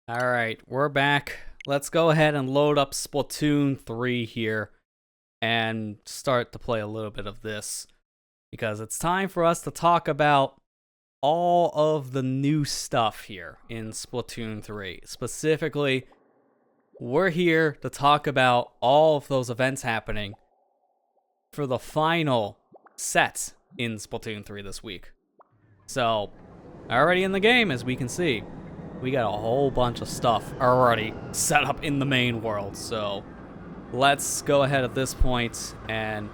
Alright, we're back. Let's go ahead and load up Splatoon 3 here and start to play a little bit of this. Because it's time for us to talk about all of the new stuff here in Splatoon 3. Specifically, we're here to talk about all of those events happening for the final set in Splatoon 3 this week. So, already in the game, as we can see, we got a whole bunch of stuff already set up in the main world. So, let's go ahead at this point and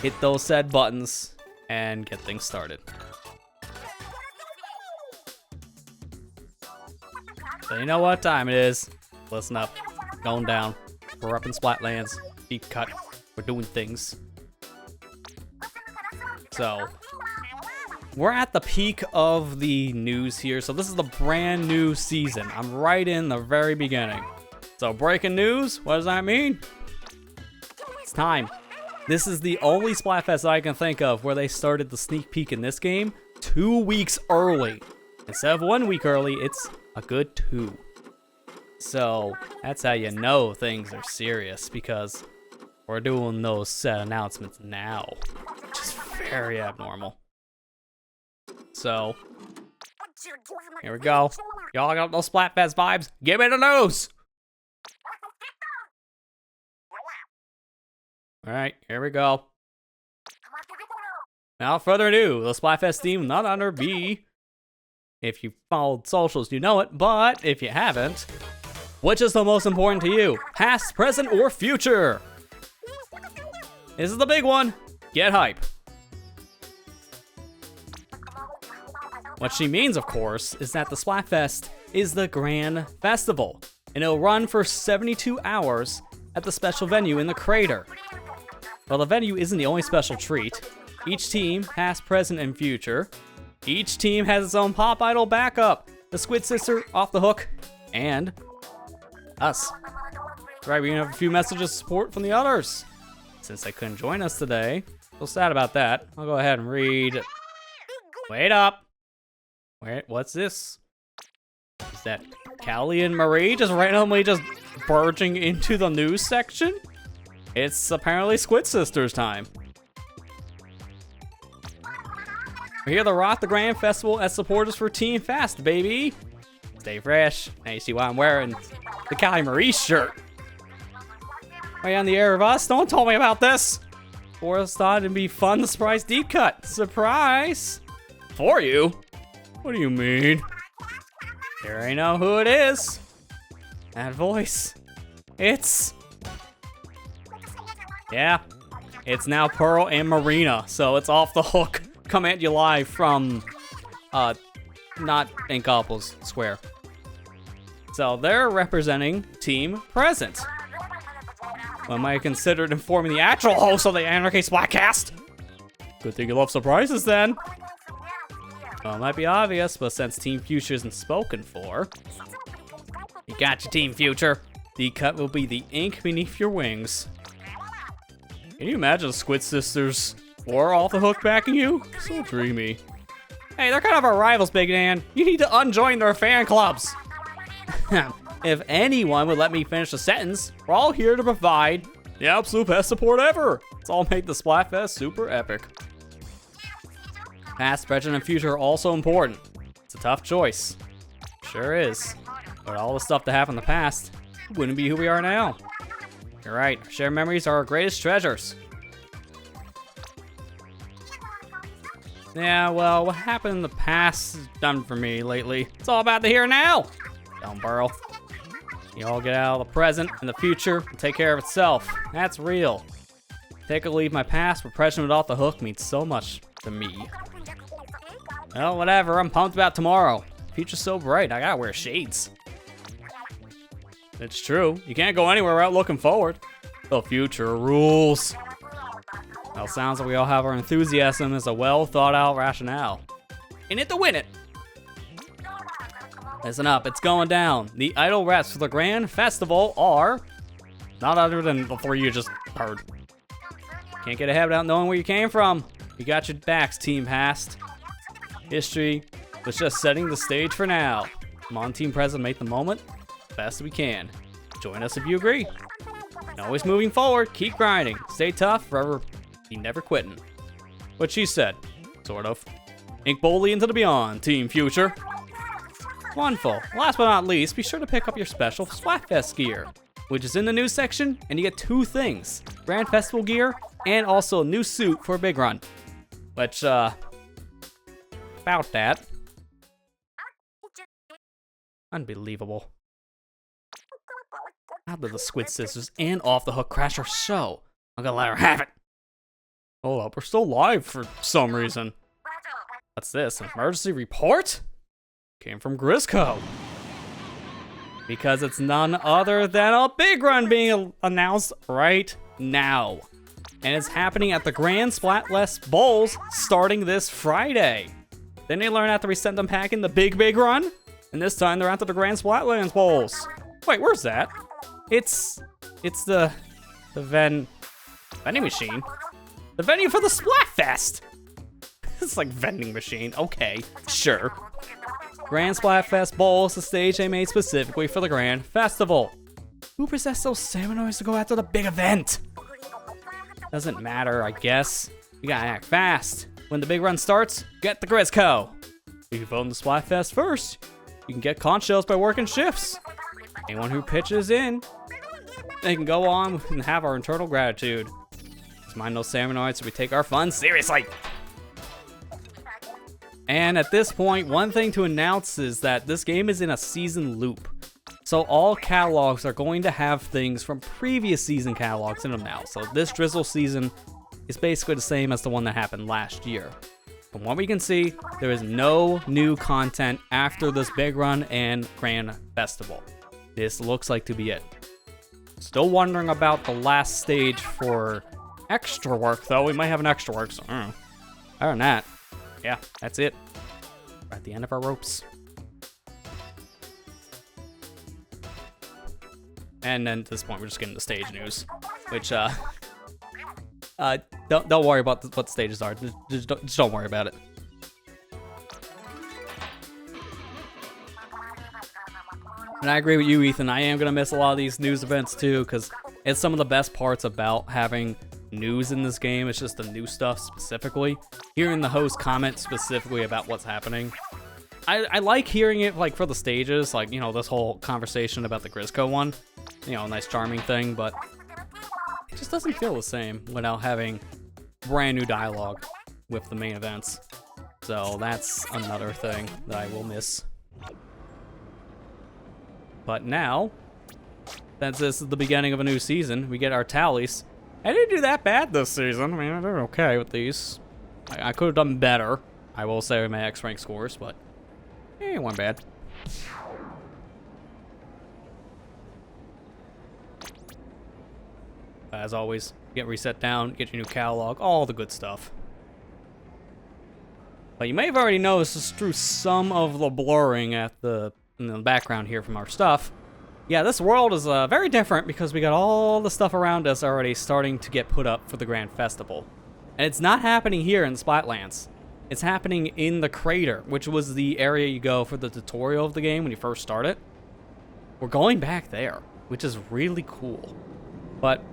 hit those said buttons and get things started. So you know what time it is. Listen up. Going down. We're up in Splatlands. Deep cut. We're doing things. So, we're at the peak of the news here. So this is the brand new season. I'm right in the very beginning. So breaking news, what does that mean? It's time. This is the only Splatfest I can think of where they started the sneak peek in this game 2 weeks early. Instead of 1 week early, it's a good 2. So that's how you know things are serious, because we're doing those set announcements now, which is very abnormal. So, here we go. Y'all got those Splatfest vibes? Give me the news! Alright, here we go. Without further ado, the Splatfest theme not under B. If you followed socials, you know it, but if you haven't, which is the most important to you? Past, present, or future? This is the big one. Get hype. What she means, of course, is that the Splatfest is the grand festival, and it'll run for 72 hours at the special venue in the crater. Well, the venue isn't the only special treat. Each team, past, present, and future, each team has its own pop idol backup, the Squid Sister, Off the Hook, and us. Right, we have a few messages of support from the others. Since they couldn't join us today, so sad about that. I'll go ahead and read. Wait up. Wait, what's this? Is that Callie and Marie just randomly just barging into the news section? It's apparently Squid Sisters time. We're here to rock the Grand Festival as supporters for Team Fast, baby. Stay fresh. Now you see why I'm wearing the Callie Marie shirt. Way on the air of us. Don't tell me about this. For us thought it'd be fun to surprise deep cut. Surprise. For you? What do you mean? Here I know who it is. That voice. It's... yeah. It's now Pearl and Marina. So it's Off the Hook. Come at you live from... not in Couples Square. So they're representing Team Present. When I considered informing the actual host of the Anarchy Splatcast. Good thing you love surprises then. Well, it might be obvious, but since Team Future isn't spoken for, you got your Team Future. The cut will be the ink beneath your wings. Can you imagine Squid Sisters or Off the Hook backing you? So dreamy. Hey, they're kind of our rivals, Big Dan. You need to unjoin their fan clubs. If anyone would let me finish the sentence, we're all here to provide the absolute best support ever. It's all make the Splatfest super epic. Past, present, and future are also important. It's a tough choice. Sure is. But all the stuff that happened in the past wouldn't be who we are now. You're right. Our shared memories are our greatest treasures. Yeah, well, what happened in the past is done for me lately. It's all about the here and now. Don't burrow. You all get out of the present and the future and take care of itself. That's real. Take or leave my past, but present with Off the Hook means so much to me. Well, whatever. I'm pumped about tomorrow. Future's so bright, I gotta wear shades. It's true. You can't go anywhere without looking forward. The future rules. Well, sounds like we all have our enthusiasm as a well thought out rationale. In it to win it. Listen up, it's going down. The idol reps for the Grand Festival are none other than the 3 you just heard. Can't get ahead without knowing where you came from. You got your backs, Team Past. History was just setting the stage for now. Come on, Team Present, make the moment fast as we can. Join us if you agree. And always moving forward, keep grinding, stay tough, forever be never quitting. What she said, sort of. Ink boldly into the beyond, Team Future. Wonderful. Last but not least, be sure to pick up your special Splatfest gear, which is in the news section, and you get 2 things. Grand Festival gear, and also a new suit for a big run. Which, about that. Unbelievable. How did the Squid Sisters and Off the Hook crash our show? I'm gonna let her have it. Hold up, we're still live for some reason. What's this, an emergency report? Came from Grisco. Because it's none other than a big run being announced right now. And it's happening at the Grand Splatfest Bowls starting this Friday. Then they learn after we sent them packing the big run. And this time they're out to the Grand Splatlands Bowls. Wait, where's that? It's the vending machine. The venue for the Splatfest. It's like vending machine. Okay, sure. Grand Splatfest Bowls, the stage they made specifically for the Grand Festival. Who possessed those Salmon to go after the big event? Doesn't matter, I guess. You gotta act fast. When the big run starts, get the Grisco. If you vote in the Splatfest first, you can get conch shells by working shifts. Anyone who pitches in, they can go on and have our eternal gratitude. Let's mind those Salmonoids so we take our fun seriously. And at this point, one thing to announce is that this game is in a season loop. So all catalogs are going to have things from previous season catalogs in them now. So this Drizzle season is basically the same as the one that happened last year. From what we can see, there is no new content after this big run and Grand Festival. This looks like to be it. Still wondering about the last stage for extra work though. We might have an extra work, so I don't know. Other than that, yeah, that's it. We're at the end of our ropes. And then at this point, we're just getting the stage news, which don't worry about what the stages are. Just don't worry about it. And I agree with you, Ethan. I am gonna miss a lot of these news events too, because it's some of the best parts about having news in this game. It's just the new stuff specifically. Hearing the host comment specifically about what's happening. I like hearing it like for the stages, like, you know, this whole conversation about the Grisco one. You know, a nice charming thing, but it just doesn't feel the same without having brand new dialogue with the main events. So that's another thing that I will miss. But now, since this is the beginning of a new season, we get our tallies. I didn't do that bad this season. I mean, I did okay with these. I could have done better, I will say, with my X-rank scores, but it wasn't bad. As always, get reset down, get your new catalog, all the good stuff. But you may have already noticed just through some of the blurring in the background here from our stuff. Yeah, this world is very different because we got all the stuff around us already starting to get put up for the Grand Festival. And it's not happening here in Splatlands. It's happening in the crater, which was the area you go for the tutorial of the game when you first start it. We're going back there, which is really cool. But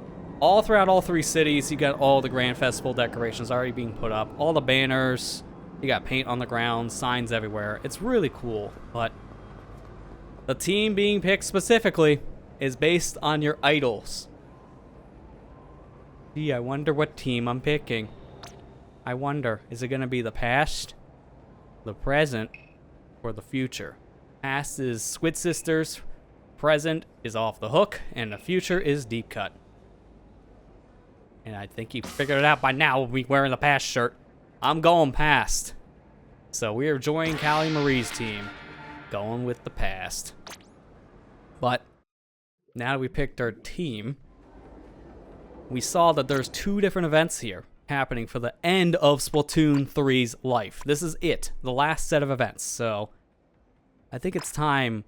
all throughout all 3 cities, you got all the Grand Festival decorations already being put up. All the banners, you got paint on the ground, signs everywhere. It's really cool, but the team being picked specifically is based on your idols. Gee, I wonder what team I'm picking. I wonder, is it going to be the past, the present, or the future? Past is Squid Sisters, present is Off the Hook, and the future is Deep Cut. And I think you figured it out by now with me wearing the past shirt. I'm going past. So we are joining Callie Marie's team, going with the past. But now that we picked our team, we saw that there's 2 different events here happening for the end of Splatoon 3's life. This is it, the last set of events. So I think it's time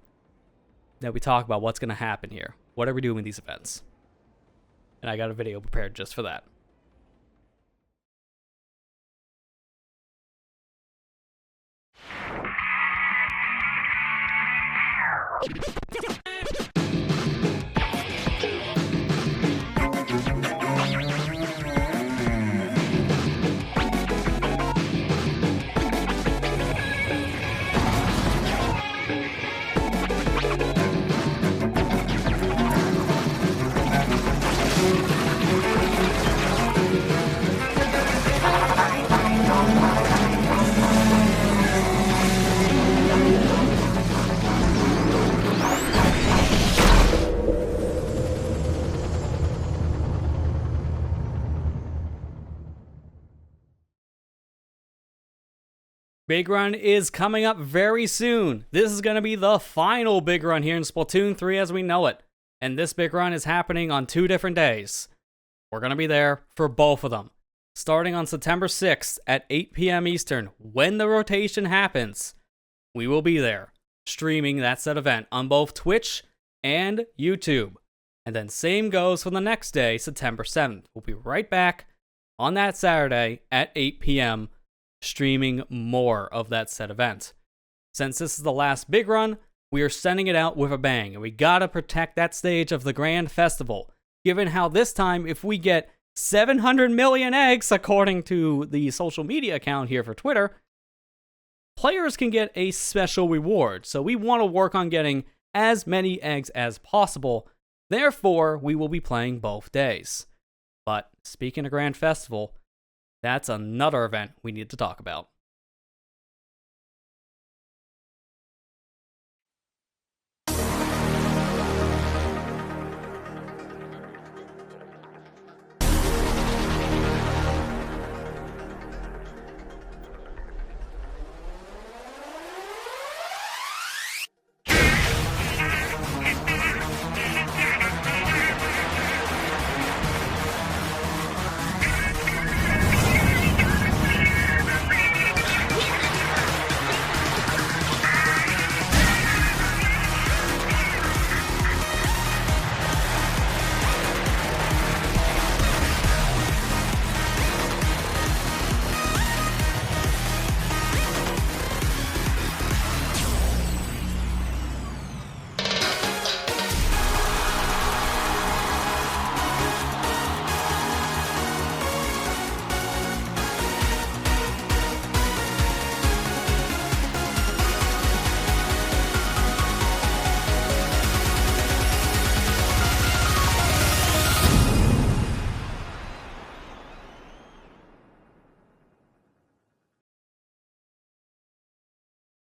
that we talk about what's going to happen here. What are we doing with these events? And I got a video prepared just for that. Big run is coming up very soon. This is going to be the final big run here in Splatoon 3 as we know it. And this big run is happening on 2 different days. We're going to be there for both of them. Starting on September 6th at 8 p.m. Eastern, when the rotation happens, we will be there, streaming that said event on both Twitch and YouTube. And then same goes for the next day, September 7th. We'll be right back on that Saturday at 8 p.m. streaming more of that said event. Since this is the last big run, we are sending it out with a bang, and we gotta protect that stage of the Grand Festival, given how this time, if we get 700 million eggs, according to the social media account here for Twitter, players can get a special reward. So we want to work on getting as many eggs as possible. Therefore, we will be playing both days. But speaking of Grand Festival, that's another event we need to talk about.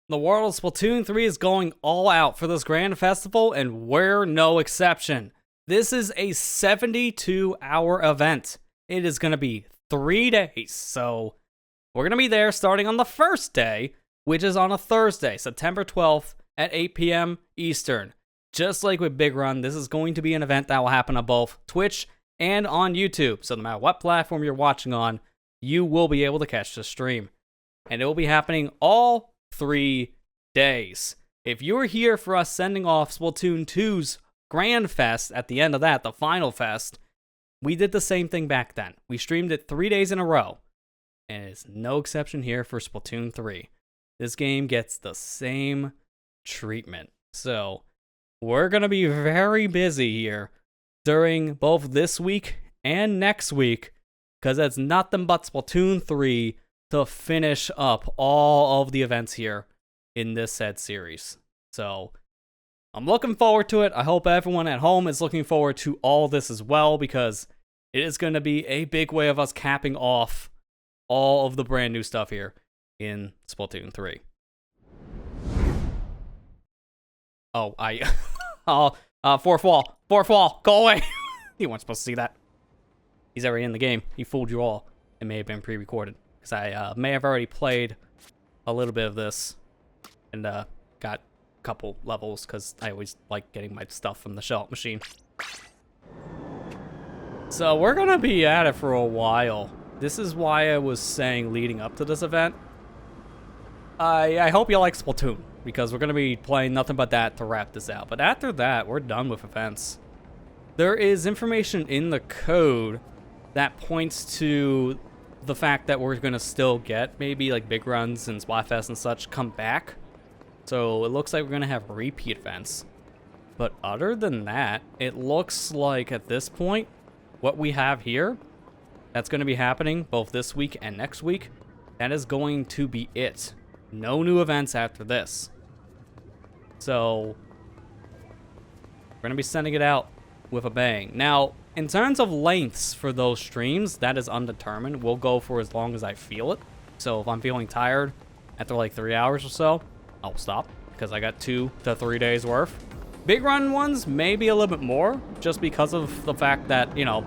The world of Splatoon 3 is going all out for this Grand Festival, and we're no exception. This is a 72-hour event. It is going to be 3 days, so we're going to be there starting on the first day, which is on a Thursday, September 12th at 8 p.m. Eastern. Just like with Big Run, this is going to be an event that will happen on both Twitch and on YouTube, so no matter what platform you're watching on, you will be able to catch the stream. And it will be happening all 3 days. If you're here for us sending off Splatoon 2's Grand Fest at the end of that, the final fest, we did the same thing back then. We streamed it 3 days in a row, and it's no exception here for Splatoon 3. This game gets the same treatment. So, we're going to be very busy here during both this week and next week, because it's nothing but Splatoon 3 to finish up all of the events here in this said series. So, I'm looking forward to it. I hope everyone at home is looking forward to all this as well, because it is going to be a big way of us capping off all of the brand new stuff here in Splatoon 3. Oh, fourth wall, go away. You weren't supposed to see that. He's already in the game. He fooled you all. It may have been pre-recorded, because I may have already played a little bit of this and got a couple levels, because I always like getting my stuff from the shell machine. So we're gonna be at it for a while. This is why I was saying leading up to this event, I hope you like Splatoon, because we're gonna be playing nothing but that to wrap this out. But after that, we're done with events. There is information in the code that points to the fact that we're gonna still get maybe like big runs and Splatfest and such come back. So it looks like we're gonna have repeat events. But other than that, it looks like at this point, what we have here, that's gonna be happening both this week and next week, that is going to be it. No new events after this. So we're gonna be sending it out with a bang. Now, in terms of lengths for those streams, that is undetermined. We'll go for as long as I feel it. So if I'm feeling tired after like 3 hours or so, I'll stop, because I got 2 to 3 days worth. Big run ones, maybe a little bit more, just because of the fact that, you know,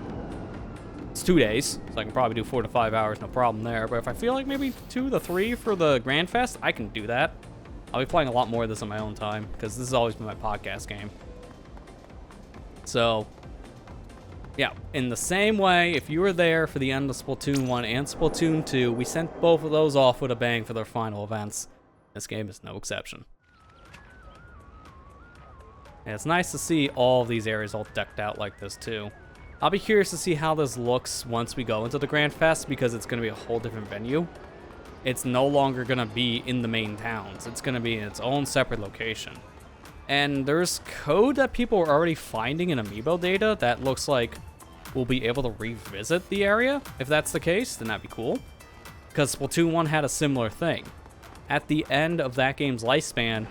It's 2 days, so I can probably do 4 to 5 hours, no problem there. But if I feel like maybe 2 to 3 for the Grand Fest, I can do that. I'll be playing a lot more of this on my own time, because this has always been my podcast game. So, yeah, in the same way, if you were there for the end of Splatoon 1 and Splatoon 2, we sent both of those off with a bang for their final events. This game is no exception. And it's nice to see all of these areas all decked out like this, too. I'll be curious to see how this looks once we go into the Grand Fest, because it's going to be a whole different venue. It's no longer going to be in the main towns. It's going to be in its own separate location. And there's code that people are already finding in Amiibo data that looks like we'll be able to revisit the area. If that's the case, then that'd be cool. Because Splatoon 1 had a similar thing. At the end of that game's lifespan,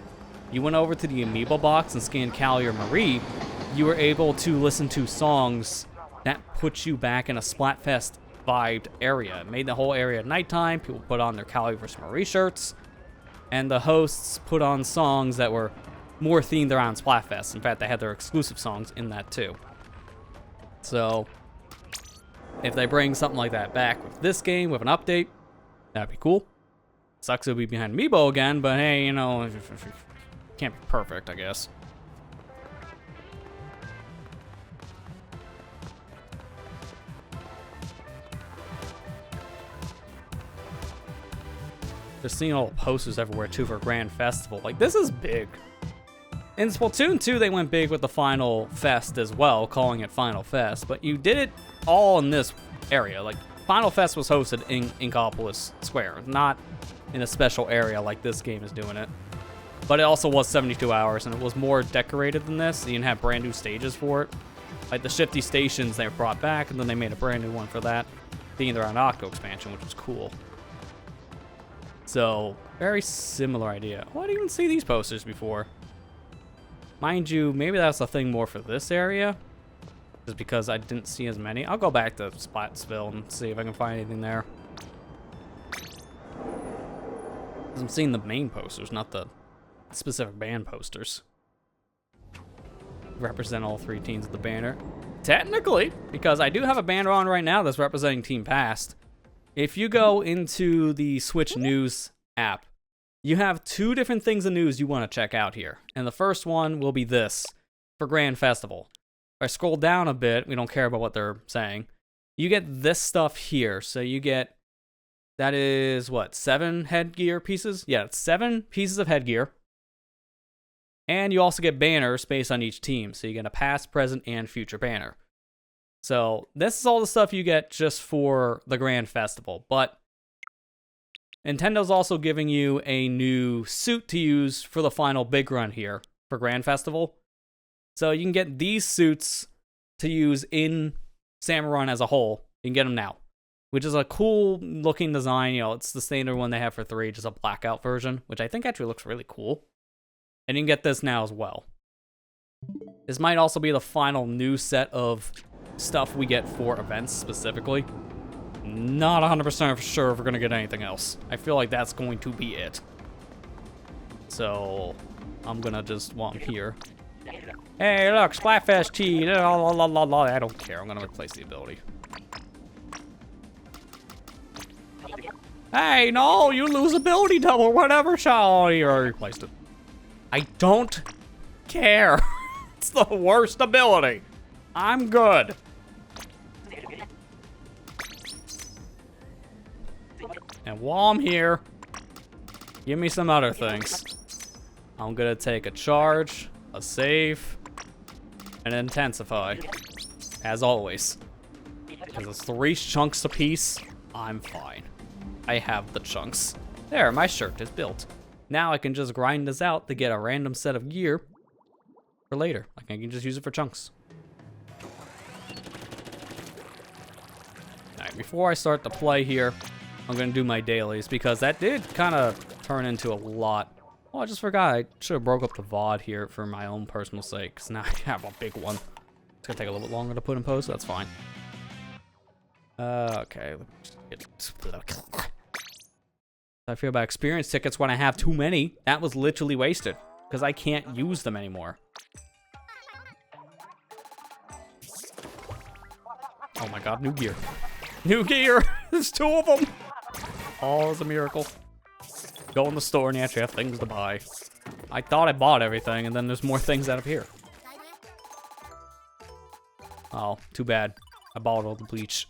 you went over to the Amiibo box and scanned Callie or Marie. You were able to listen to songs that put you back in a Splatfest vibed area. It made the whole area at nighttime. People put on their Callie vs. Marie shirts. And the hosts put on songs that were more themed around Splatfest. In fact, they had their exclusive songs in that too. So, if they bring something like that back with this game, with an update, that'd be cool. Sucks it'll be behind Amiibo again, but hey, you know, can't be perfect, I guess. Just seeing all the posters everywhere too for Grand Festival. Like, this is big. In Splatoon 2, they went big with the Final Fest as well, calling it Final Fest. But you did it all in this area. Like, Final Fest was hosted in Inkopolis Square, not in a special area like this game is doing it. But it also was 72 hours, and it was more decorated than this. You didn't have brand new stages for it. Like, the Shifty Stations they brought back, and then they made a brand new one for that, themed around O.R.C.A expansion, which was cool. So, very similar idea. Oh, I didn't even see these posters before. Mind you, maybe that's a thing more for this area. Just because I didn't see as many. I'll go back to Splatsville and see if I can find anything there. Because I'm seeing the main posters, not the specific band posters. Represent all 3 teams of the banner. Technically, because I do have a banner on right now that's representing Team Past. If you go into the Switch News app, you have 2 different things of news you want to check out here. And the first one will be this, for Grand Festival. If I scroll down a bit, we don't care about what they're saying. You get this stuff here. So you get, that is what, 7 headgear pieces? Yeah, it's 7 pieces of headgear. And you also get banners based on each team. So you get a past, present, and future banner. So this is all the stuff you get just for the Grand Festival. But Nintendo's also giving you a new suit to use for the final big run here for Grand Festival. So you can get these suits to use in Salmon Run as a whole. You can get them now, which is a cool looking design. You know, it's the standard one they have for 3, just a blackout version, which I think actually looks really cool. And you can get this now as well. This might also be the final new set of stuff we get for events specifically. Not 100% sure if we're going to get anything else. I feel like that's going to be it. So, I'm going to just, while I'm here. Hey, look, Splatfest T. I don't care. I'm going to replace the ability. Hey, no, you lose ability double, whatever, shall you already replaced it. I don't care. It's the worst ability. I'm good. And while I'm here, give me some other things. I'm gonna take a charge, a save, and an intensify. As always. Because it's 3 chunks apiece, I'm fine. I have the chunks. There, my shirt is built. Now I can just grind this out to get a random set of gear for later. Like, I can just use it for chunks. Alright, before I start to play here, I'm going to do my dailies, because that did kind of turn into a lot. Oh, I just forgot. I should have broke up the VOD here for my own personal sake, because now I have a big one. It's going to take a little bit longer to put in post, so that's fine. Okay. I feel about experience tickets when I have too many. That was literally wasted, because I can't use them anymore. Oh my god, new gear. New gear! There's 2 of them! Oh, it's a miracle. Go in the store and you actually have things to buy. I thought I bought everything, and then there's more things that appear. Oh, too bad. I bought all the bleach.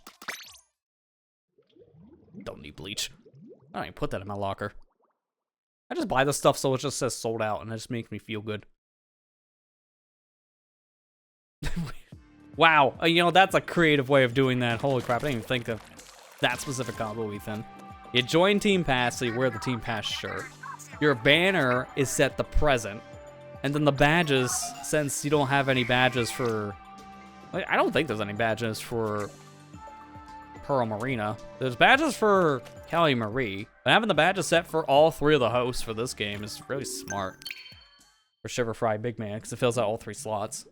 Don't need bleach. I don't even put that in my locker. I just buy the stuff so it just says sold out, and it just makes me feel good. Wow, you know, that's a creative way of doing that. Holy crap, I didn't even think of that specific combo, Ethan. You join Team Pass, so you wear the Team Pass shirt. Your banner is set to present. And then the badges, since you don't have any badges for... I don't think there's any badges for Pearl Marina. There's badges for Callie Marie. But having the badges set for all 3 of the hosts for this game is really smart. For Shiver Fry Big Man, because it fills out all 3 slots.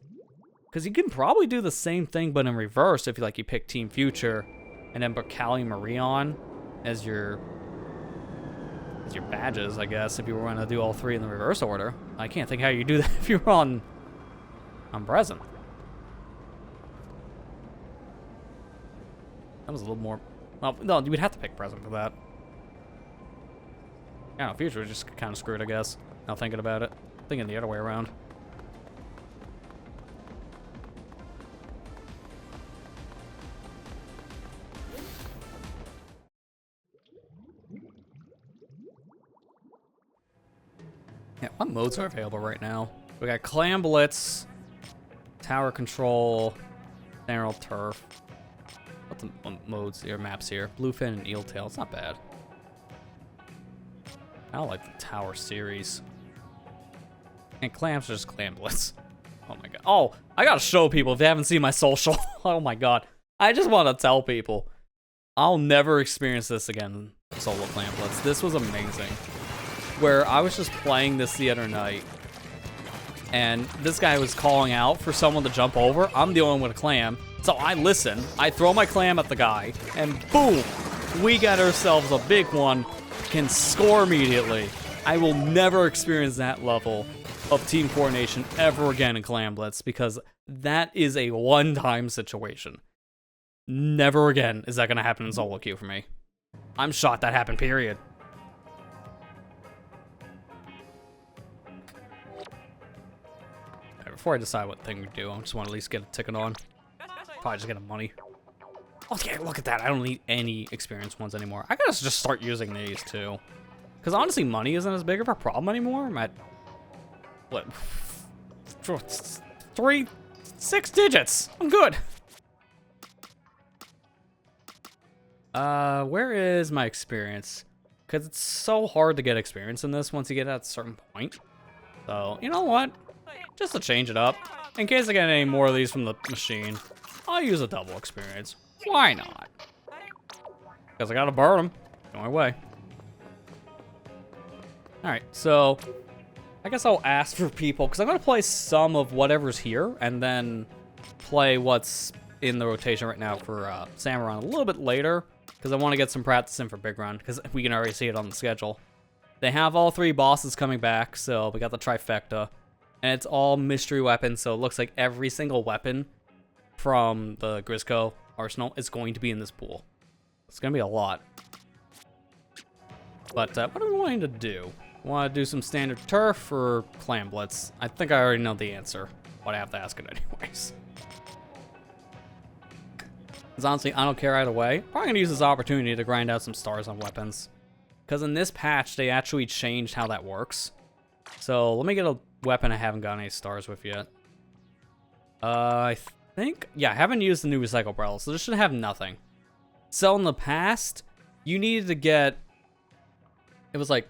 Because you can probably do the same thing, but in reverse, if you pick Team Future and then put Callie Marie on as your badges, I guess, if you were going to do all 3 in the reverse order. I can't think how you do that if you're on present. That was a little more... Well, no, you would have to pick present for that. Yeah, no, Future was just kind of screwed, I guess. Now thinking about it. Thinking the other way around. Yeah, what modes are available right now? We got Clam Blitz, Tower Control, General Turf. What's the modes here, maps here? Bluefin and Eeltail, it's not bad. I don't like the Tower series. And Clams are just Clam Blitz. Oh my god. Oh, I gotta show people if they haven't seen my social. Oh my god. I just want to tell people. I'll never experience this again, solo Clam Blitz. This was amazing. Where I was just playing this the other night, and this guy was calling out for someone to jump over. I'm the only one with a clam, so I listen. I throw my clam at the guy, and boom, we got ourselves a big one. Can score immediately. I will never experience that level of team coordination ever again in Clam Blitz, because that is a one-time situation. Never again is that going to happen in solo queue for me. I'm shocked that happened, period. Before I decide what thing to do, I just want to at least get a ticket on. Probably just get a money. Okay, look at that. I don't need any experienced ones anymore. I gotta just start using these too. Because honestly, money isn't as big of a problem anymore. I'm at, what, 6 digits. I'm good. Where is my experience? Because it's so hard to get experience in this once you get at a certain point. So, you know what? Just to change it up, in case I get any more of these from the machine, I'll use a double experience. Why not? Because I gotta burn them. The only way. Alright, so I guess I'll ask for people, because I'm going to play some of whatever's here, and then play what's in the rotation right now for Salmon a little bit later, because I want to get some practice in for Big Run, because we can already see it on the schedule. They have all 3 bosses coming back, so we got the trifecta. And it's all mystery weapons, so it looks like every single weapon from the Grisco arsenal is going to be in this pool. It's going to be a lot. But what are we wanting to do? Want to do some standard turf or Clam Blitz? I think I already know the answer, but I have to ask it anyways. Because honestly, I don't care either way. Probably going to use this opportunity to grind out some stars on weapons. Because in this patch, they actually changed how that works. So let me get a weapon I haven't gotten any stars with yet. I think, yeah, I haven't used the new recycle barrel, so this should have nothing. So in the past, you needed to get, it was like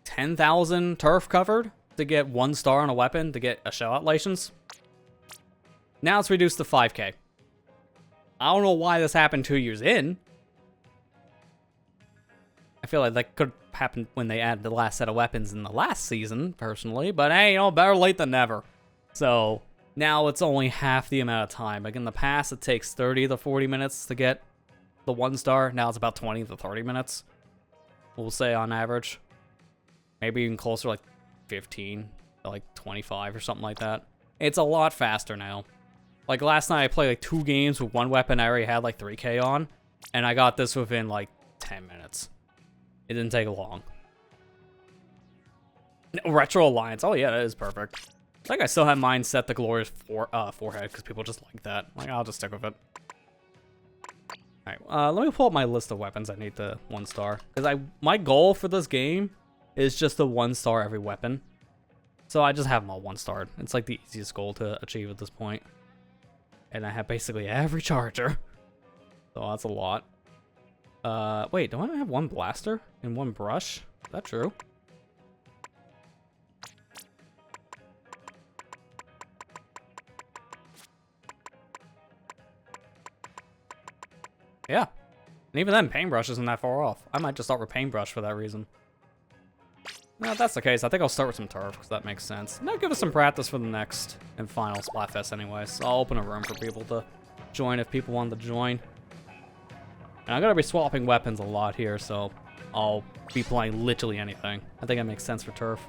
10,000 turf covered to get 1 star on a weapon to get a shell out license. Now it's reduced to 5k. I don't know why this happened 2 years in. I feel like that could happen when they added the last set of weapons in the last season, personally. But hey, you know, better late than never. So now it's only half the amount of time. Like in the past, it takes 30 to 40 minutes to get the 1 star. Now it's about 20 to 30 minutes. We'll say on average. Maybe even closer, like 15 to like 25 or something like that. It's a lot faster now. Like last night I played like 2 games with 1 weapon I already had like 3K on, and I got this within like 10 minutes. It didn't take long. Retro Alliance. Oh yeah, that is perfect. I think I still have mine set to Glorious Forehead because people just like that. Like, I'll just stick with it. Alright, let me pull up my list of weapons I need to 1-star. Because my goal for this game is just to 1-star every weapon. So I just have them all 1-starred. It's like the easiest goal to achieve at this point. And I have basically every charger. So that's a lot. Wait, do I have 1 blaster and 1 brush? Is that true? Yeah. And even then, paintbrush isn't that far off. I might just start with paintbrush for that reason. No, if that's the case, I think I'll start with some turf, because that makes sense. And that'll give us some practice for the next and final Splatfest anyway. So I'll open a room for people to join if people want to join. And I'm going to be swapping weapons a lot here, so I'll be playing literally anything. I think that makes sense for turf.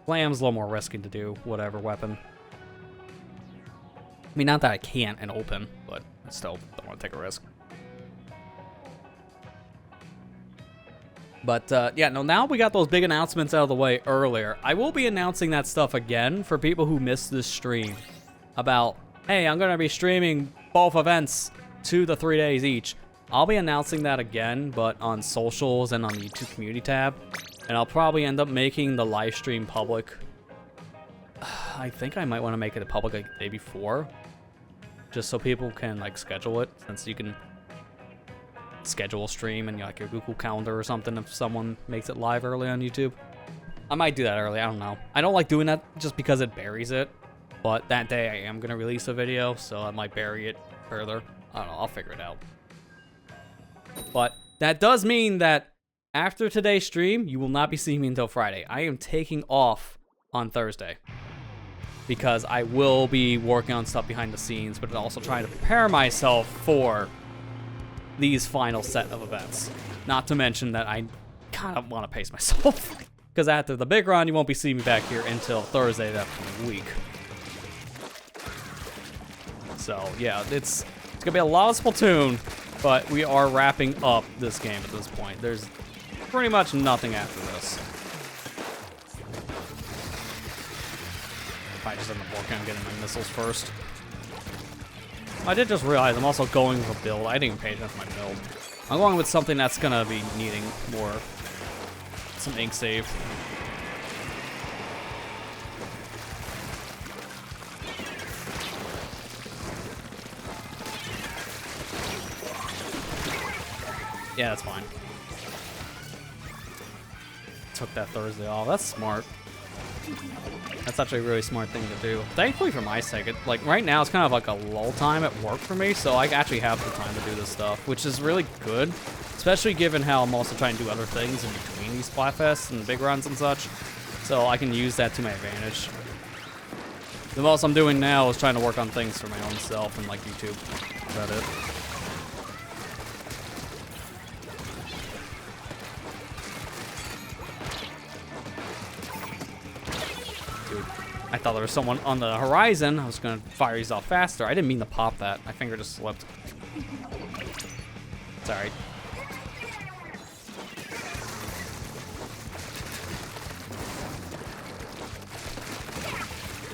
Flam's a little more risky to do whatever weapon. I mean, not that I can't and open, but I still don't want to take a risk. But, yeah, no, now we got those big announcements out of the way earlier. I will be announcing that stuff again for people who missed this stream. About, hey, I'm going to be streaming both events 2 to 3 days each. I'll be announcing that again, but on socials and on the YouTube community tab. And I'll probably end up making the live stream public. I think I might want to make it public like the day before. Just so people can, like, schedule it, since you can schedule a stream and like your Google Calendar or something if someone makes it live early on YouTube. I might do that early, I don't know. I don't like doing that just because it buries it, but that day I am going to release a video, so I might bury it further. I don't know, I'll figure it out. But that does mean that after today's stream, you will not be seeing me until Friday. I am taking off on Thursday because I will be working on stuff behind the scenes, but also trying to prepare myself for these final set of events. Not to mention that I kind of want to pace myself. Because after the big run, you won't be seeing me back here until Thursday that week. So, yeah, it's going to be a lot of Splatoon, but we are wrapping up this game at this point. There's pretty much nothing after this. I just end up working on getting my missiles first. I did just realize I'm also going with a build. I didn't even pay attention to my build. I'm going with something that's gonna be needing more, some ink save. Yeah, that's fine. Took that Thursday off. That's smart. That's actually a really smart thing to do. Thankfully for my sake, like right now it's kind of like a lull time at work for me, so I actually have the time to do this stuff, which is really good, especially given how I'm also trying to do other things in between these Splatfests and big runs and such, so I can use that to my advantage. The most I'm doing now is trying to work on things for my own self and like YouTube. That's about it. I thought there was someone on the horizon. I was going to fire these off faster. I didn't mean to pop that. My finger just slipped. It's alright.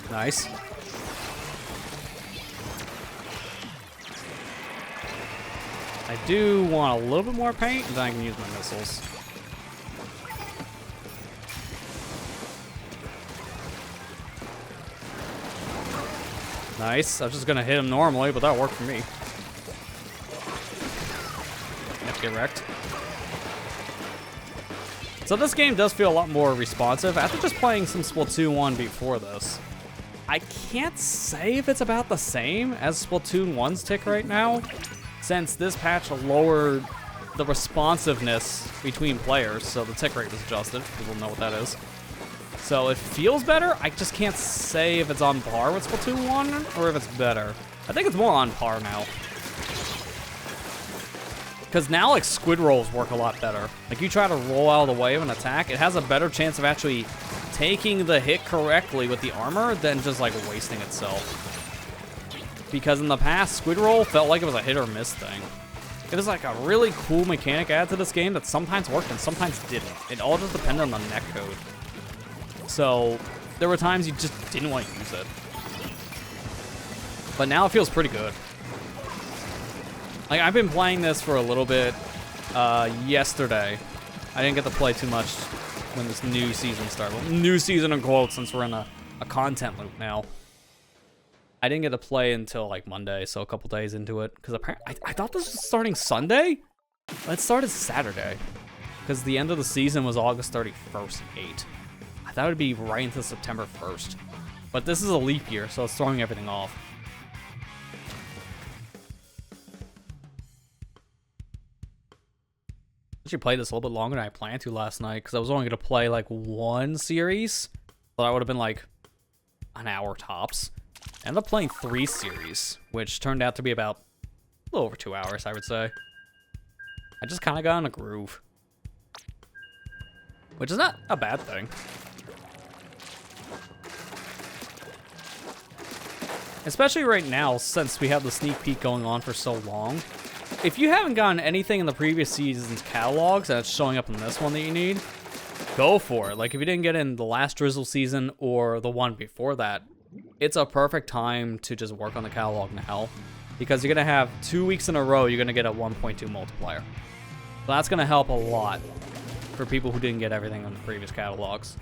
Nice. I do want a little bit more paint, and then I can use my missiles. Nice. I was just gonna hit him normally, but that worked for me. Yep, get wrecked. So this game does feel a lot more responsive. After just playing some Splatoon 1 before this, I can't say if it's about the same as Splatoon 1's tick right now, since this patch lowered the responsiveness between players, so the tick rate was adjusted. People know what that is. So it feels better. I just can't say if it's on par with Splatoon 1 or if it's better. I think it's more on par now. Because now, like, squid rolls work a lot better. Like, you try to roll out of the way of an attack, it has a better chance of actually taking the hit correctly with the armor than just, like, wasting itself. because in the past, Squid Roll felt like it was a hit or miss thing. It was like a really cool mechanic add to this game that sometimes worked and sometimes didn't. It all just depended on the netcode. So there were times you just didn't want to use it. But now it feels pretty good. Like, I've been playing this for a little bit yesterday. I didn't get to play too much when this new season started. Well, new season in quotes, since we're in a content loop now. I didn't get to play until like Monday, so a couple days into it. Because apparently, I thought this was starting Sunday? It started Saturday. Because the end of the season was August 31st at 8. I thought it would be right into September 1st. But this is a leap year, so it's throwing everything off. Actually played this a little bit longer than I planned to last night because I was only going to play like one series. So that would have been like an hour tops. I ended up playing 3 series, which turned out to be about a little over 2 hours, I would say. I just kind of got in a groove. Which is not a bad thing. Especially right now, since we have the sneak peek going on for so long. If you haven't gotten anything in the previous season's catalogs and it's showing up in this one that you need, go for it. Like, if you didn't get in the last Drizzle season or the one before that, it's a perfect time to just work on the catalog now. Because you're going to have 2 weeks in a row, you're going to get a 1.2 multiplier. So that's going to help a lot for people who didn't get everything in the previous catalogs.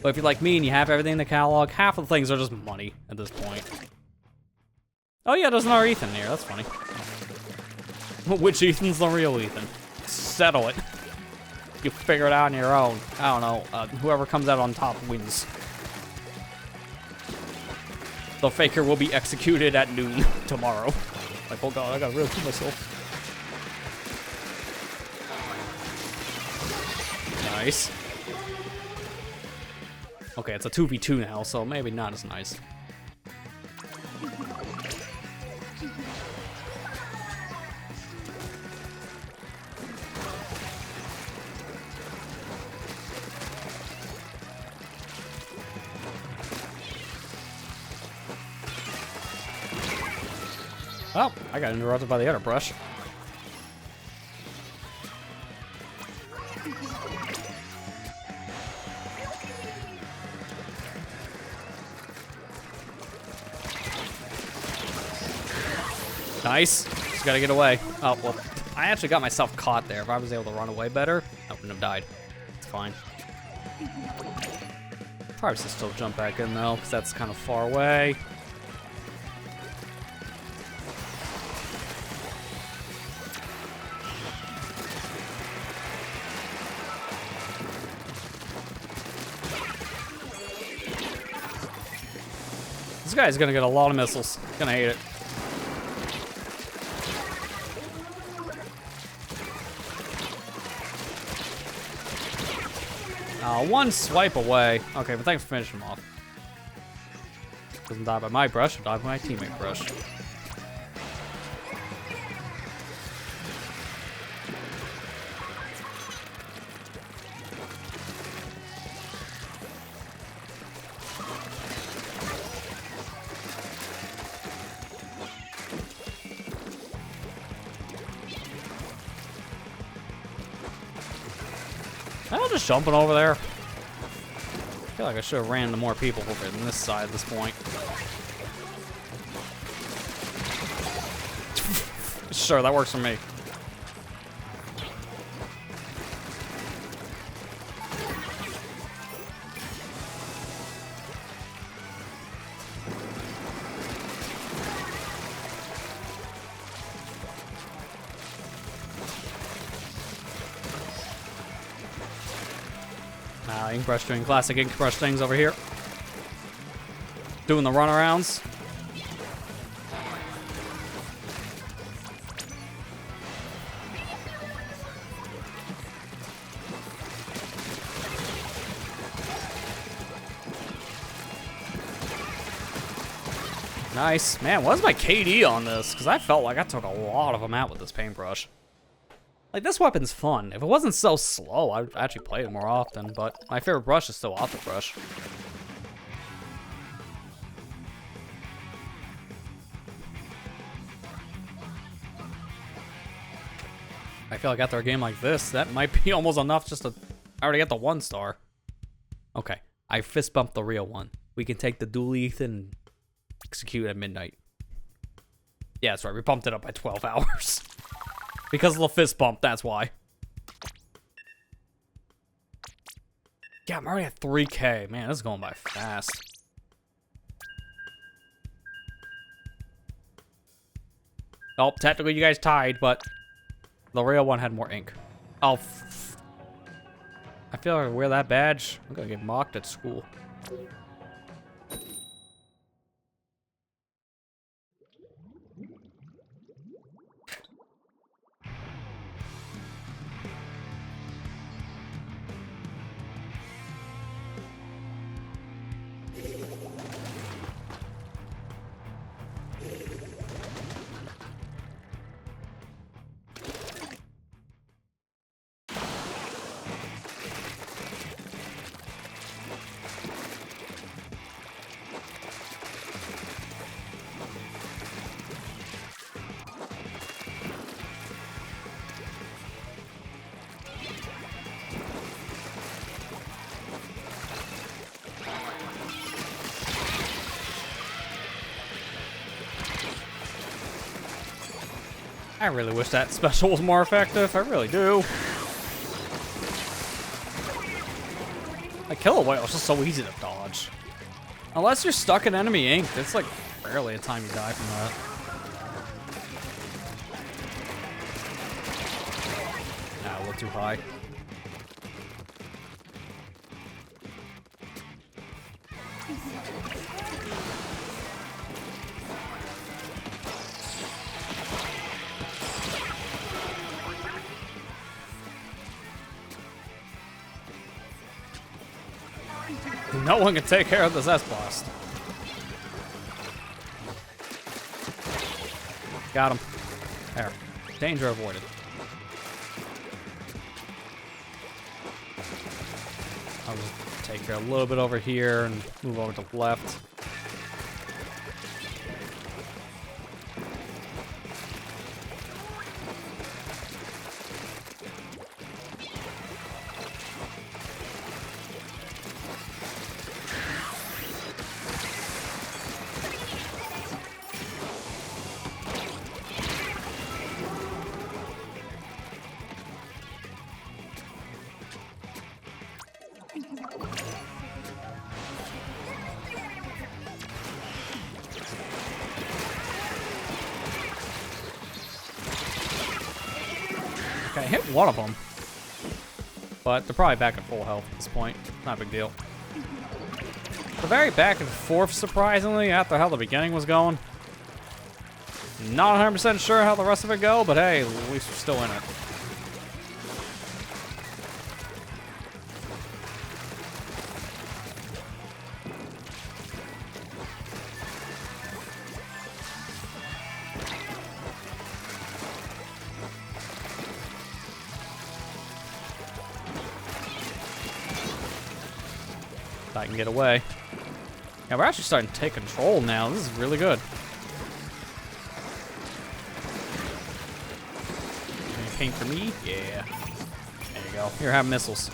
But if you're like me and you have everything in the catalog, half of the things are just money at this point. Oh yeah, there's another Ethan here. That's funny. Which Ethan's the real Ethan? Settle it. You figure it out on your own. I don't know. Whoever comes out on top wins. The faker will be executed at noon tomorrow. Like, oh god, I gotta really kill myself. Nice. Okay, it's a 2v2 now, so maybe not as nice. Oh, I got interrupted by the other brush. Nice. Just gotta get away. Oh, well, I actually got myself caught there. If I was able to run away better, I wouldn't have died. It's fine. Probably should still jump back in, though, because that's kind of far away. This guy's gonna get a lot of missiles. Gonna hate it. One swipe away. Okay, but thanks for finishing him off. Doesn't die by my brush, or die by my teammate brush. Am I just jumping over there? I feel like I should have ran into more people over on this side at this point. Sure, that works for me. Ink Brush doing classic Ink Brush things over here. Doing the runarounds. Nice. Man, what's my KD on this? Because I felt like I took a lot of them out with this paintbrush. Like, this weapon's fun. If it wasn't so slow, I'd actually play it more often, but my favorite brush is still Auto Brush. I feel like after a game like this, that might be almost enough just to... I already got the 1 star. Okay, I fist bumped the real one. We can take the dual ETH and execute at midnight. Yeah, that's right. We bumped it up by 12 hours. Because of the fist bump, that's why. Yeah, I'm already at 3K. Man, this is going by fast. Oh, technically you guys tied, but the real one had more ink. Oh, I feel like I wear that badge, I'm gonna get mocked at school. I really wish that special was more effective. I really do. Like, kill a whale is just so easy to dodge. Unless you're stuck in enemy ink, it's like barely a time you die from that. Nah, a little too high. No one can take care of this S-Blast. Got him. There. Danger avoided. I'll just take care a little bit over here and move over to the left. Okay, I hit one of them. But they're probably back at full health at this point. Not a big deal. The very back and forth, surprisingly, after how the beginning was going. Not 100% sure how the rest of it go, but hey, at least we're still in it. I can get away. Yeah, we're actually starting to take control now. This is really good. Any paint for me? Yeah. There you go. Here, have missiles.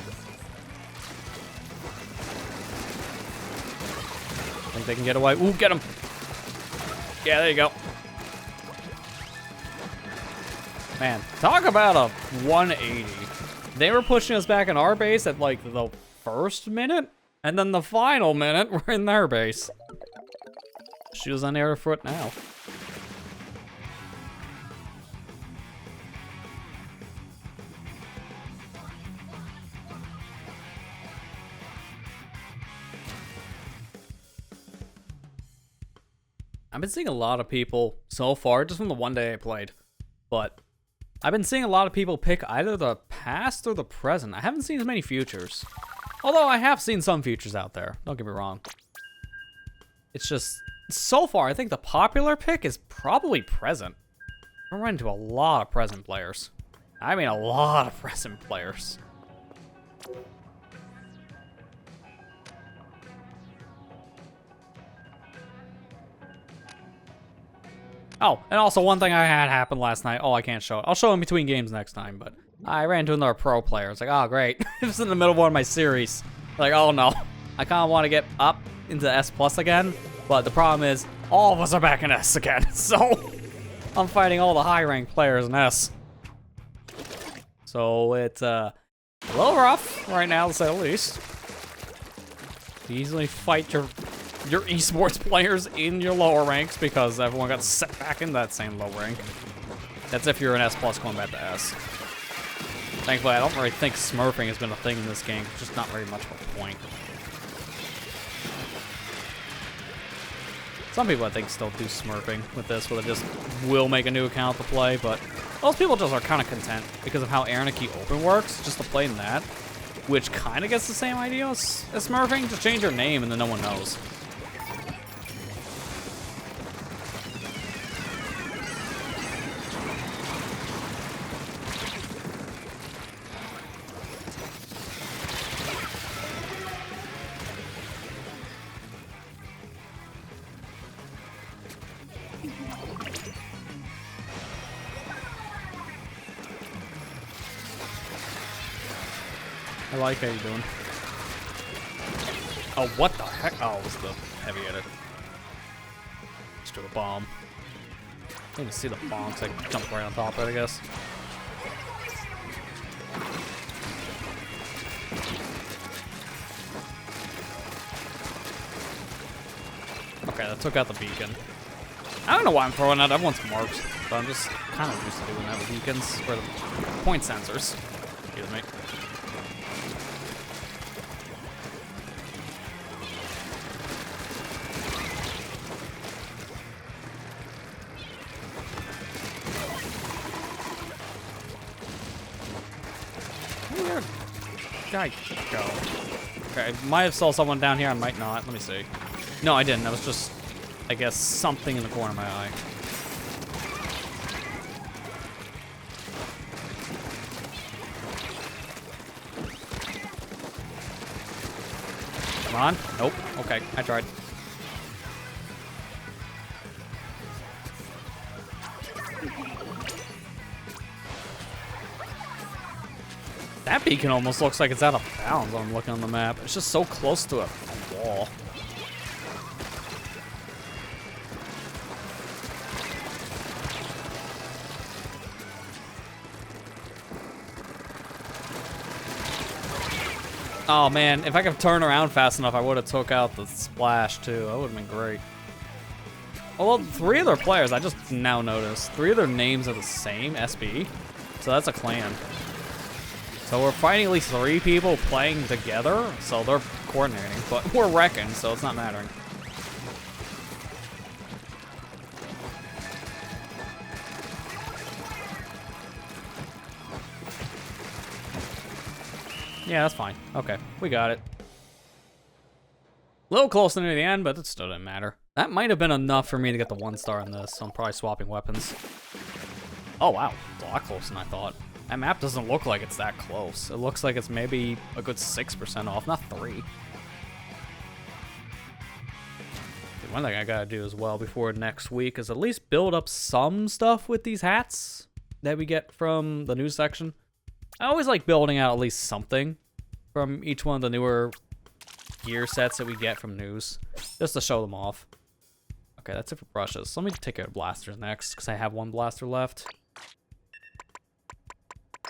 Think they can get away. Ooh, get him. Yeah, there you go. Man, talk about a 180. They were pushing us back in our base at like the first minute. And then the final minute, we're in their base. Shoes on the other foot now. I've been seeing a lot of people so far, just from the one day I played, but I've been seeing a lot of people pick either the past or the present. I haven't seen as many futures. Although I have seen some futures out there, don't get me wrong. It's just, so far, I think the popular pick is probably present. I'm running into a lot of present players. I mean, a lot of present players. Oh, and also one thing I had happen last night. Oh, I can't show it. I'll show it in between games next time, but I ran into another pro player. It's like, oh, great. It was in the middle of one of my series. Like, oh, no. I kind of want to get up into S+ again, but the problem is all of us are back in S again, so I'm fighting all the high-ranked players in S. So it's a little rough right now, to say the least. You easily fight your esports players in your lower ranks because everyone got set back in that same low rank. That's if you're an S+ going back to S. Thankfully, I don't really think smurfing has been a thing in this game. It's just not very much of a point. Some people, I think, still do smurfing with this, where they just will make a new account to play, but most people just are kind of content because of how Aranaki Open works, just to play in that, which kind of gets the same idea as smurfing. Just change your name and then no one knows. I like how you're doing. Oh, what the heck? Oh, it was the heavy edit. Just do a bomb. I didn't even see the bomb, so I jumped right on top of it, I guess. Okay, that took out the beacon. I don't know why I'm throwing out everyone's marked, but I'm just kind of used to doing that with beacons, or the point sensors. Excuse me. Where'd guy go? Okay, I might have saw someone down here, I might not. Let me see. No, I didn't. That was just, I guess, something in the corner of my eye. Come on. Nope. Okay, I tried. That beacon almost looks like it's out of bounds when I'm looking on the map. It's just so close to a wall. Oh man, if I could turn around fast enough, I would have took out the splash too. That would have been great. Oh, well, 3 of their players, I just now noticed, 3 of their names are the same, SB. So that's a clan. So we're fighting at least 3 people playing together, so they're coordinating, but we're wrecking, so it's not mattering. Yeah, that's fine. Okay, we got it. A little closer near the end, but it still didn't matter. That might have been enough for me to get the 1 star in this, so I'm probably swapping weapons. Oh wow, it's a lot closer than I thought. That map doesn't look like it's that close. It looks like it's maybe a good 6% off, not 3. One thing I gotta do as well before next week is at least build up some stuff with these hats that we get from the news section. I always like building out at least something from each one of the newer gear sets that we get from news, just to show them off. Okay, that's it for brushes. So let me take care of blasters next, because I have 1 blaster left.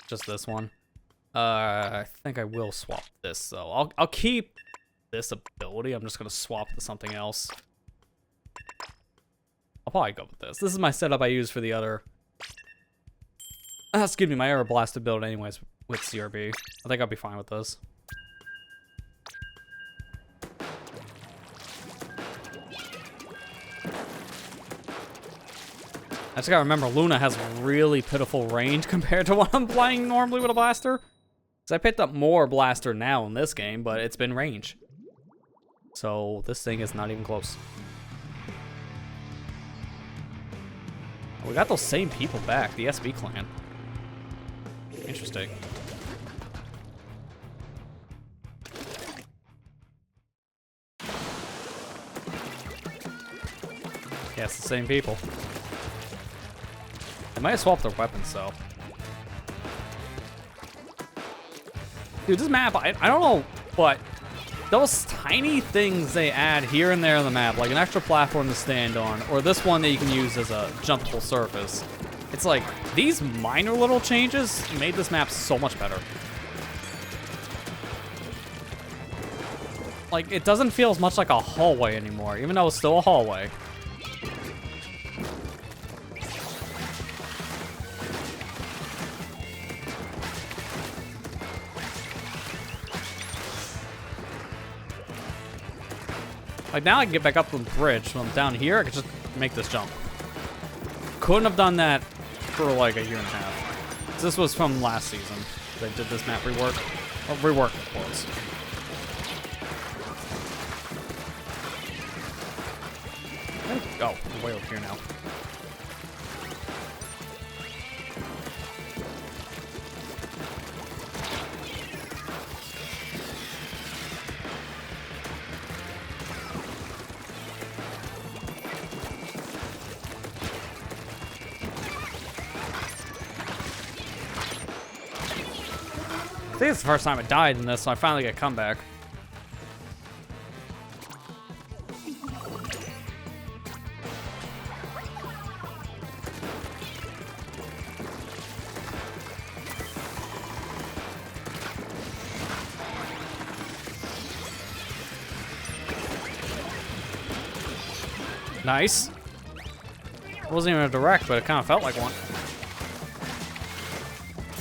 Just this one. I think I will swap this, though. I'll keep this ability. I'm just going to swap to something else. I'll probably go with this. This is my setup I use for the other... excuse me, my Air Blaster build anyways with CRB. I think I'll be fine with this. I just gotta remember, Luna has really pitiful range compared to what I'm playing normally with a blaster. Because I picked up more blaster now in this game, but it's been range. So this thing is not even close. We got those same people back, the SB clan. Interesting. Yeah, it's the same people. They might have swapped their weapons, though. Dude, this map, I don't know, but those tiny things they add here and there on the map, like an extra platform to stand on, or this one that you can use as a jumpable surface, it's like, these minor little changes made this map so much better. Like, it doesn't feel as much like a hallway anymore, even though it's still a hallway. Like, now I can get back up the bridge. When I'm down here, I can just make this jump. Couldn't have done that for like a year and a half. This was from last season. They did this map rework. Or rework, close. Oh, we're way over here now. I think it's the first time I died in this, so I finally get a comeback. Nice. It wasn't even a direct, but it kind of felt like one.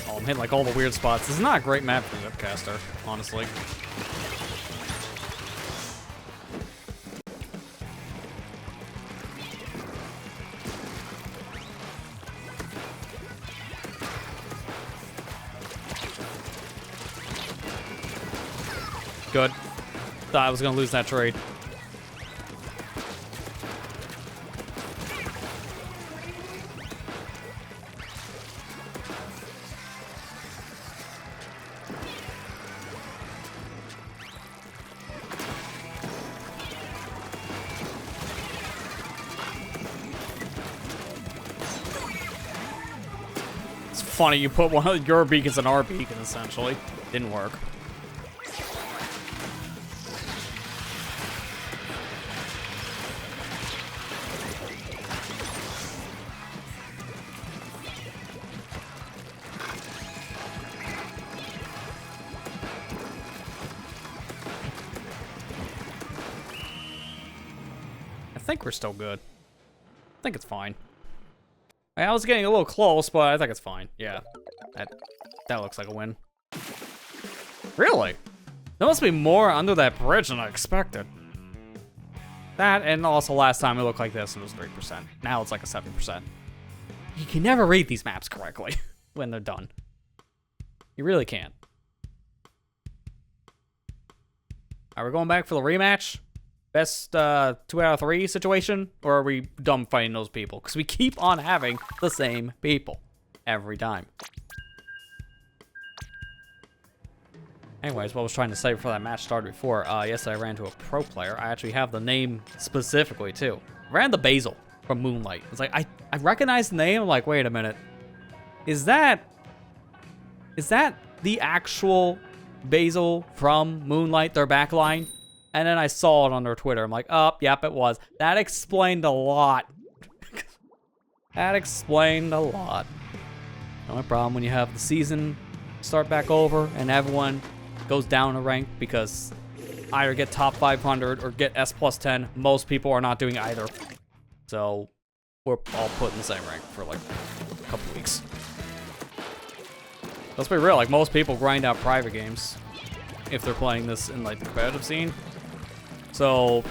Oh, I'm hitting like all the weird spots. This is not a great map for Zipcaster, honestly. Good. Thought I was gonna lose that trade. Funny, you put one of your beacons in our beacon, essentially. Didn't work. I think we're still good. I think it's fine. I was getting a little close, but I think it's fine. Yeah, that looks like a win. Really? There must be more under that bridge than I expected. That, and also last time it looked like this and it was 3%. Now it's like a 7%. You can never read these maps correctly when they're done. You really can't. Are we going back for the rematch? Best 2 out of 3 situation? Or are we done fighting those people? Because we keep on having the same people every time. Anyways, what I was trying to say before that match started before, yes, I ran into a pro player. I actually have the name specifically, too. I ran the Basil from Moonlight. It's like, I recognize the name. I'm like, wait a minute. Is that the actual Basil from Moonlight, their backline? And then I saw it on their Twitter. I'm like, oh, yep, it was. That explained a lot. That explained a lot. The only problem when you have the season start back over and everyone goes down a rank because either get top 500 or get S plus 10. Most people are not doing either. So we're all put in the same rank for like a couple weeks. Let's be real, like most people grind out private games if they're playing this in like the competitive scene. So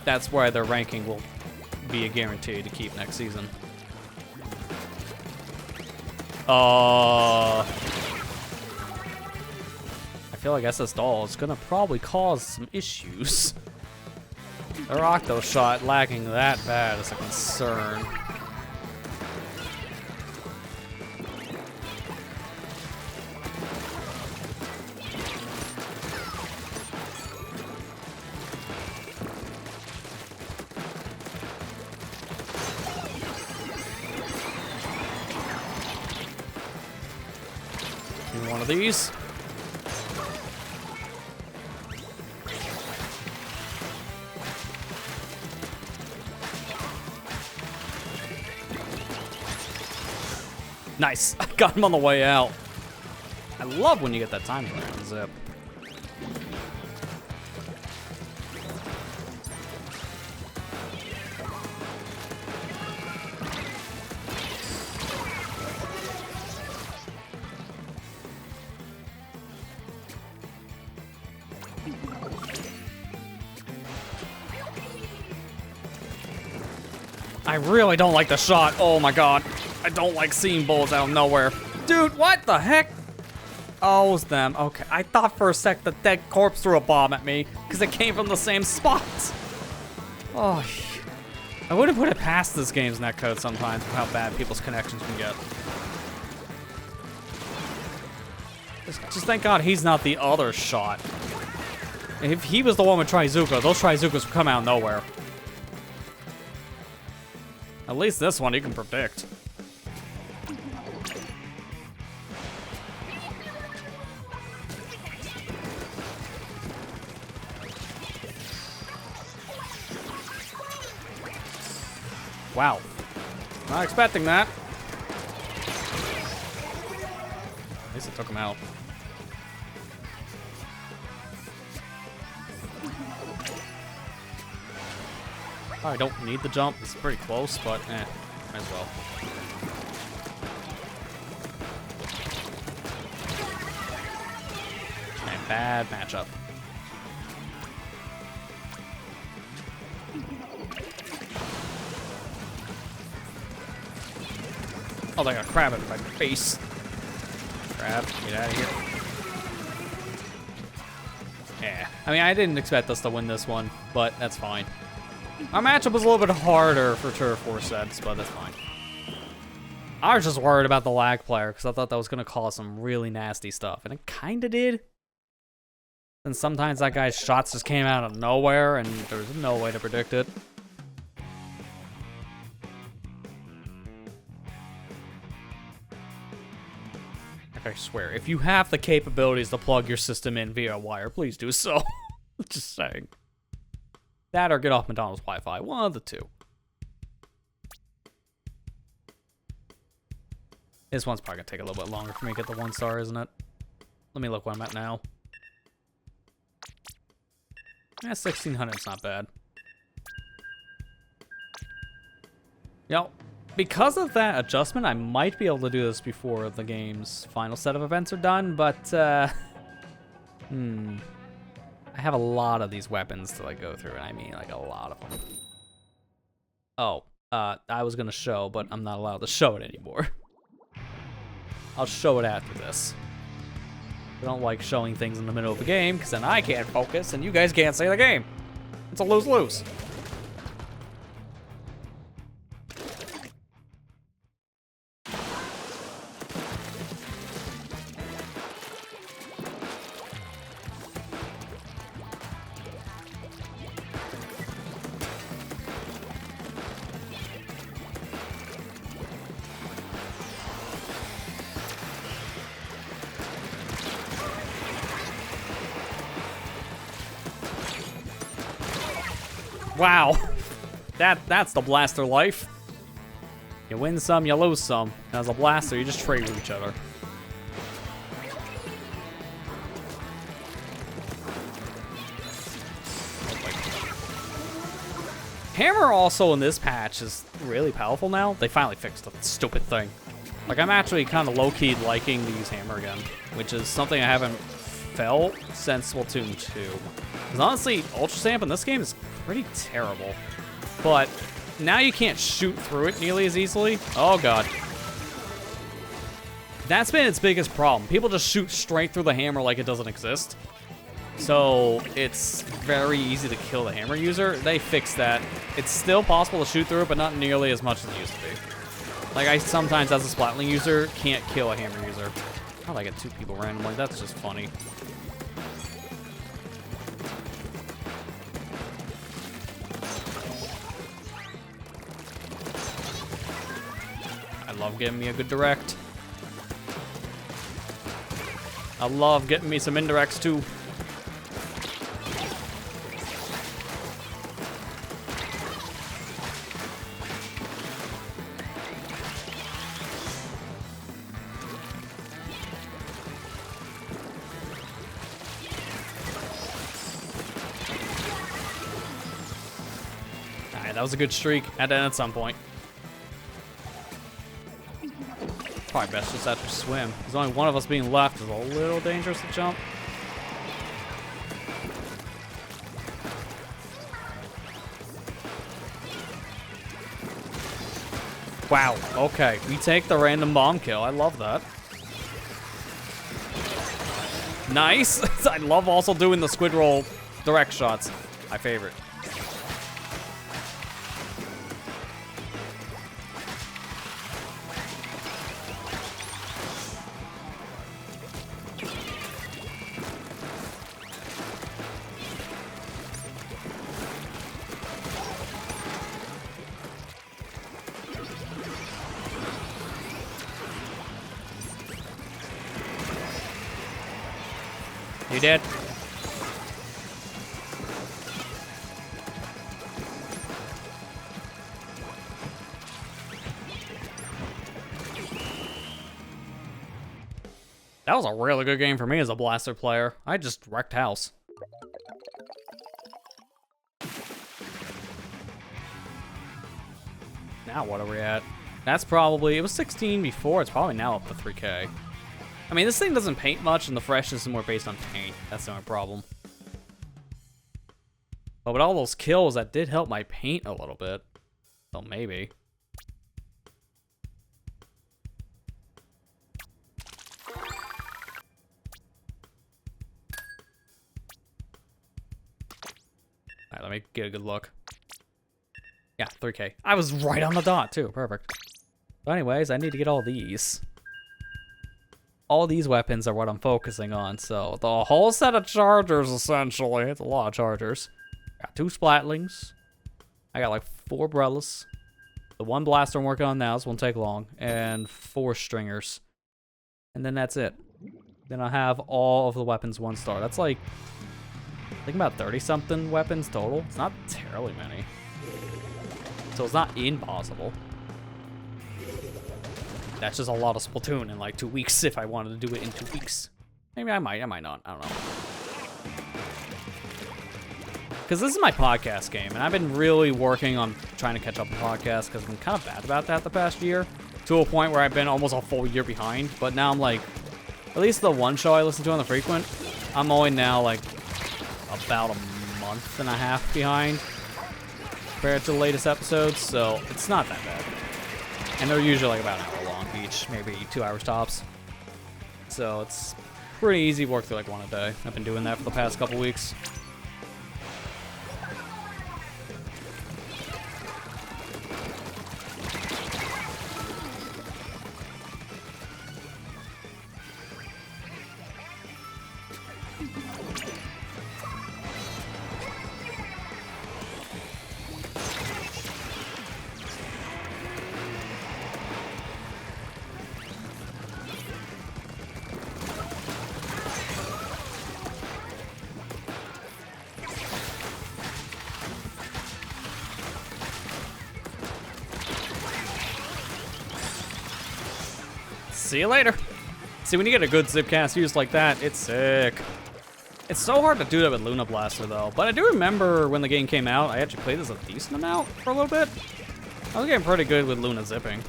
that's why their ranking will be a guarantee to keep next season. I feel like SS Doll is gonna probably cause some issues. Their Octo shot lagging that bad is a concern. one of these. Nice. I got him on the way out. I love when you get that timing there on Zip. I really don't like the shot. Oh my god. I don't like seeing bullets out of nowhere. Dude, what the heck? Oh, it was them. Okay, I thought for a sec the dead corpse threw a bomb at me because it came from the same spot. Oh, I wouldn't put it past this game's netcode sometimes with how bad people's connections can get. Just thank God he's not the other shot. If he was the one with Trizuka, those Trizukas would come out of nowhere. At least this one you can predict. Wow. Not expecting that. At least it took him out. Oh, I don't need the jump. It's pretty close, but might as well. Okay, bad matchup. Oh, they got a crab in my face. Crab, get out of here. Yeah, I mean, I didn't expect us to win this one, but that's fine. Our matchup was a little bit harder for Turf 4 sets, but that's fine. I was just worried about the lag player, because I thought that was going to cause some really nasty stuff, and it kind of did. And sometimes that guy's shots just came out of nowhere, and there was no way to predict it. I swear, if you have the capabilities to plug your system in via wire, please do so. Just saying. That or get off McDonald's Wi-Fi. One of the two. This one's probably going to take a little bit longer for me to get the 1 star, isn't it? Let me look where I'm at now. Yeah, 1,600 is not bad. Yep. Because of that adjustment, I might be able to do this before the game's final set of events are done, but, I have a lot of these weapons to, like, go through, and I mean, like, a lot of them. Oh, I was gonna show, but I'm not allowed to show it anymore. I'll show it after this. I don't like showing things in the middle of the game, because then I can't focus, and you guys can't say the game. It's a lose-lose. Wow, that's the blaster life. You win some, you lose some. And as a blaster, you just trade with each other. Hammer also in this patch is really powerful now. They finally fixed the stupid thing. Like, I'm actually kind of low-key liking to use hammer again, which is something I haven't felt since Splatoon 2. Because honestly, Ultra Stamp in this game is pretty terrible. But now you can't shoot through it nearly as easily. Oh god. That's been its biggest problem. People just shoot straight through the hammer like it doesn't exist. So it's very easy to kill the hammer user. They fixed that. It's still possible to shoot through it, but not nearly as much as it used to be. Like, I sometimes, as a Splatling user, can't kill a hammer user. How did I get 2 people randomly? That's just funny. I love giving me a good direct. I love getting me some indirects too. Alright, that was a good streak. Had to end at some point. Probably best just have to swim. There's only one of us being left is a little dangerous to jump. Wow, okay. We take the random bomb kill. I love that. Nice. I love also doing the squid roll direct shots. My favorite. You did. That was a really good game for me as a blaster player. I just wrecked house. Now what are we at? That's probably, it was 16 before, it's probably now up to 3K. I mean, this thing doesn't paint much, and the freshness is more based on paint. That's the only problem. But with all those kills, that did help my paint a little bit. So maybe. Alright, let me get a good look. Yeah, 3K. I was right on the dot, too. Perfect. But anyways, I need to get all these. All these weapons are what I'm focusing on, so the whole set of chargers, essentially. It's a lot of chargers. Got 2 splatlings. I got like 4 umbrellas. The 1 blaster I'm working on now, this won't take long. And 4 stringers. And then that's it. Then I have all of the weapons 1 star. That's like, I think about 30-something weapons total. It's not terribly many. So it's not impossible. That's just a lot of Splatoon in like 2 weeks if I wanted to do it in 2 weeks. Maybe I might not. I don't know. Because this is my podcast game, and I've been really working on trying to catch up on podcasts because I've been kind of bad about that the past year. To a point where I've been almost a full year behind. But now I'm like, at least the one show I listen to on the frequent, I'm only now like about a month and a half behind compared to the latest episodes, so it's not that bad. And they're usually like about an hour long each, maybe 2 hours tops. So it's pretty easy to work through like 1 a day. I've been doing that for the past couple weeks. See you later. See, when you get a good zipcast used like that, it's sick. It's so hard to do that with Luna Blaster, though. But I do remember when the game came out, I actually played this a decent amount for a little bit. I was getting pretty good with Luna zipping.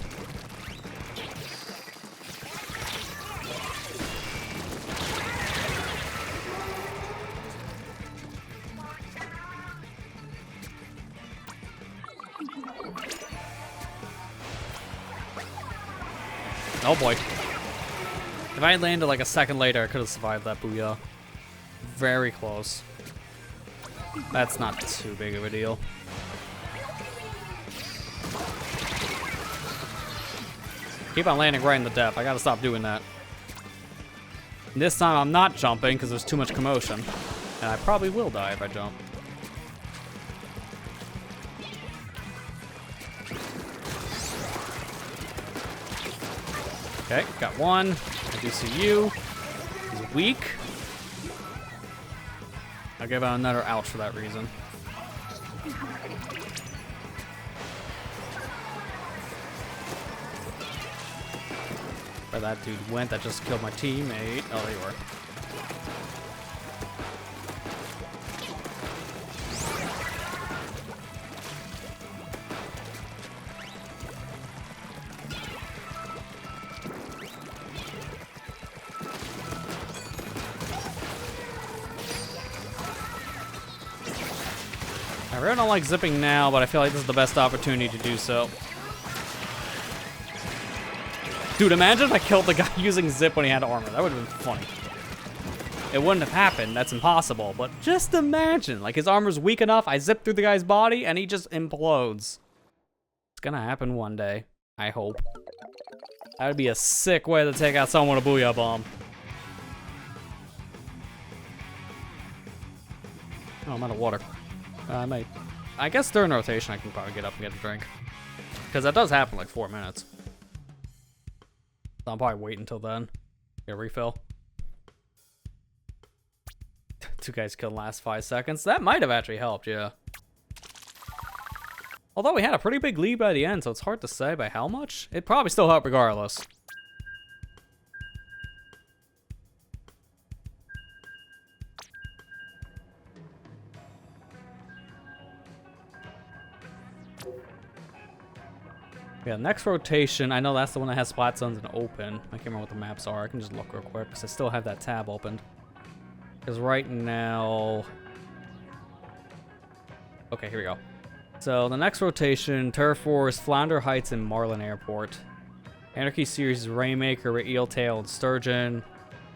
Oh boy. If I had landed like a second later, I could have survived that booyah. Very close. That's not too big of a deal. Keep on landing right in the depth. I gotta stop doing that. And this time I'm not jumping because there's too much commotion. And I probably will die if I jump. Okay, got one. I do see you. He's weak. I'll give out another ouch for that reason. Where that dude went that just killed my teammate. Oh, there you were. I really don't like zipping now, but I feel like this is the best opportunity to do so. Dude, imagine if I killed the guy using zip when he had armor. That would have been funny. It wouldn't have happened. That's impossible. But just imagine, like, his armor's weak enough, I zip through the guy's body, and he just implodes. It's gonna happen one day. I hope. That would be a sick way to take out someone with a booyah bomb. Oh, I'm out of water. I guess during rotation, I can probably get up and get a drink. Because that does happen like 4 minutes. So I'll probably wait until then. Get a refill. 2 guys killed in the last 5 seconds. That might have actually helped, yeah. Although we had a pretty big lead by the end, so it's hard to say by how much. It probably still helped regardless. Yeah, next rotation, I know that's the one that has splat zones and open. I can't remember what the maps are. I can just look real quick because I still have that tab opened. Because right now... Okay, here we go. So the next rotation, Turf Wars, Flounder Heights, and Marlin Airport. Anarchy Series, Rainmaker with Eeltail and Sturgeon.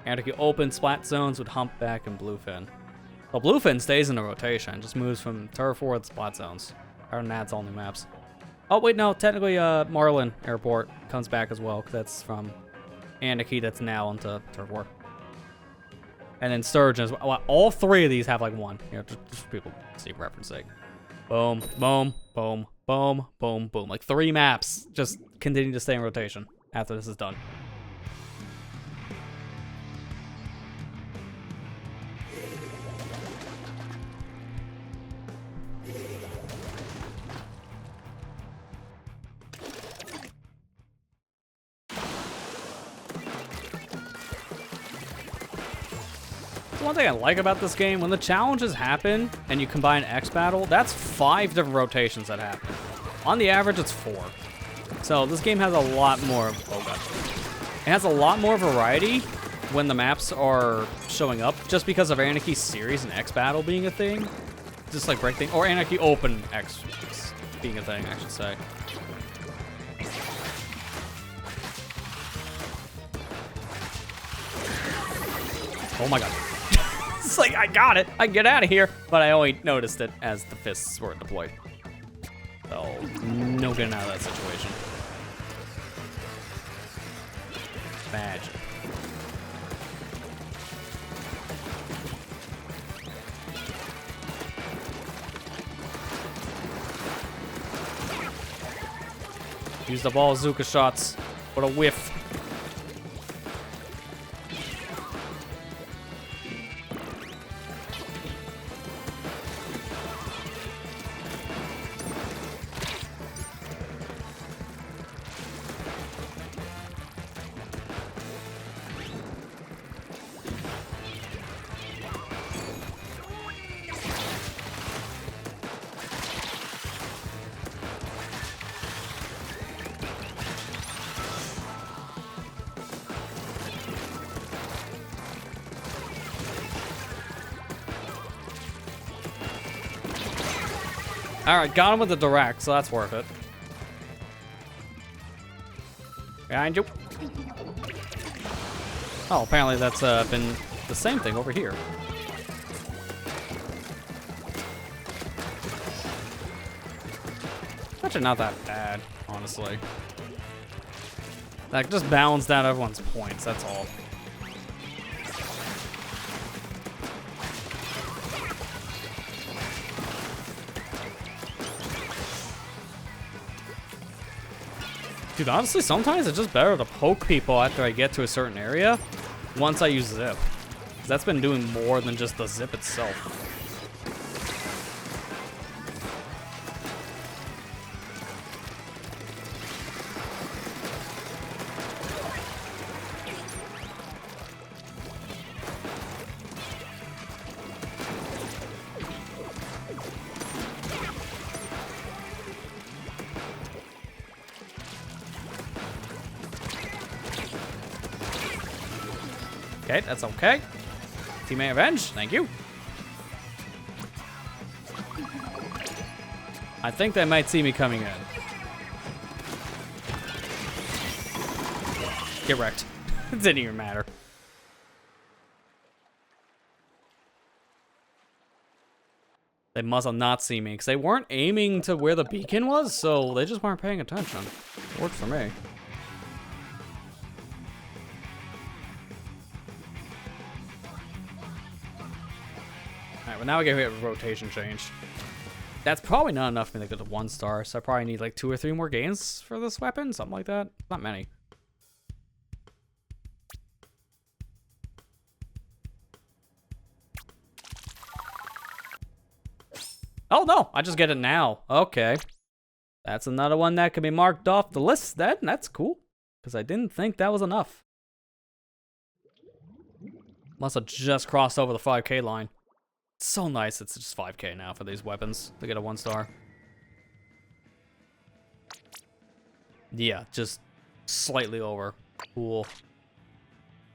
Anarchy Open, Splat Zones with Humpback and Bluefin. Well, Bluefin stays in the rotation. Just moves from Turf War to Splat Zones. Other than that, it's all new maps. Oh, wait, no. Technically, Marlin Airport comes back as well, because that's from Anarchy that's now into Turf War. And then Sturgeon as well. All 3 of these have, like, 1. You know, just for people to see referencing. Boom, boom, boom, boom, boom, boom. Like 3 maps just continue to stay in rotation after this is done. One thing I like about this game, when the challenges happen and you combine X Battle, that's 5 different rotations that happen. On the average, it's 4. So this game has a lot more, oh god. It has a lot more variety when the maps are showing up, just because of Anarchy Series and X Battle being a thing. Just like break thing, or Anarchy Open X being a thing, I should say. Oh my god. It's like, I got it. I can get out of here. But I only noticed it as the fists were deployed. So, no getting out of that situation. Magic. Use the ball bazooka shots. What a whiff. Alright, got him with the direct, so that's worth it. Behind you. Oh, apparently that's been the same thing over here. Actually not that bad, honestly. Like, just balanced out everyone's points, that's all. Dude, honestly, sometimes it's just better to poke people after I get to a certain area once I use Zip. That's been doing more than just the zip itself. Okay, that's okay. Teammate revenge, thank you. I think they might see me coming in. Get wrecked. It didn't even matter. They must have not seen me, because they weren't aiming to where the beacon was, so they just weren't paying attention. It worked for me. Alright, well now we get a rotation change. That's probably not enough for me to get to 1 star, so I probably need like 2 or 3 more gains for this weapon, something like that. Not many. Oh no, I just get it now. Okay. That's another one that can be marked off the list then. That's cool, because I didn't think that was enough. Must have just crossed over the 5K line. It's so nice it's just 5K now for these weapons to get a 1 star. Yeah, just slightly over. Cool.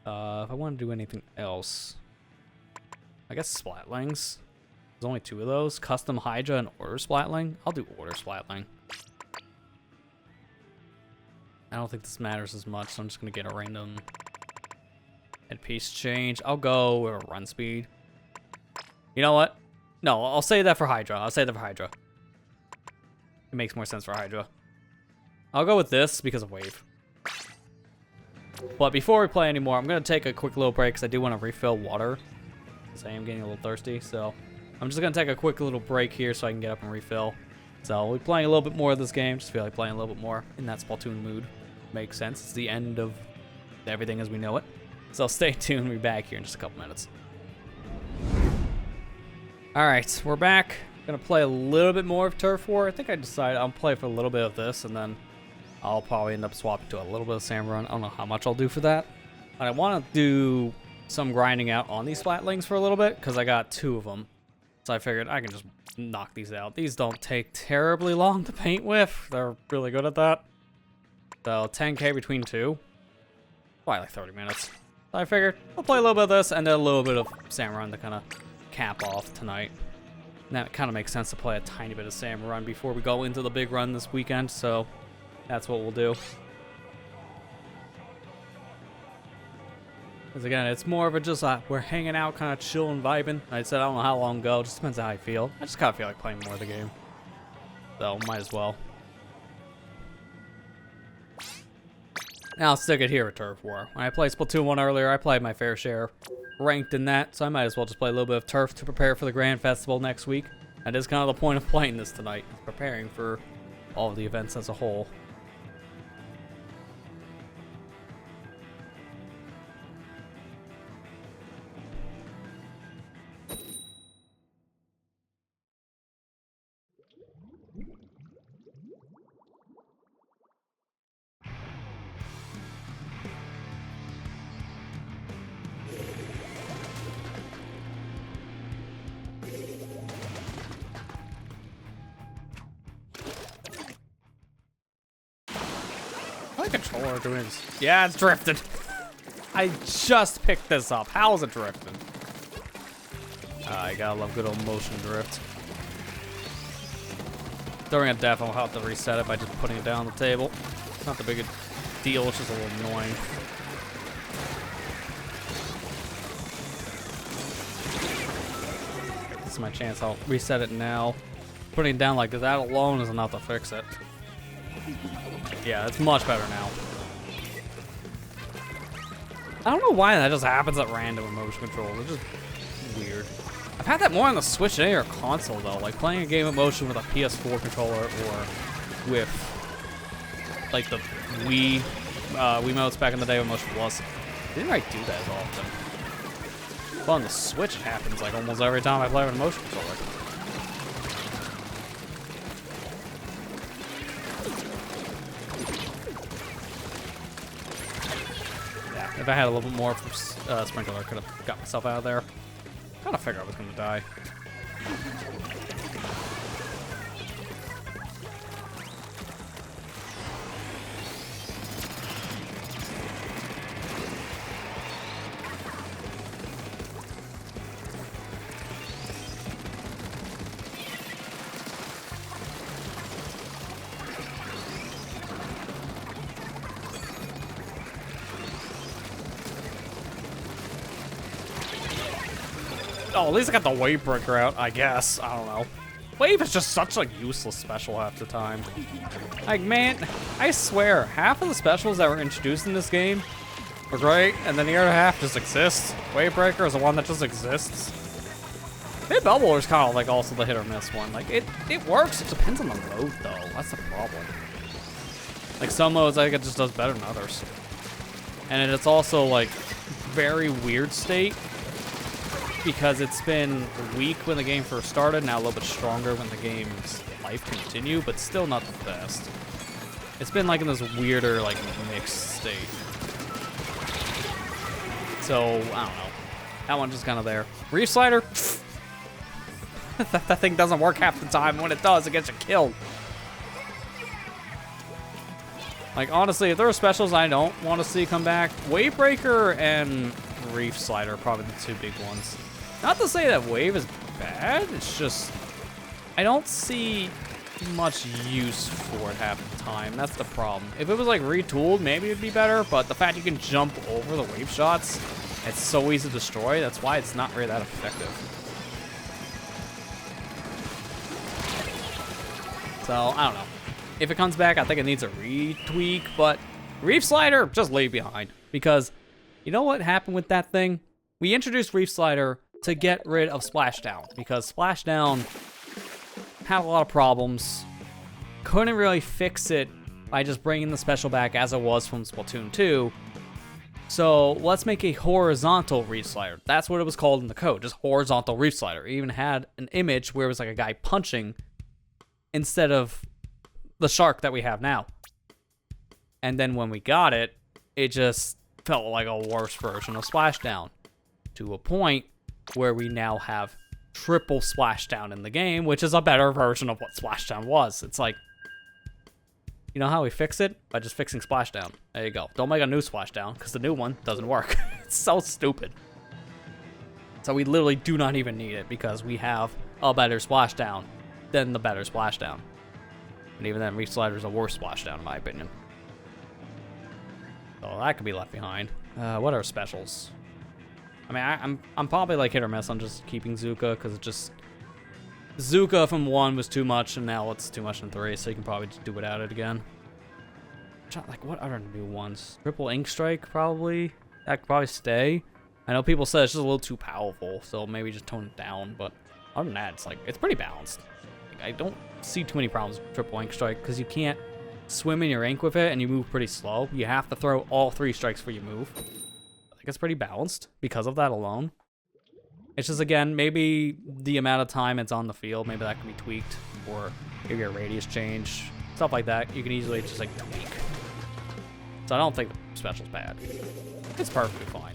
If I want to do anything else, I guess Splatlings. There's only 2 of those. Custom Hydra and Order Splatling. I'll do Order Splatling. I don't think this matters as much, so I'm just going to get a random headpiece change. I'll go with a run speed. You know what? No, I'll say that for Hydra. I'll say that for Hydra. It makes more sense for Hydra. I'll go with this because of Wave. But before we play anymore, I'm going to take a quick little break because I do want to refill water. Because I am getting a little thirsty, so I'm just going to take a quick little break here so I can get up and refill. So we'll be playing a little bit more of this game. Just feel like playing a little bit more in that Splatoon mood. Makes sense. It's the end of everything as we know it. So stay tuned. We'll be back here in just a couple minutes. Alright, we're back. Gonna play a little bit more of Turf War. I think I decided I'll play for a little bit of this, and then I'll probably end up swapping to a little bit of Salmon Run. I don't know how much I'll do for that. But I want to do some grinding out on these Splatlings for a little bit, because I got 2 of them. So I figured I can just knock these out. These don't take terribly long to paint with. They're really good at that. So 10K between 2. Probably like 30 minutes. So I figured I'll play a little bit of this, and then a little bit of Salmon Run to kind of cap off tonight. And that kind of makes sense to play a tiny bit of Salmon Run before we go into the big run this weekend, so that's what we'll do. Because again, it's more of a just we're hanging out, kind of chill and vibing. I said I don't know how long ago, just depends on how I feel. I just kind of feel like playing more of the game, so might as well. Now I'll stick it here at Turf War. When I played Splatoon 1 earlier, I played my fair share ranked in that, so I might as well just play a little bit of Turf to prepare for the Grand Festival next week. That is kind of the point of playing this tonight, preparing for all of the events as a whole. My controller doing this. Yeah, it's drifted. I just picked this up. How is it drifting? I gotta love good old motion drift. During a death, I'll have to reset it by just putting it down on the table. It's not the big deal, it's just a little annoying. This is my chance. I'll reset it now. Putting it down like that alone is enough to fix it. Yeah, it's much better now. I don't know why that just happens at random with motion control. It's just weird. I've had that more on the Switch than or console though. Like playing a game of motion with a PS4 controller or with like the Wii Wiimotes back in the day when motion was. Didn't I do that as often? Well, on the Switch, it happens like almost every time I play with a motion controller. Yeah, if I had a little bit more sprinkler, I could have got myself out of there. Kind of figured I was going to die. Oh, at least I got the wave breaker out, I guess. I don't know. Wave is just such a useless special half the time. Like, man, I swear, half of the specials that were introduced in this game were great, and then the other half just exists. Wave breaker is the one that just exists. Mid bubble is kind of like also the hit or miss one. Like, it works. It depends on the mode, though. That's the problem. Like, some modes, I think it just does better than others. And it's also, like, very weird state. Because it's been weak when the game first started, now a little bit stronger when the game's life continued, but still not the best. It's been like in this weirder, like, mixed state. So, I don't know. That one's just kind of there. Reef Slider? that thing doesn't work half the time. When it does, it gets you killed. Like, honestly, if there are specials I don't want to see come back, Wave Breaker and Reef Slider are probably the two big ones. Not to say that Wave is bad, it's just I don't see much use for it half the time. That's the problem. If it was like retooled, maybe it'd be better, but the fact you can jump over the wave shots, it's so easy to destroy, that's why it's not really that effective. So, I don't know. If it comes back, I think it needs a retweak, but Reef Slider, just leave behind. Because, you know what happened with that thing? We introduced Reef Slider to get rid of Splashdown, because Splashdown had a lot of problems. Couldn't really fix it by just bringing the special back as it was from Splatoon 2. So let's make a horizontal Reef Slider. That's what it was called in the code, just horizontal Reef Slider. It even had an image where it was like a guy punching instead of the shark that we have now. And then when we got it, it just felt like a worse version of Splashdown. To a point where we now have triple Splashdown in the game, which is a better version of what Splashdown was. It's like, you know how we fix it? By just fixing Splashdown. There you go. Don't make a new Splashdown, because the new one doesn't work. It's so stupid. So we literally do not even need it, because we have a better Splashdown than the better Splashdown. And even then, Reef Slider is a worse Splashdown, in my opinion. So that could be left behind. What are specials? I mean, I'm probably like hit or miss on just keeping Zuka, because it just... Zuka from 1 was too much, and now it's too much in 3, so you can probably just do without it again. Like, what other new ones? Triple Ink Strike, probably? That could probably stay. I know people said it's just a little too powerful, so maybe just tone it down, but other than that, it's like, it's pretty balanced. Like, I don't see too many problems with Triple Ink Strike, because you can't swim in your ink with it, and you move pretty slow. You have to throw all 3 strikes before you move. I think it's pretty balanced because of that alone. It's just, again, maybe the amount of time it's on the field, maybe that can be tweaked, or maybe a radius change, stuff like that. You can easily just, like, tweak. So I don't think the special's bad. It's perfectly fine.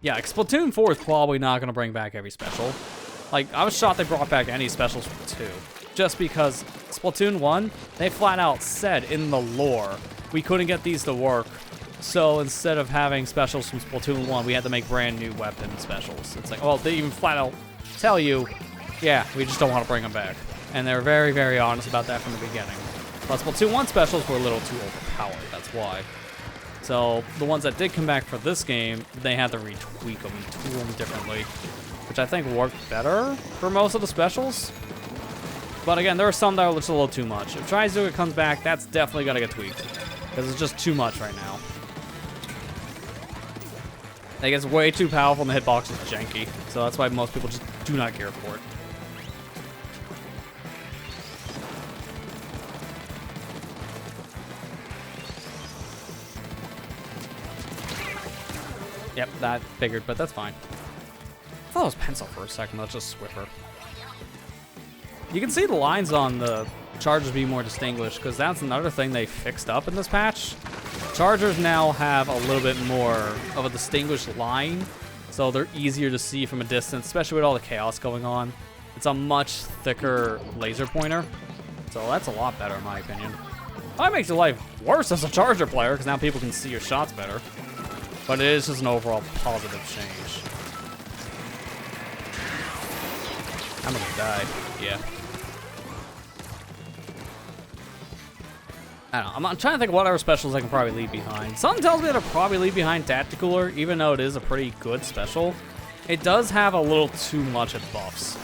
Yeah, like Splatoon 4 is probably not going to bring back every special. Like, I was shocked they brought back any specials from 2. Just because Splatoon 1, they flat out said in the lore, we couldn't get these to work. So instead of having specials from Splatoon 1, we had to make brand new weapon specials. It's like, well, they even flat out tell you, yeah, we just don't want to bring them back. And they're very, very honest about that from the beginning. But Splatoon 1 specials were a little too overpowered, that's why. So the ones that did come back for this game, they had to retweak them and tool them differently, which I think worked better for most of the specials. But again, there are some that are just a little too much. If Trizuka comes back, that's definitely gonna get tweaked, because it's just too much right now. Like, it's way too powerful and the hitbox is janky, so that's why most people just do not care for it. Yep, that figured, but that's fine. I thought it was Pencil for a second. That's just Swiffer. You can see the lines on the Chargers being more distinguished, because that's another thing they fixed up in this patch. Chargers now have a little bit more of a distinguished line, so they're easier to see from a distance, especially with all the chaos going on. It's a much thicker laser pointer, so that's a lot better in my opinion. That makes your life worse as a Charger player, because now people can see your shots better. But it is just an overall positive change. I'm gonna die. Yeah. I don't know. I'm trying to think of what other specials I can probably leave behind. Something tells me that I'll probably leave behind Tacticooler, even though it is a pretty good special. It does have a little too much of buffs.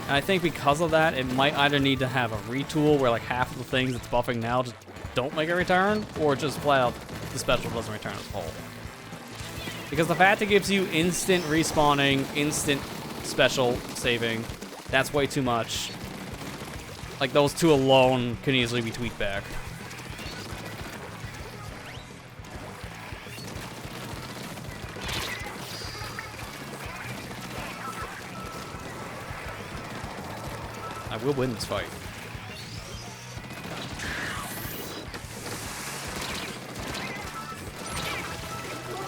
And I think because of that, it might either need to have a retool where like half of the things it's buffing now just don't make a return, or just flat out the special doesn't return as a whole. Because the fact it gives you instant respawning, instant special saving, that's way too much. Like, those two alone can easily be tweaked back. I will win this fight.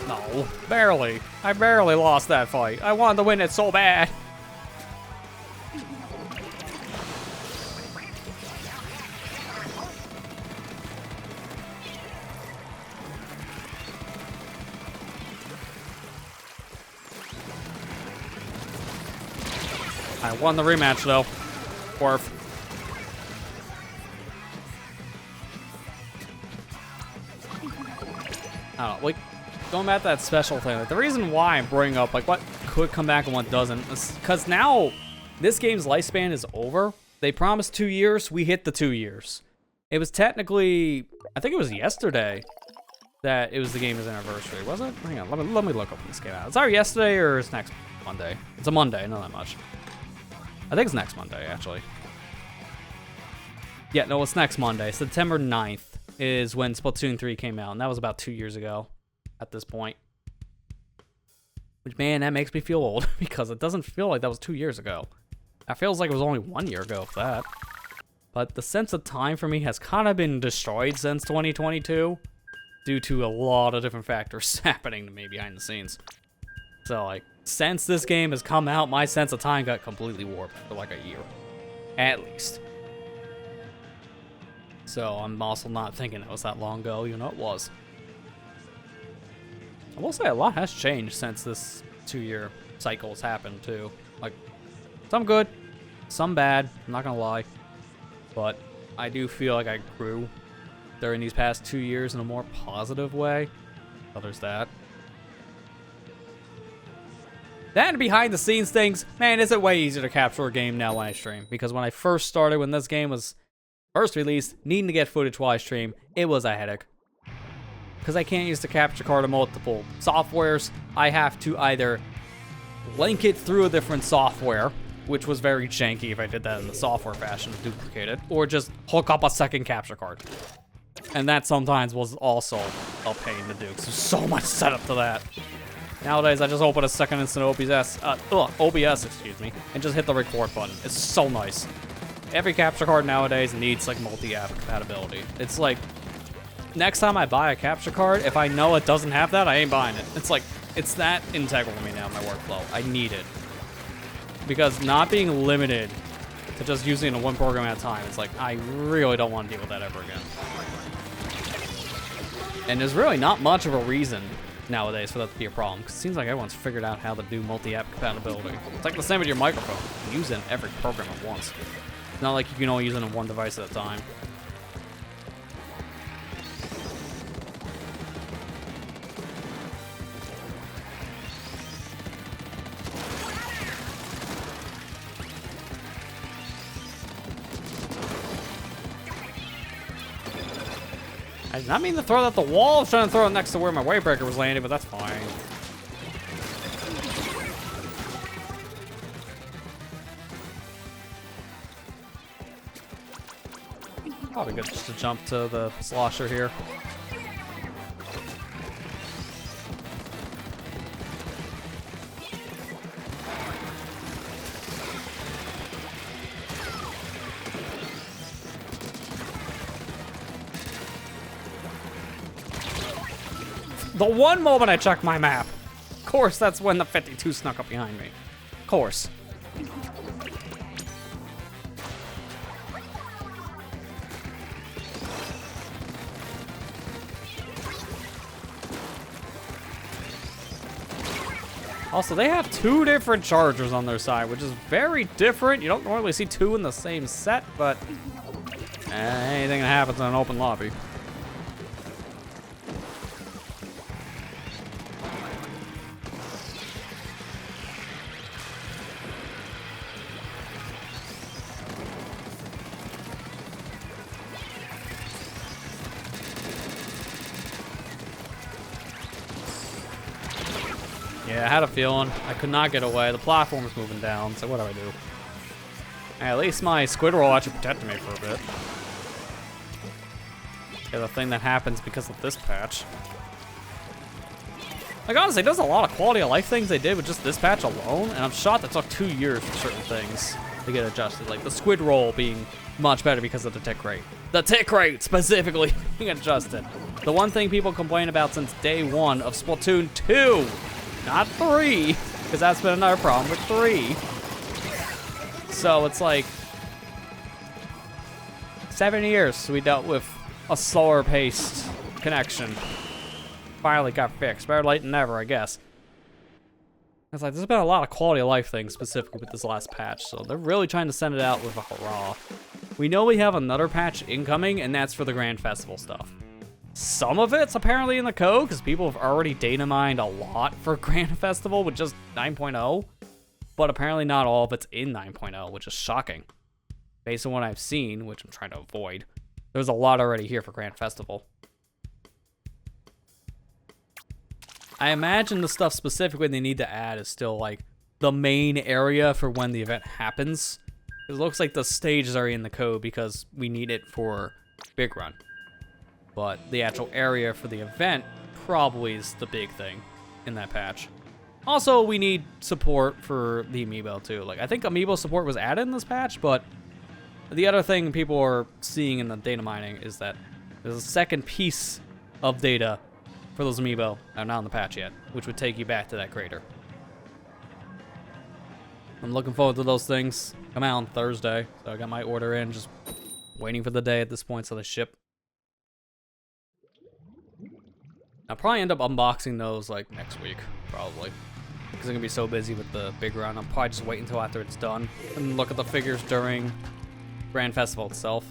No, barely. I barely lost that fight. I wanted to win it so bad. I won the rematch though. Orf. I don't know, like, going back to that special thing, like, the reason why I bring up, like, what could come back and what doesn't is because now this game's lifespan is over. They promised 2 years, we hit the 2 years. It was technically, I think it was yesterday that it was the game's anniversary, was it? Hang on, let me look up when this came out. It's either yesterday or it's next Monday. It's a Monday, not that much. I think it's next Monday, actually. Yeah, no, it's next Monday. September 9th is when Splatoon 3 came out, and that was about 2 years ago at this point. Which, man, that makes me feel old, because it doesn't feel like that was 2 years ago. It feels like it was only 1 year ago, if that. But the sense of time for me has kind of been destroyed since 2022, due to a lot of different factors happening to me behind the scenes. So, like, since this game has come out, my sense of time got completely warped for like a year. At least. So, I'm also not thinking it was that long ago, even though it was. I will say a lot has changed since this 2-year cycle has happened, too. Like, some good, some bad, I'm not gonna lie. But I do feel like I grew during these past 2 years in a more positive way. So there's that. That and behind the scenes things, man, is it way easier to capture a game now when I stream. Because when I first started, when this game was first released, needing to get footage while I stream, it was a headache. Because I can't use the capture card in multiple softwares, I have to either link it through a different software, which was very janky if I did that in the software fashion to duplicate it, or just hook up a second capture card. And that sometimes was also a pain to do, because there's so much setup to that. Nowadays, I just open a second instant OBS, excuse me, and just hit the record button. It's so nice. Every capture card nowadays needs, like, multi-app compatibility. It's like, next time I buy a capture card, if I know it doesn't have that, I ain't buying it. It's like, it's that integral to me now in my workflow. I need it. Because not being limited to just using one program at a time, it's like, I really don't want to deal with that ever again. And there's really not much of a reason nowadays for that to be a problem, because it seems like everyone's figured out how to do multi-app compatibility. It's like the same with your microphone. You can use it in every program at once. It's not like you can only use it on one device at a time. I did not mean to throw it at the wall. I was trying to throw it next to where my wave breaker was landing, but that's fine. Probably good just to jump to the slosher here. The one moment I checked my map. Of course, that's when the 52 snuck up behind me. Of course. Also, they have 2 different chargers on their side, which is very different. You don't normally see 2 in the same set, but anything that happens in an open lobby. Yeah, I had a feeling. I could not get away. The platform was moving down, so what do I do? Hey, at least my squid roll actually protected me for a bit. Yeah, the thing that happens because of this patch. Like, honestly, there's a lot of quality of life things they did with just this patch alone, and I'm shocked it took 2 years for certain things to get adjusted. Like, the squid roll being much better because of the tick rate. The tick rate, specifically, being adjusted. The one thing people complain about since day 1 of Splatoon 2. Not 3, because that's been another problem with 3. So it's like 7 years we dealt with a slower paced connection. Finally got fixed. Better late than never, I guess. It's like there's been a lot of quality of life things specifically with this last patch, so they're really trying to send it out with a hurrah. We know we have another patch incoming, and that's for the Grand Festival stuff. Some of it's apparently in the code, because people have already data mined a lot for Grand Festival with just 9.0. But apparently not all of it's in 9.0, which is shocking. Based on what I've seen, which I'm trying to avoid, there's a lot already here for Grand Festival. I imagine the stuff specifically they need to add is still like the main area for when the event happens. It looks like the stages are in the code because we need it for Big Run. But the actual area for the event probably is the big thing in that patch. Also, we need support for the amiibo too. Like, I think amiibo support was added in this patch, but the other thing people are seeing in the data mining is that there's a second piece of data for those amiibo that are not in the patch yet, which would take you back to that crater. I'm looking forward to those things. Come out on Thursday, so I got my order in, just waiting for the day at this point so they ship. I'll probably end up unboxing those like next week, probably. Because I'm gonna be so busy with the big run. I'll probably just wait until after it's done and look at the figures during Grand Festival itself.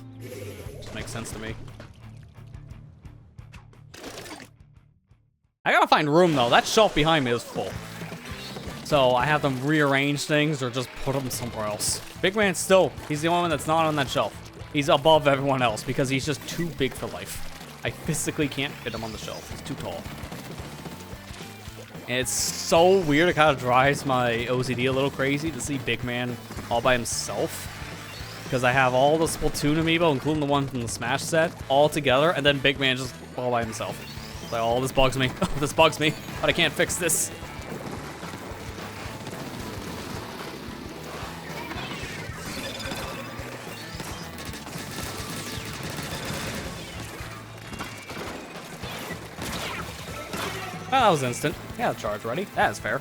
Just makes sense to me. I gotta find room though. That shelf behind me is full. So I have to rearrange things or just put them somewhere else. Big Man still, he's the only one that's not on that shelf. He's above everyone else because he's just too big for life. I physically can't fit him on the shelf. He's too tall. And it's so weird. It kind of drives my OCD a little crazy to see Big Man all by himself. Because I have all the Splatoon amiibo, including the one from the Smash set, all together, and then Big Man just all by himself. It's like, oh, this bugs me. This bugs me, but I can't fix this. Oh, that was instant. Yeah, charge ready. That is fair.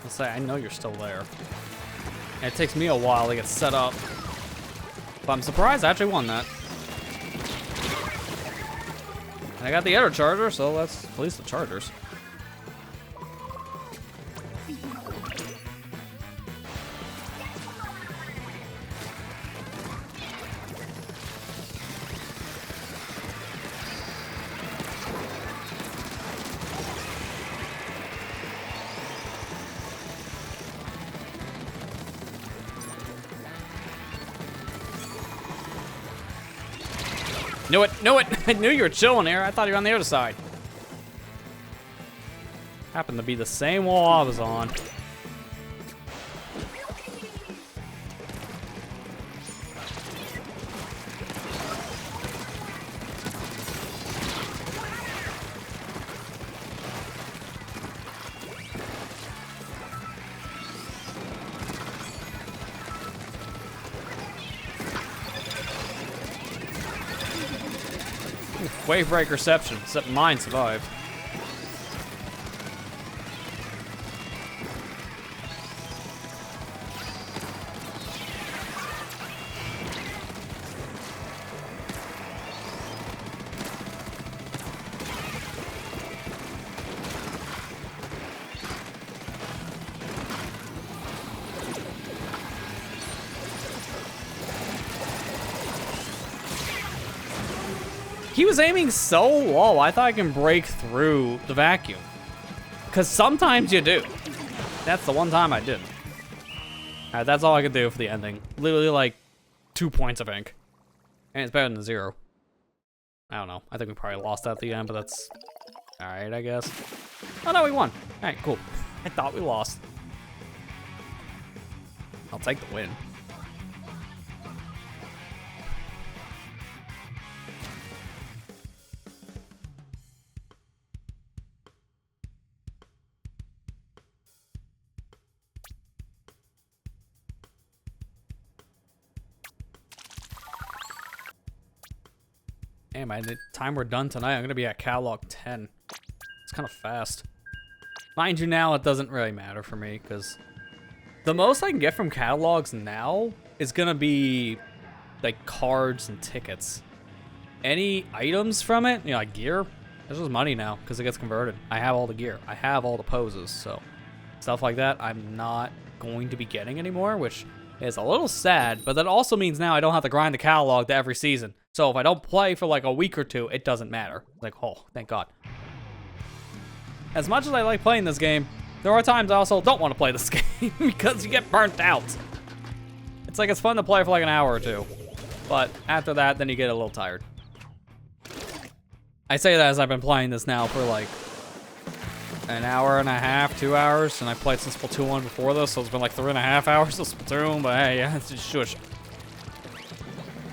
Say, I know you're still there. And it takes me a while to get set up. But I'm surprised I actually won that. And I got the other charger, so that's at least the chargers. Knew it, knew it. I knew you were chilling here. I thought you were on the other side. Happened to be the same wall I was on. wave break reception, except mine survived. He was aiming so low, I thought I can break through the vacuum. Because sometimes you do. That's the one time I didn't. Alright, that's all I could do for the ending. Literally like 2 points of ink. And it's better than 0. I don't know. I think we probably lost at the end, but that's alright, I guess. Oh no, we won. Alright, cool. I thought we lost. I'll take the win. Damn, by the time we're done tonight, I'm gonna be at catalog 10. It's kind of fast. Mind you, now it doesn't really matter for me, because the most I can get from catalogs now is gonna be like cards and tickets. Any items from it, you know, like gear, there's just money now because it gets converted. I have all the gear. I have all the poses, so stuff like that I'm not going to be getting anymore, which is a little sad, but that also means now I don't have to grind the catalog to every season. So if I don't play for like a week or two, it doesn't matter. Like, oh, thank God. As much as I like playing this game, there are times I also don't want to play this game because you get burnt out. It's like it's fun to play for like an hour or two, but after that, then you get a little tired. I say that as I've been playing this now for like an hour and a half, 2 hours, and I played some Splatoon 1 before this, so it's been like 3.5 hours of Splatoon, but hey, yeah, it's just shush.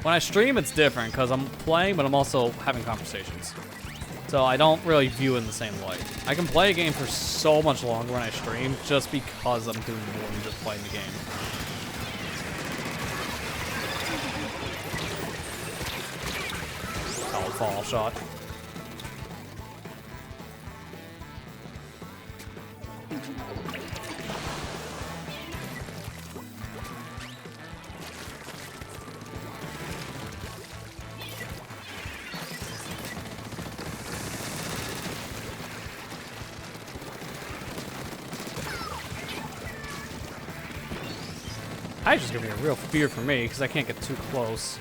When I stream, it's different, because I'm playing, but I'm also having conversations. So I don't really view it in the same light. I can play a game for so much longer when I stream, just because I'm doing more than just playing the game. Solid fall shot. It's just gonna be a real fear for me because I can't get too close.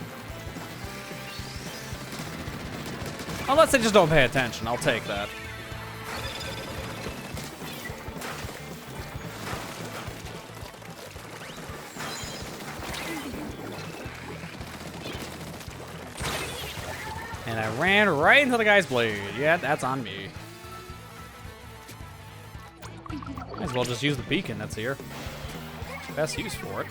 Unless they just don't pay attention, I'll take that. And I ran right into the guy's blade. Yeah, that's on me. Might as well just use the beacon that's here. Best use for it.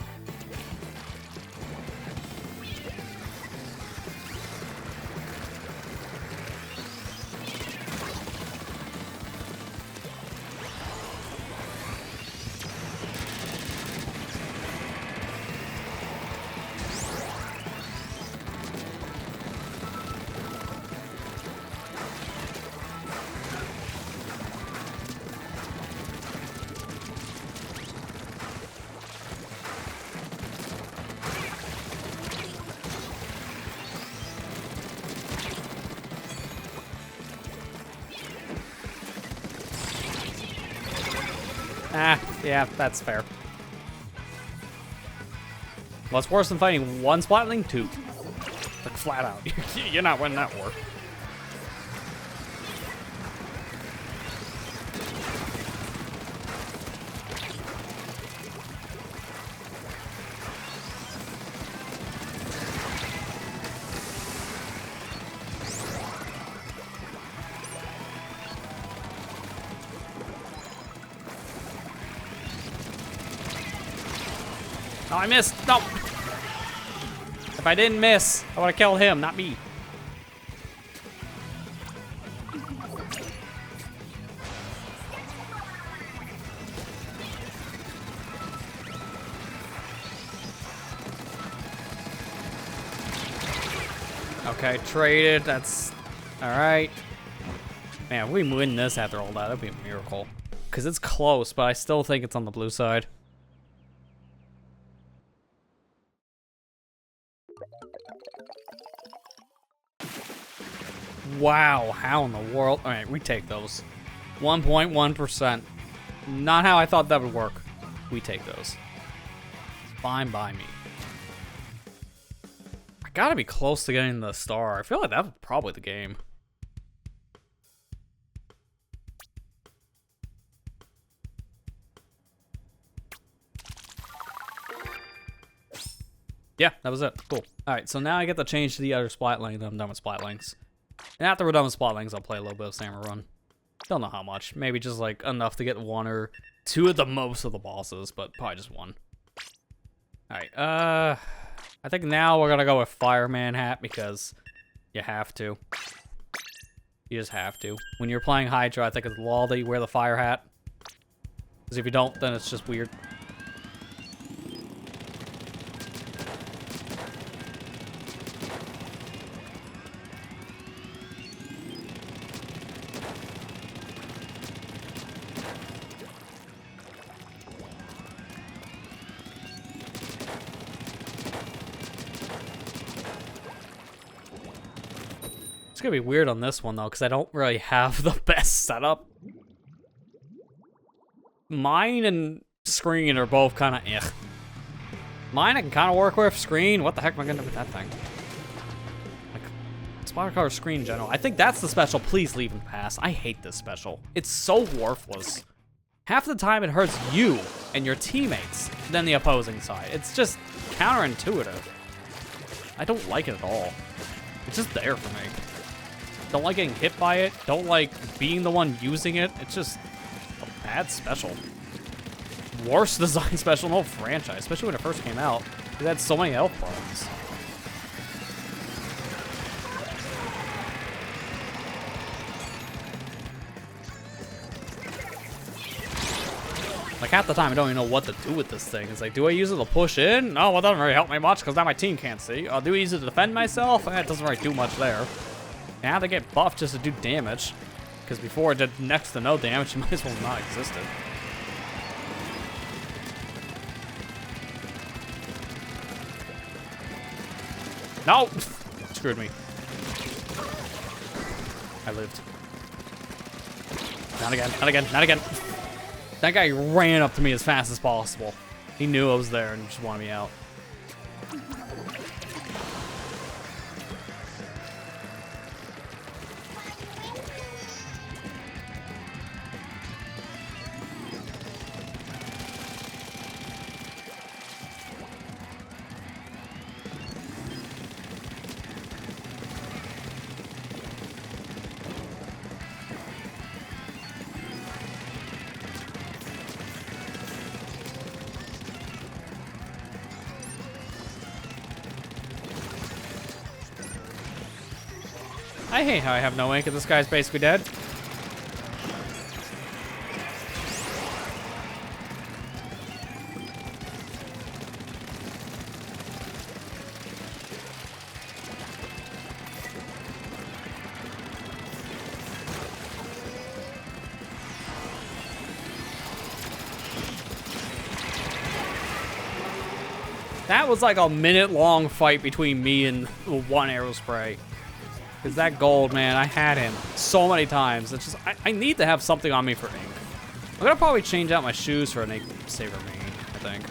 Ah, yeah, that's fair. Well, it's worse than fighting one Splatling, 2. Like, flat out. You're not winning that war. Oh, I missed. No. If I didn't miss, I would have killed him, not me. Okay, traded. That's Alright. Man, if we win this after all that, that'd be a miracle. Because it's close, but I still think it's on the blue side. Wow, how in the world? Alright, we take those. 1.1%. Not how I thought that would work. We take those. Fine by me. I gotta be close to getting the star. I feel like that's probably the game. Yeah, that was it. Cool. Alright, so now I get to change to the other splat lane. I'm done with splat lanes. And after we're done with splat lanes, I'll play a little bit of Salmon Run. Don't know how much. Maybe just like enough to get 1 or 2 at the most of the bosses, but probably just 1. Alright, I think now we're gonna go with Fireman Hat because you have to. You just have to. When you're playing Hydra, I think it's law that you wear the fire hat. Because if you don't, then it's just weird. It's gonna be weird on this one though, because I don't really have the best setup. Mine and screen are both kind of eh. Mine I can kind of work with. Screen, what the heck am I gonna do with that thing? Like, spotter color screen in general. I think that's the special. Please leave and pass. I hate this special. It's so worthless. Half the time it hurts you and your teammates than the opposing side. It's just counterintuitive. I don't like it at all. It's just there for me. Don't like getting hit by it. Don't like being the one using it. It's just a bad special. Worst design special in the whole franchise, especially when it first came out. It had so many health problems. Like half the time I don't even know what to do with this thing. It's like, do I use it to push in? No, well, it doesn't really help me much because now my team can't see. Do I use it to defend myself? It doesn't really do much there. Now they get buffed just to do damage. Because before it did next to no damage, it might as well not existed. No! Screwed me. I lived. Not again, not again, not again. That guy ran up to me as fast as possible. He knew I was there and just wanted me out. I hate how I have no ink and this guy's basically dead. That was like a minute-long fight between me and one arrow spray. Because that gold, man, I had him so many times. It's just, I need to have something on me for ink. I'm going to probably change out my shoes for an ink saver main, I think.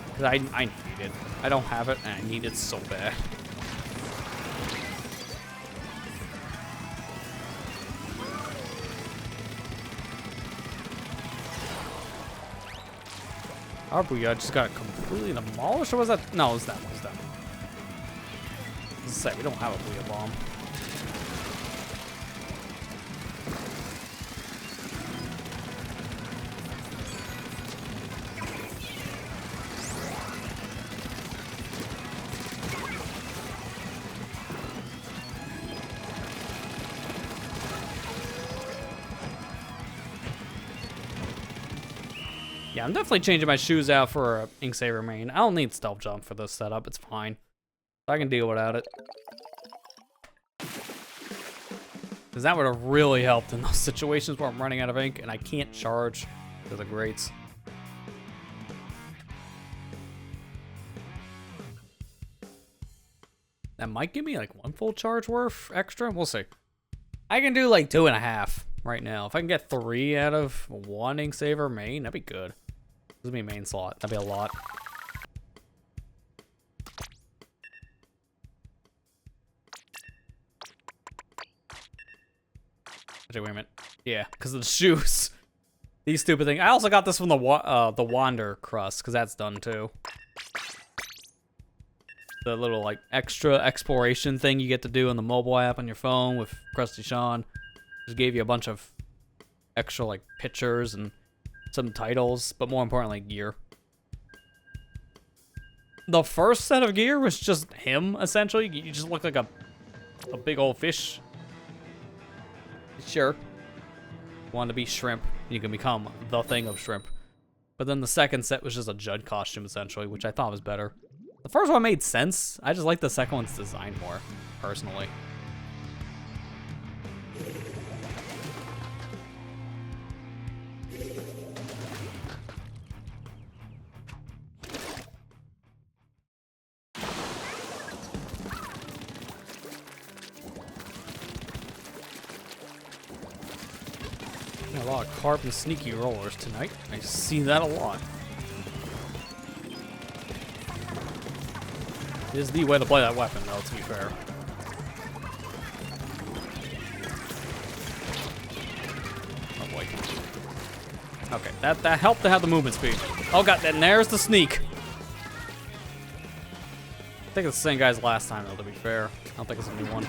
Because I need it. I don't have it, and I need it so bad. Our Booyah just got completely demolished, or was that? No, it was them. It was them. Let's say we don't have a Booyah bomb. Yeah, I'm definitely changing my shoes out for an ink saver main. I don't need stealth jump for this setup. It's fine. I can deal without it. Because that would have really helped in those situations where I'm running out of ink and I can't charge to the grates. That might give me like 1 full charge worth extra. We'll see. I can do like 2.5 right now. If I can get 3 out of 1 ink saver main, that'd be good. This would be a main slot. That'd be a lot. Actually, wait a minute. Yeah, because of the shoes. These stupid things. I also got this from the Wander crust, because that's done too. The little like extra exploration thing you get to do in the mobile app on your phone with Krusty Sean. Just gave you a bunch of extra like pictures and some titles, but more importantly, gear. The first set of gear was just him, essentially. You just look like a big old fish. Sure. Want to be shrimp, you can become the thing of shrimp. But then the second set was just a Judd costume, essentially, which I thought was better. The first one made sense. I just like the second one's design more, personally. A lot of carp and sneaky rollers tonight. I see that a lot. It is the way to play that weapon, though, to be fair. Oh boy. Okay, that helped to have the movement speed. Oh god, and there's the sneak. I think it's the same guy as last time, though, to be fair. I don't think it's a new one.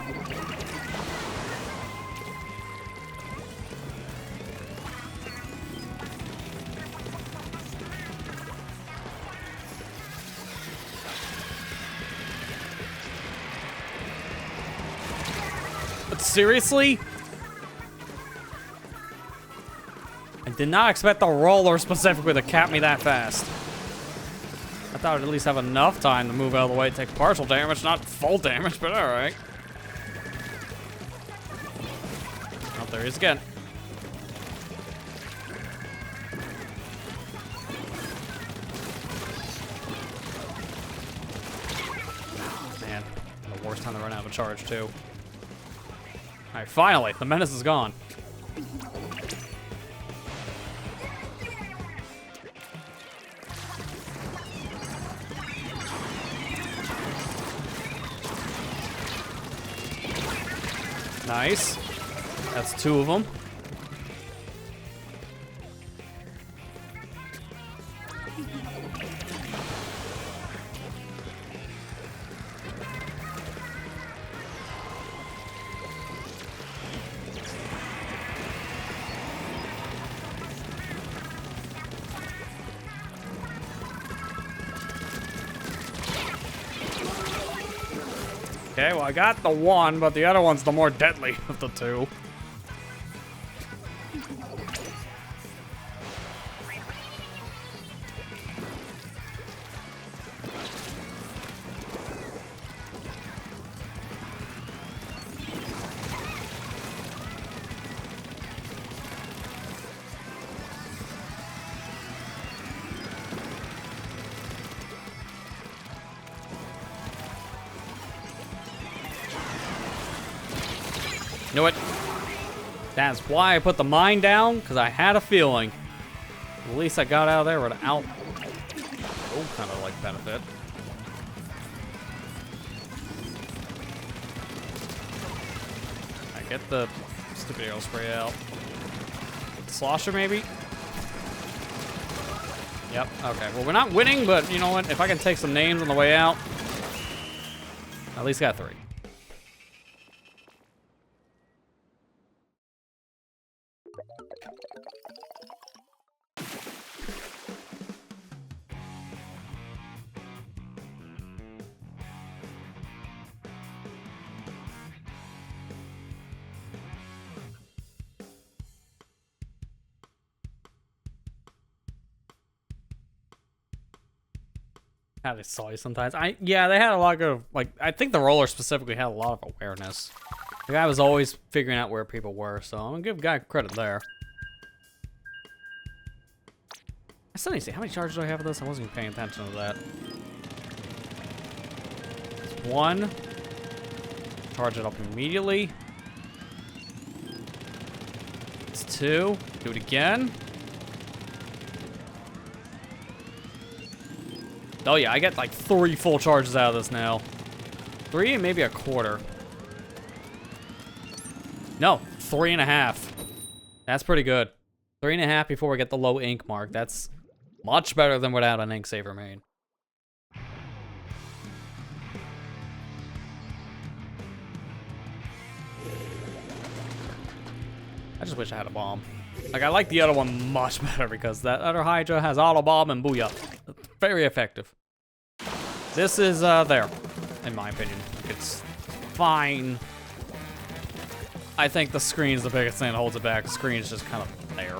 Seriously? I did not expect the roller specifically to cap me that fast. I thought I'd at least have enough time to move out of the way to take partial damage, not full damage, but alright. Oh, there he is again. Man, the worst time to run out of a charge, too. Alright, finally, the menace is gone. Nice. That's 2 of them. Okay, well, I got the one, but the other one's the more deadly of the 2. You know what? That's why I put the mine down, because I had a feeling. At least I got out of there without no kind of like benefit. I get the stupid arrow spray out. Slosher maybe? Yep, okay. Well, we're not winning, but you know what? If I can take some names on the way out, at least got 3. How they saw you sometimes. Yeah, they had a lot of, like, I think the roller specifically had a lot of awareness. The guy was always figuring out where people were, so I'm gonna give the guy credit there. I still need to see how many charges do I have of this. I wasn't even paying attention to that. It's 1. Charge it up immediately. It's 2. Do it again. Oh yeah, I get like 3 full charges out of this now. 3 and maybe a quarter. No, 3.5. That's pretty good. 3.5 before we get the low ink mark. That's much better than without an ink saver main. I just wish I had a bomb. Like, I like the other one much better because that other Hydra has auto bomb and booyah. Very effective. This is, there, in my opinion. It's fine. I think the screen's the biggest thing that holds it back. The screen's just kind of there.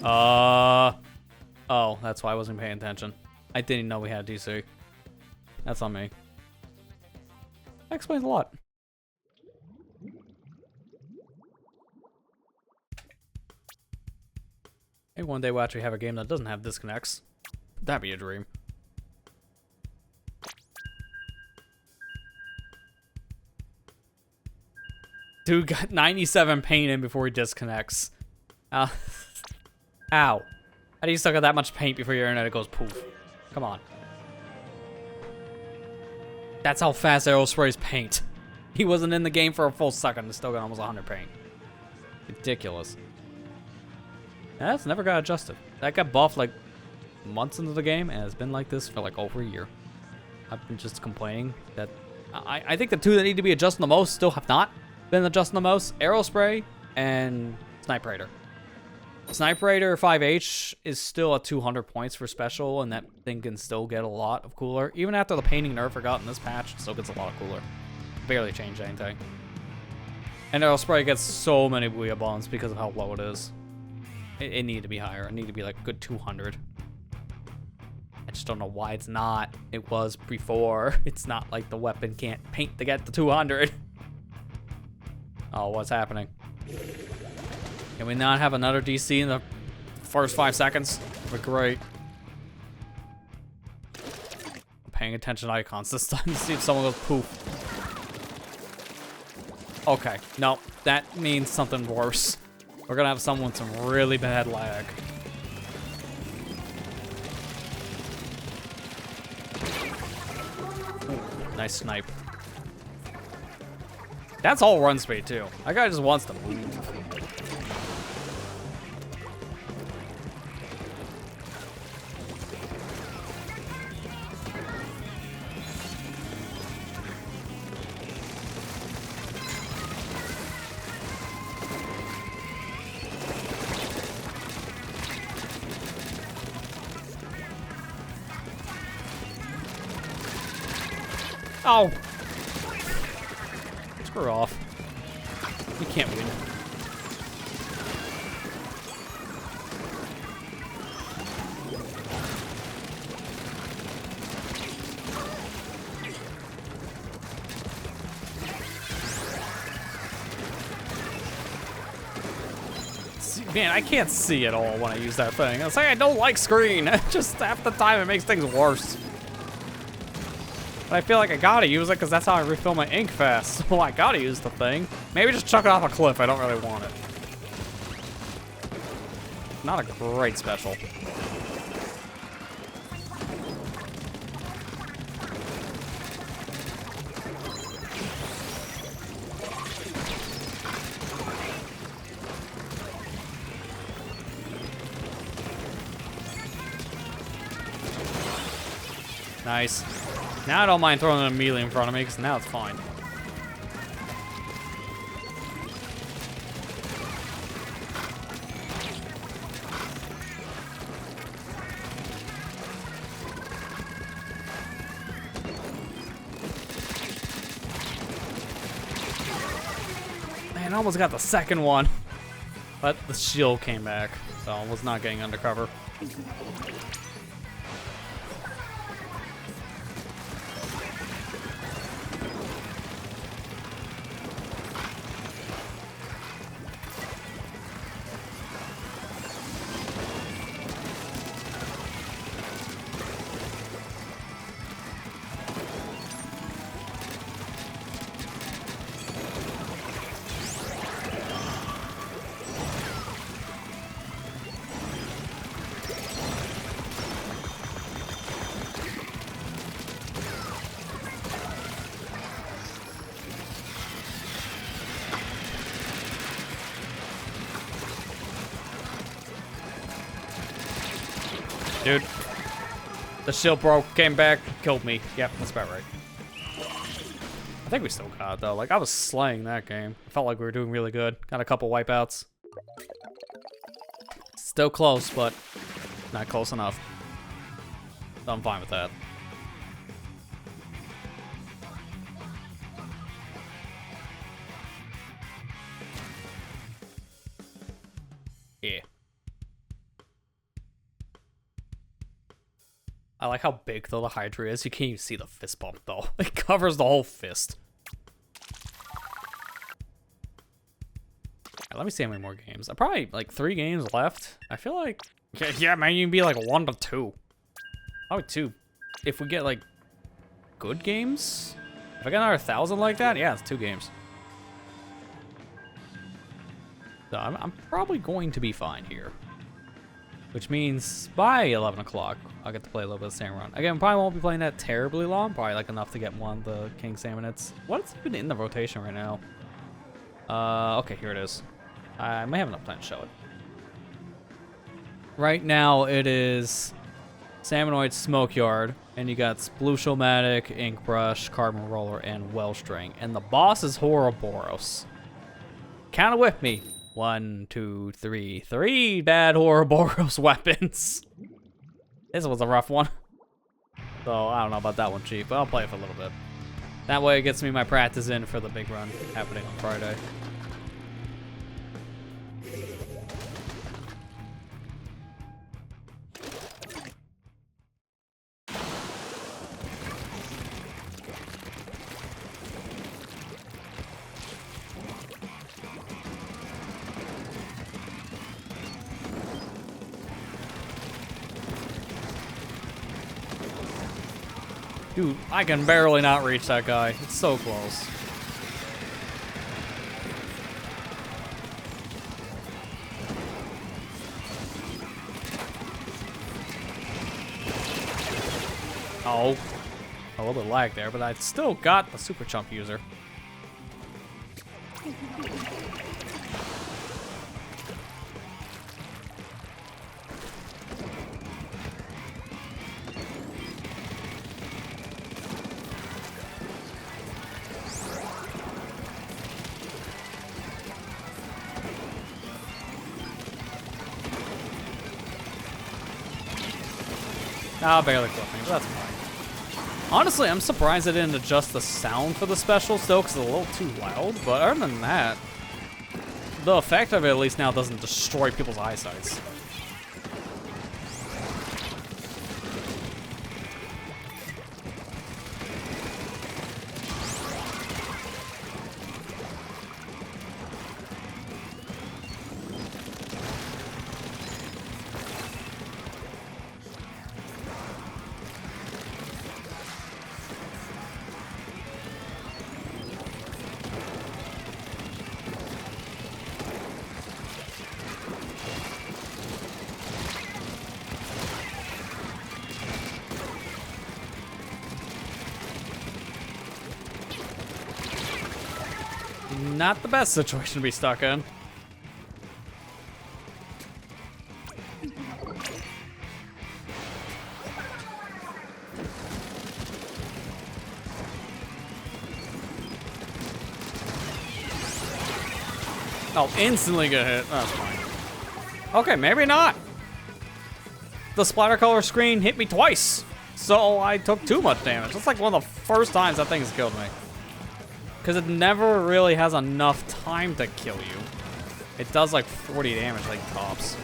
Oh, that's why I wasn't paying attention. I didn't know we had DC. That's on me. That explains a lot. Maybe one day we'll actually have a game that doesn't have disconnects. That'd be a dream. Dude got 97 paint in before he disconnects. Ow. How do you still got that much paint before your internet goes poof? Come on. That's how fast Arrow sprays paint. He wasn't in the game for a full second and still got almost 100 paint. Ridiculous. That's never got adjusted. That got buffed like months into the game and it's been like this for like over a year. I've been just complaining that I think the 2 that need to be adjusted the most still have not been adjusted the most. Arrow Spray and Sniper Raider. Sniper Raider 5H is still at 200 points for special, and that thing can still get a lot of cooler. Even after the painting nerf forgot in this patch, it still gets a lot of cooler. Barely changed anything. And Arrow Spray gets so many booyah bombs because of how low it is. It needed to be higher. It needed to be like a good 200. I just don't know why it's not. It was before. It's not like the weapon can't paint to get to 200. Oh, what's happening? Can we not have another DC in the first 5 seconds? But great. I'm paying attention to icons this time to see if someone goes poof. Okay, no, that means something worse. We're gonna have someone with some really bad lag. Ooh, nice snipe. That's all run speed too. That guy just wants to move. Oh! Screw off. You can't win. See, man, I can't see at all when I use that thing. I say I don't like screen. Just half the time it makes things worse. But I feel like I gotta use it because that's how I refill my ink fast. So I gotta use the thing. Maybe just chuck it off a cliff. I don't really want it. Not a great special. Nice. Now I don't mind throwing it immediately in front of me, because now it's fine. Man, I almost got the second one. But the shield came back, so I was not getting undercover. Dude. The shield broke, came back, killed me. Yep, that's about right. I think we still got it, though. Like, I was slaying that game. I felt like we were doing really good. Got a couple wipeouts. Still close, but not close enough. So I'm fine with that. Yeah. I like how big, though, the Hydra is. You can't even see the fist bump, though. It covers the whole fist. Right, let me see how many more games. I probably, like, 3 games left. I feel like... Yeah, man, you can be, like, 1 to 2. Probably 2. If we get, like, good games? If I get another 1,000 like that, yeah, it's 2 games. So I'm probably going to be fine here. Which means by 11 o'clock, I'll get to play a little bit of Salmon Run. Again, probably won't be playing that terribly long. Probably like enough to get one of the King Salmonids. What's even in the rotation right now? Okay, here it is. I may have enough time to show it. Right now, it is Salmonoid Smokeyard, and you got Splooshomatic, Ink Brush, Carbon Roller, and Wellstring. And the boss is Ouroboros. Count it with me. 1, 2, 3. 3 bad Ouroboros weapons. This was a rough one. So, I don't know about that one, Chief, but I'll play it for a little bit. That way it gets me my practice in for the big run happening on Friday. Dude, I can barely not reach that guy. It's so close. Oh. A little bit of lag there, but I still got the Super Chump user. Ah, barely clipped me, but that's fine. Honestly, I'm surprised I didn't adjust the sound for the special still, because it's a little too loud. But other than that, the effect of it at least now doesn't destroy people's eyesights. Not the best situation to be stuck in. Oh, instantly get hit. That's fine. Okay, maybe not. The splatter color screen hit me twice, so I took too much damage. That's like one of the first times that thing has killed me. Because it never really has enough time to kill you. It does like 40 damage, like tops.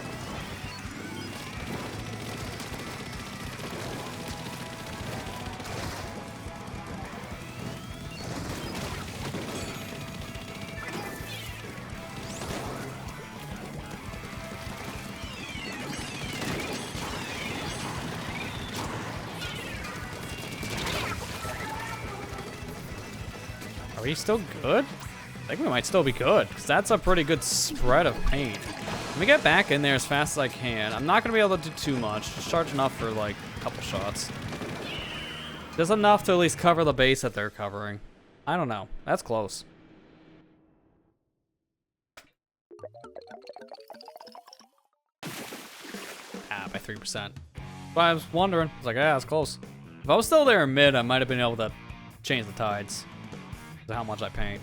Are we still good? I think we might still be good, because that's a pretty good spread of pain. Let me get back in there as fast as I can. I'm not going to be able to do too much. Just charge enough for, like, a couple shots. Just enough to at least cover the base that they're covering. I don't know. That's close. Ah, by 3%. But I was wondering. I was like, yeah, it's close. If I was still there in mid, I might have been able to change the tides. To how much I paint.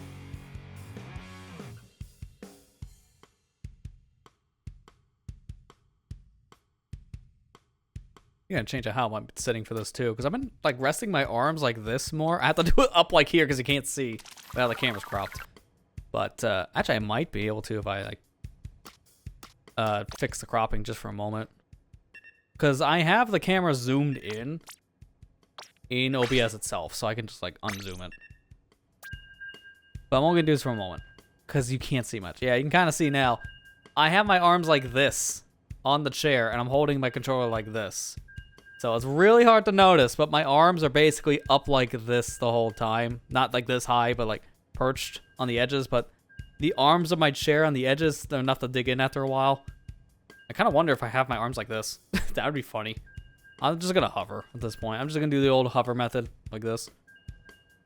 I'm gonna change how I'm sitting for this too, because I've been like resting my arms like this more. I have to do it up like here because you can't see. Well, the camera's cropped. But actually, I might be able to if I like fix the cropping just for a moment, because I have the camera zoomed in OBS itself, so I can just like unzoom it. But I'm only gonna do this for a moment, because you can't see much. Yeah, you can kind of see now. I have my arms like this on the chair, and I'm holding my controller like this. So it's really hard to notice, but my arms are basically up like this the whole time. Not like this high, but like perched on the edges. But the arms of my chair on the edges, they're enough to dig in after a while. I kind of wonder if I have my arms like this. That would be funny. I'm just going to hover at this point. I'm just going to do the old hover method like this.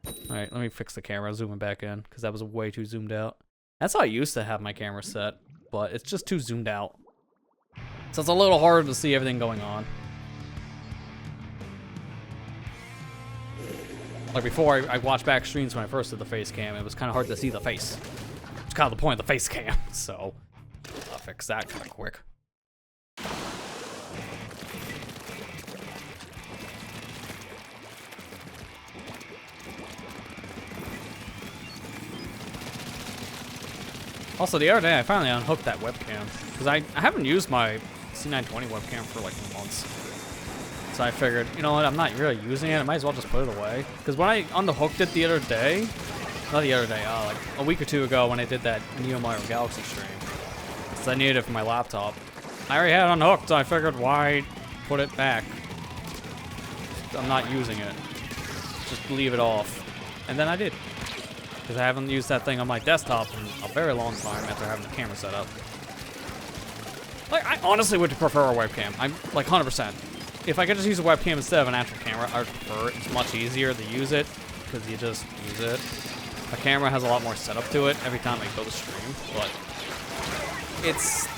All right, let me fix the camera, zoom it back in, because that was way too zoomed out. That's how I used to have my camera set, but it's just too zoomed out. So it's a little harder to see everything going on. Like before, I watched back streams when I first did the face cam. It was kind of hard to see the face. It's kind of the point of the face cam. So I'll fix that kind of quick. Also, the other day, I finally unhooked that webcam. Because I haven't used my C920 webcam for like months. So I figured, you know what, I'm not really using it. I might as well just put it away. Because when I unhooked it the other day, not the other day, like a week or two ago when I did that Neo Mario Galaxy stream, because I needed it for my laptop, I already had it unhooked, so I figured why put it back? I'm not using it. Just leave it off. And then I did. Because I haven't used that thing on my desktop in a very long time after having the camera set up. Like, I honestly would prefer a webcam. I'm like 100%. If I could just use a webcam instead of an actual camera, I would prefer it. It's much easier to use it, because you just use it. A camera has a lot more setup to it every time I go to stream, but it's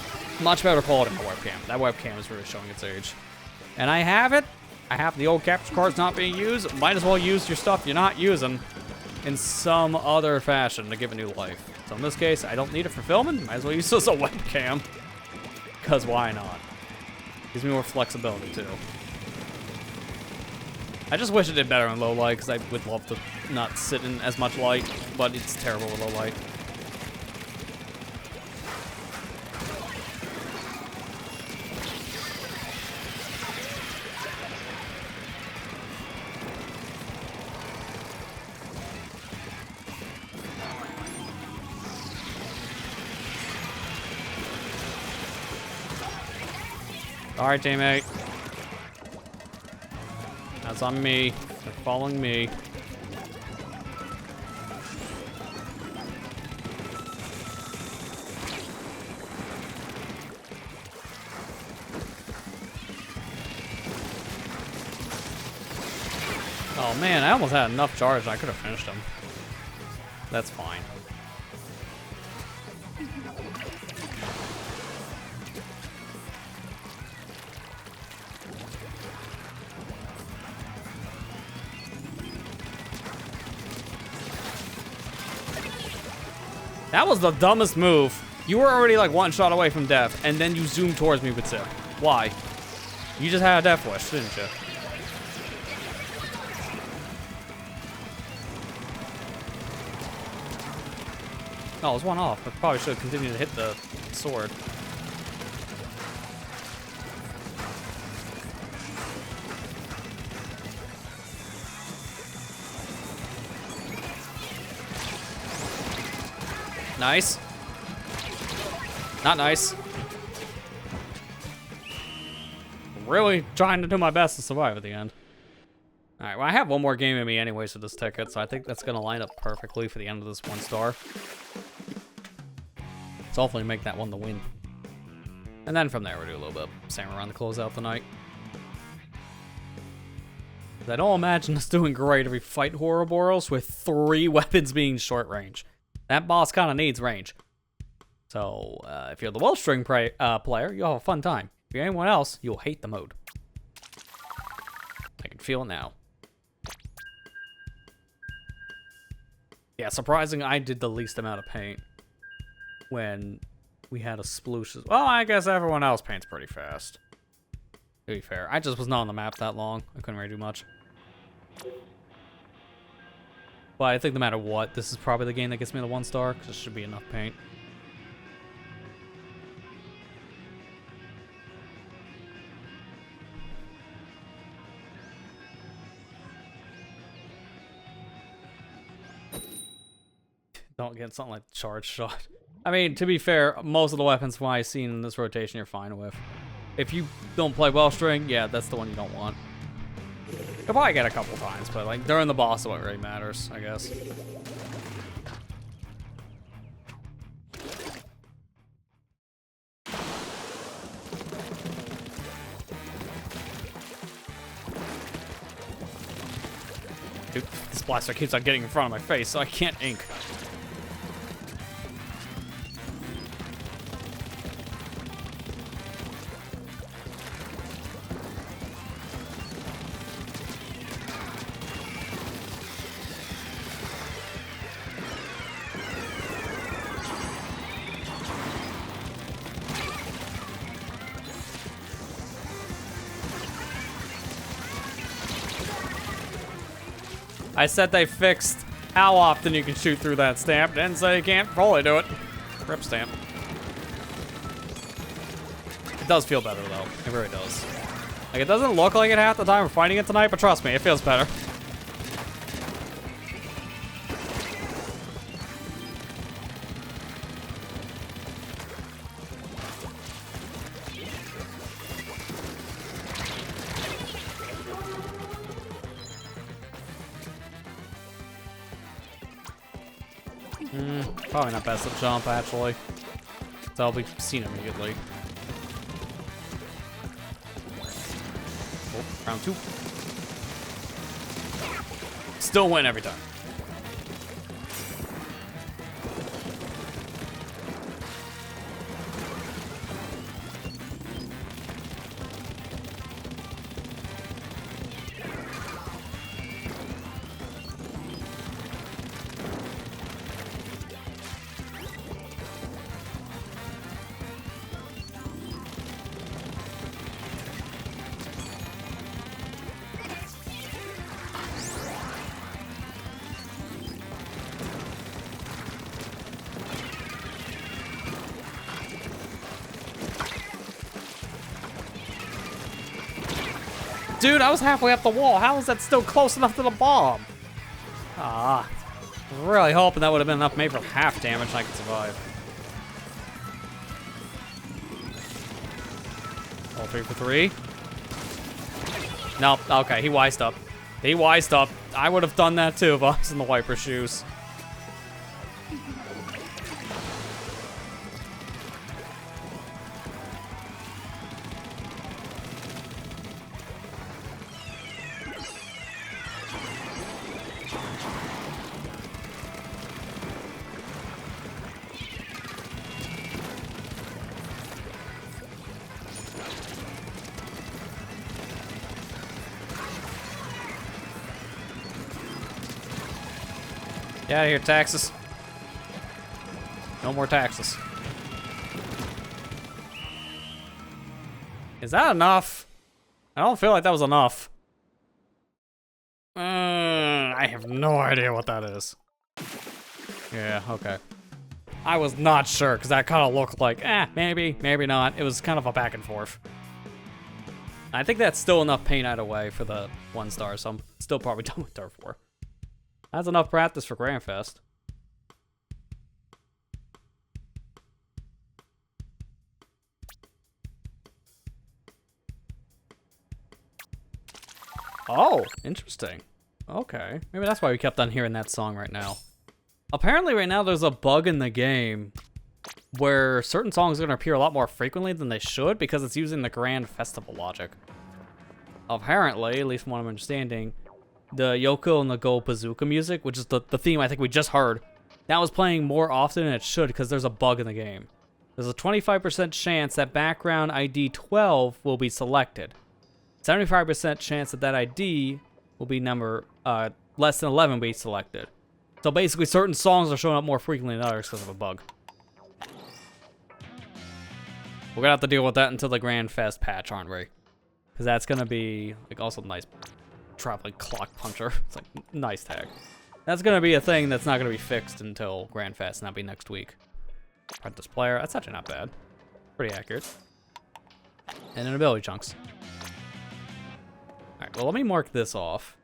much better quality than a webcam. That webcam is really showing its age. And I have it. I have the old capture cards not being used. Might as well use your stuff you're not using in some other fashion to give it new life. So in this case, I don't need it for filming. Might as well use this as a webcam. Because why not? Gives me more flexibility too. I just wish it did better in low light, because I would love to not sit in as much light, but it's terrible with low light. Alright, teammate. That's on me. They're following me. Oh man, I almost had enough charge. I could have finished him. That's fine. That was the dumbest move. You were already like one shot away from death, and then you zoomed towards me with zip. Why? You just had a death wish, didn't you? Oh, it was one off. I probably should have continued to hit the sword. Nice. Not nice. Really trying to do my best to survive at the end. Alright, well I have one more game in me anyways for this ticket, so I think that's going to line up perfectly for the end of this 1 star. So hopefully make that one the win. And then from there we'll do a little bit of Sam around to close out the night. I don't imagine us doing great if we fight Ouroboros with 3 weapons being short range. That boss kind of needs range. So, if you're the Wellstring player, you'll have a fun time. If you're anyone else, you'll hate the mode. feel it now. Yeah, surprising I did the least amount of paint when we had a sploosh. Well, I guess everyone else paints pretty fast. To be fair, I just was not on the map that long. I couldn't really do much. But I think no matter what, this is probably the game that gets me the 1 star, because it should be enough paint. Don't get something like the charge shot. I mean, to be fair, most of the weapons from what I've seen in this rotation you're fine with. If you don't play well string, yeah, that's the one you don't want. You'll probably get a couple times, but like during the boss, what really matters, I guess. Dude, this blaster keeps on getting in front of my face, so I can't ink. I said they fixed how often you can shoot through that stamp. Didn't say you can't fully do it. Rip stamp. It does feel better though. It really does. Like it doesn't look like it half the time we're fighting it tonight, but trust me, it feels better. Probably not best to jump, actually. So I'll be seen immediately. Oh, round 2. Still win every time. Dude, I was halfway up the wall. How is that still close enough to the bomb? Ah, really hoping that would have been enough maybe for half damage and I could survive. All 3 for 3. Nope, okay, he wised up. He wised up. I would have done that too if I was in the wiper shoes. Get out of here, taxes. No more taxes. Is that enough? I don't feel like that was enough. I have no idea what that is. Yeah, okay. I was not sure, because that kind of looked like, maybe, maybe not. It was kind of a back and forth. I think that's still enough paint either way for the 1 star, so I'm still probably done with Dirt 4. That's enough practice for Grandfest. Oh, interesting. Okay. Maybe that's why we kept on hearing that song right now. Apparently right now there's a bug in the game where certain songs are going to appear a lot more frequently than they should because it's using the Grand Festival logic. Apparently, at least from what I'm understanding, the Yoko and the Go Bazooka music, which is the theme I think we just heard, that was playing more often than it should because there's a bug in the game. There's a 25% chance that background ID 12 will be selected. 75% chance that that ID will be number less than 11 be selected. So basically, certain songs are showing up more frequently than others because of a bug. We're gonna have to deal with that until the Grand Fest patch, aren't we? Because that's gonna be like also nice traveling clock puncher. It's like nice tag. That's gonna be a thing that's not gonna be fixed until Grand Fest, and that'll be next week. Apprentice player, that's actually not bad. Pretty accurate. And then ability chunks. Alright, well let me mark this off.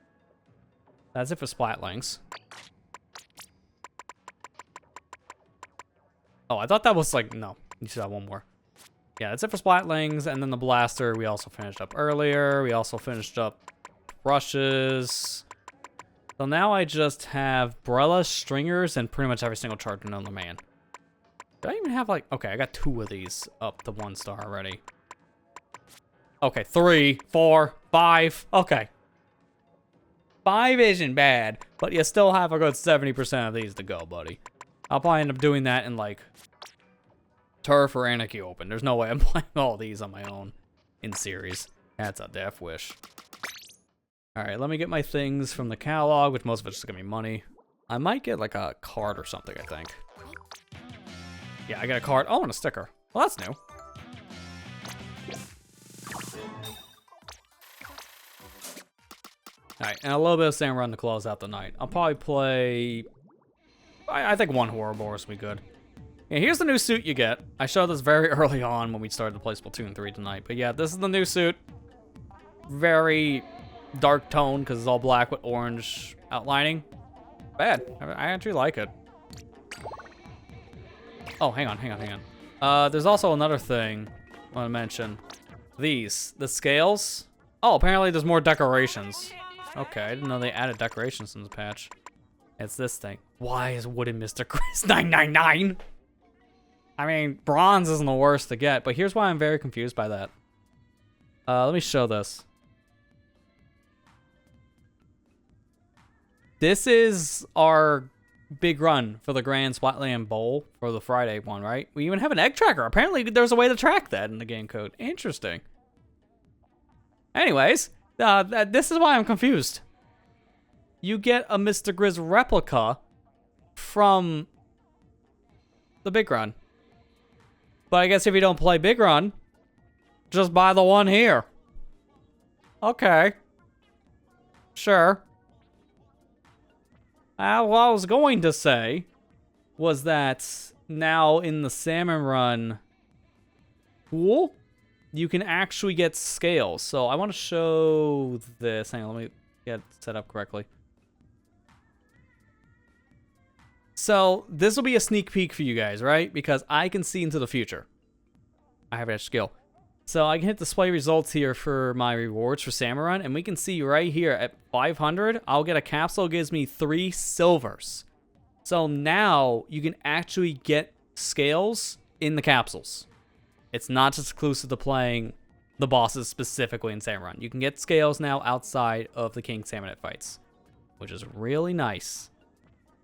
That's it for Splatlings. Oh, I thought that was like, no, you should have one more. Yeah, that's it for Splatlings, and then the blaster we also finished up earlier. We also finished up brushes. So now I just have Brella, Stringers, and pretty much every single charger known to man. Do I even have like, okay, I got 2 of these up to 1 star already. Okay, 3, 4, 5, okay. 5 isn't bad, but you still have a good 70% of these to go, buddy. I'll probably end up doing that in like Turf or Anarchy Open. There's no way I'm playing all these on my own in series. That's a death wish. Alright, let me get my things from the catalog, which most of it's just gonna be money. I might get like a card or something, I think. Yeah, I got a card. Oh, and a sticker. Well, that's new. Alright, and a little bit of Salmon Run to close out the night. I'll probably play... I think 1 Horrorboros will be good. Yeah, here's the new suit you get. I showed this very early on when we started to play Splatoon 3 tonight. But yeah, this is the new suit. Very dark tone because it's all black with orange outlining. Bad. I actually like it. Oh, hang on. There's also another thing I want to mention. These. The scales. Oh, apparently there's more decorations. Okay, I didn't know they added decorations in the patch. It's this thing. Why is Wooden Mr. Chris 999? I mean, bronze isn't the worst to get, but here's why I'm very confused by that. Let me show this. This is our big run for the Grand Splatland Bowl for the Friday one, right? We even have an egg tracker. Apparently, there's a way to track that in the game code. Interesting. Anyways, this is why I'm confused. You get a Mr. Grizz replica from the Big Run. But I guess if you don't play Big Run, just buy the one here. Okay. Sure. What I was going to say was that now in the Salmon Run pool, you can actually get scales. So I want to show this. Hang on, let me get it set up correctly. So this will be a sneak peek for you guys, right? Because I can see into the future. I have that skill. So I can hit display results here for my rewards for Salmon Run, and we can see right here at 500, I'll get a capsule that gives me 3 silvers. So now you can actually get scales in the capsules. It's not just exclusive to playing the bosses specifically in Salmon Run. You can get scales now outside of the King Salmonette fights, which is really nice.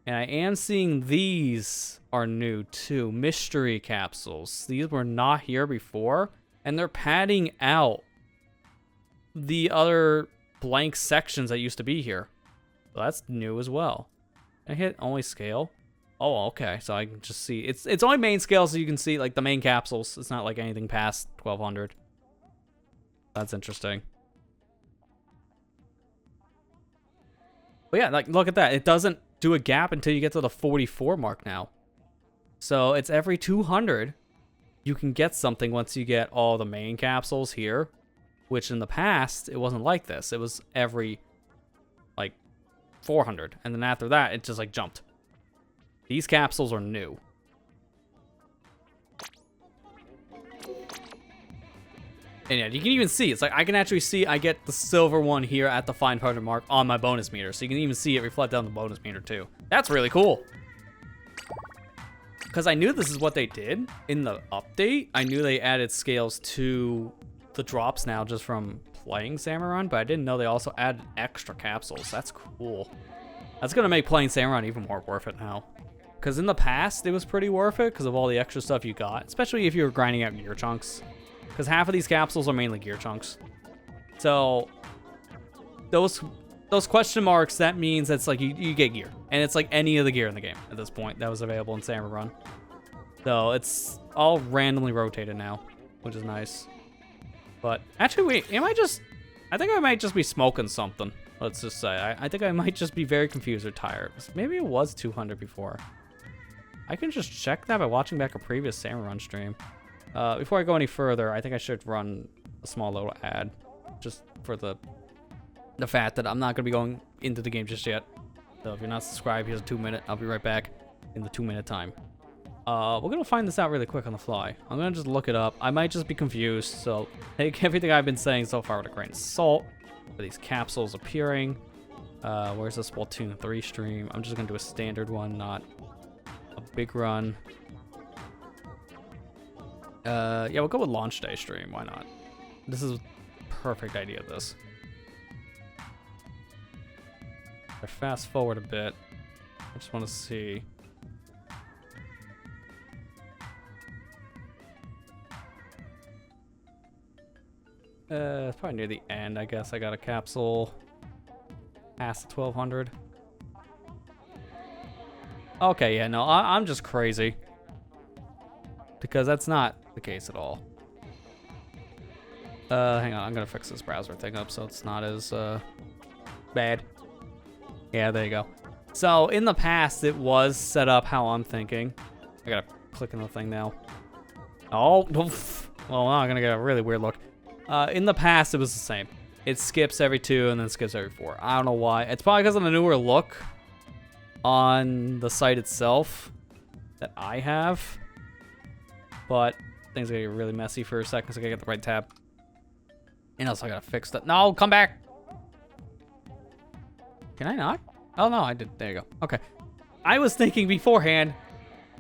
And I am seeing these are new too. Mystery capsules. These were not here before. And they're padding out the other blank sections that used to be here. So that's new as well. I hit only scale. Oh, okay. So I can just see. It's only main scale, so you can see like the main capsules. It's not like anything past 1200. That's interesting. But yeah, like look at that. It doesn't do a gap until you get to the 44 mark now. So it's every 200 you can get something once you get all the main capsules here, which in the past it wasn't like this. It was every like 400, and then after that it just like jumped. These capsules are new. And yeah, you can even see, it's like I can actually see I get the silver one here at the 500 mark on my bonus meter. So you can even see it reflect on the bonus meter too. That's really cool. Because I knew this is what they did in the update. I knew they added scales to the drops now just from playing Salmon Run, but I didn't know they also added extra capsules. That's cool. That's going to make playing Salmon Run even more worth it now. Because in the past, it was pretty worth it because of all the extra stuff you got, especially if you were grinding out gear chunks. Because half of these capsules are mainly gear chunks. So those question marks, that means it's like you get gear. And it's like any of the gear in the game at this point that was available in Salmon Run. So it's all randomly rotated now, which is nice. But actually, wait, I think I might just be smoking something. Let's just say. I think I might just be very confused or tired. Maybe it was 200 before. I can just check that by watching back a previous Salmon Run stream. Before I go any further, I think I should run a small little ad. Just for the fact that I'm not going to be going into the game just yet. So if you're not subscribed, here's a 2-minute. I'll be right back in the 2-minute time. We're going to find this out really quick on the fly. I'm going to just look it up. I might just be confused, so take everything I've been saying so far with a grain of salt. For these capsules appearing. Where's the Splatoon 3 stream? I'm just going to do a standard one, not a big run. Yeah, we'll go with launch day stream. Why not? This is a perfect idea, this. I fast forward a bit. I just want to see. It's probably near the end, I guess. I got a capsule past 1200. Okay, yeah, no, I'm just crazy. Because that's not the case at all. Hang on, I'm gonna fix this browser thing up so it's not as bad. Yeah, there you go. So in the past, it was set up how I'm thinking. I gotta click on the thing now. Oh, well, now I'm gonna get a really weird look. In the past, it was the same. It skips every 2 and then skips every 4. I don't know why. It's probably because of the newer look on the site itself that I have. But things are gonna get really messy for a second, so I gotta get the right tab. And also I gotta fix that. No, come back! Can I not? Oh no, I did. There you go. Okay. I was thinking beforehand,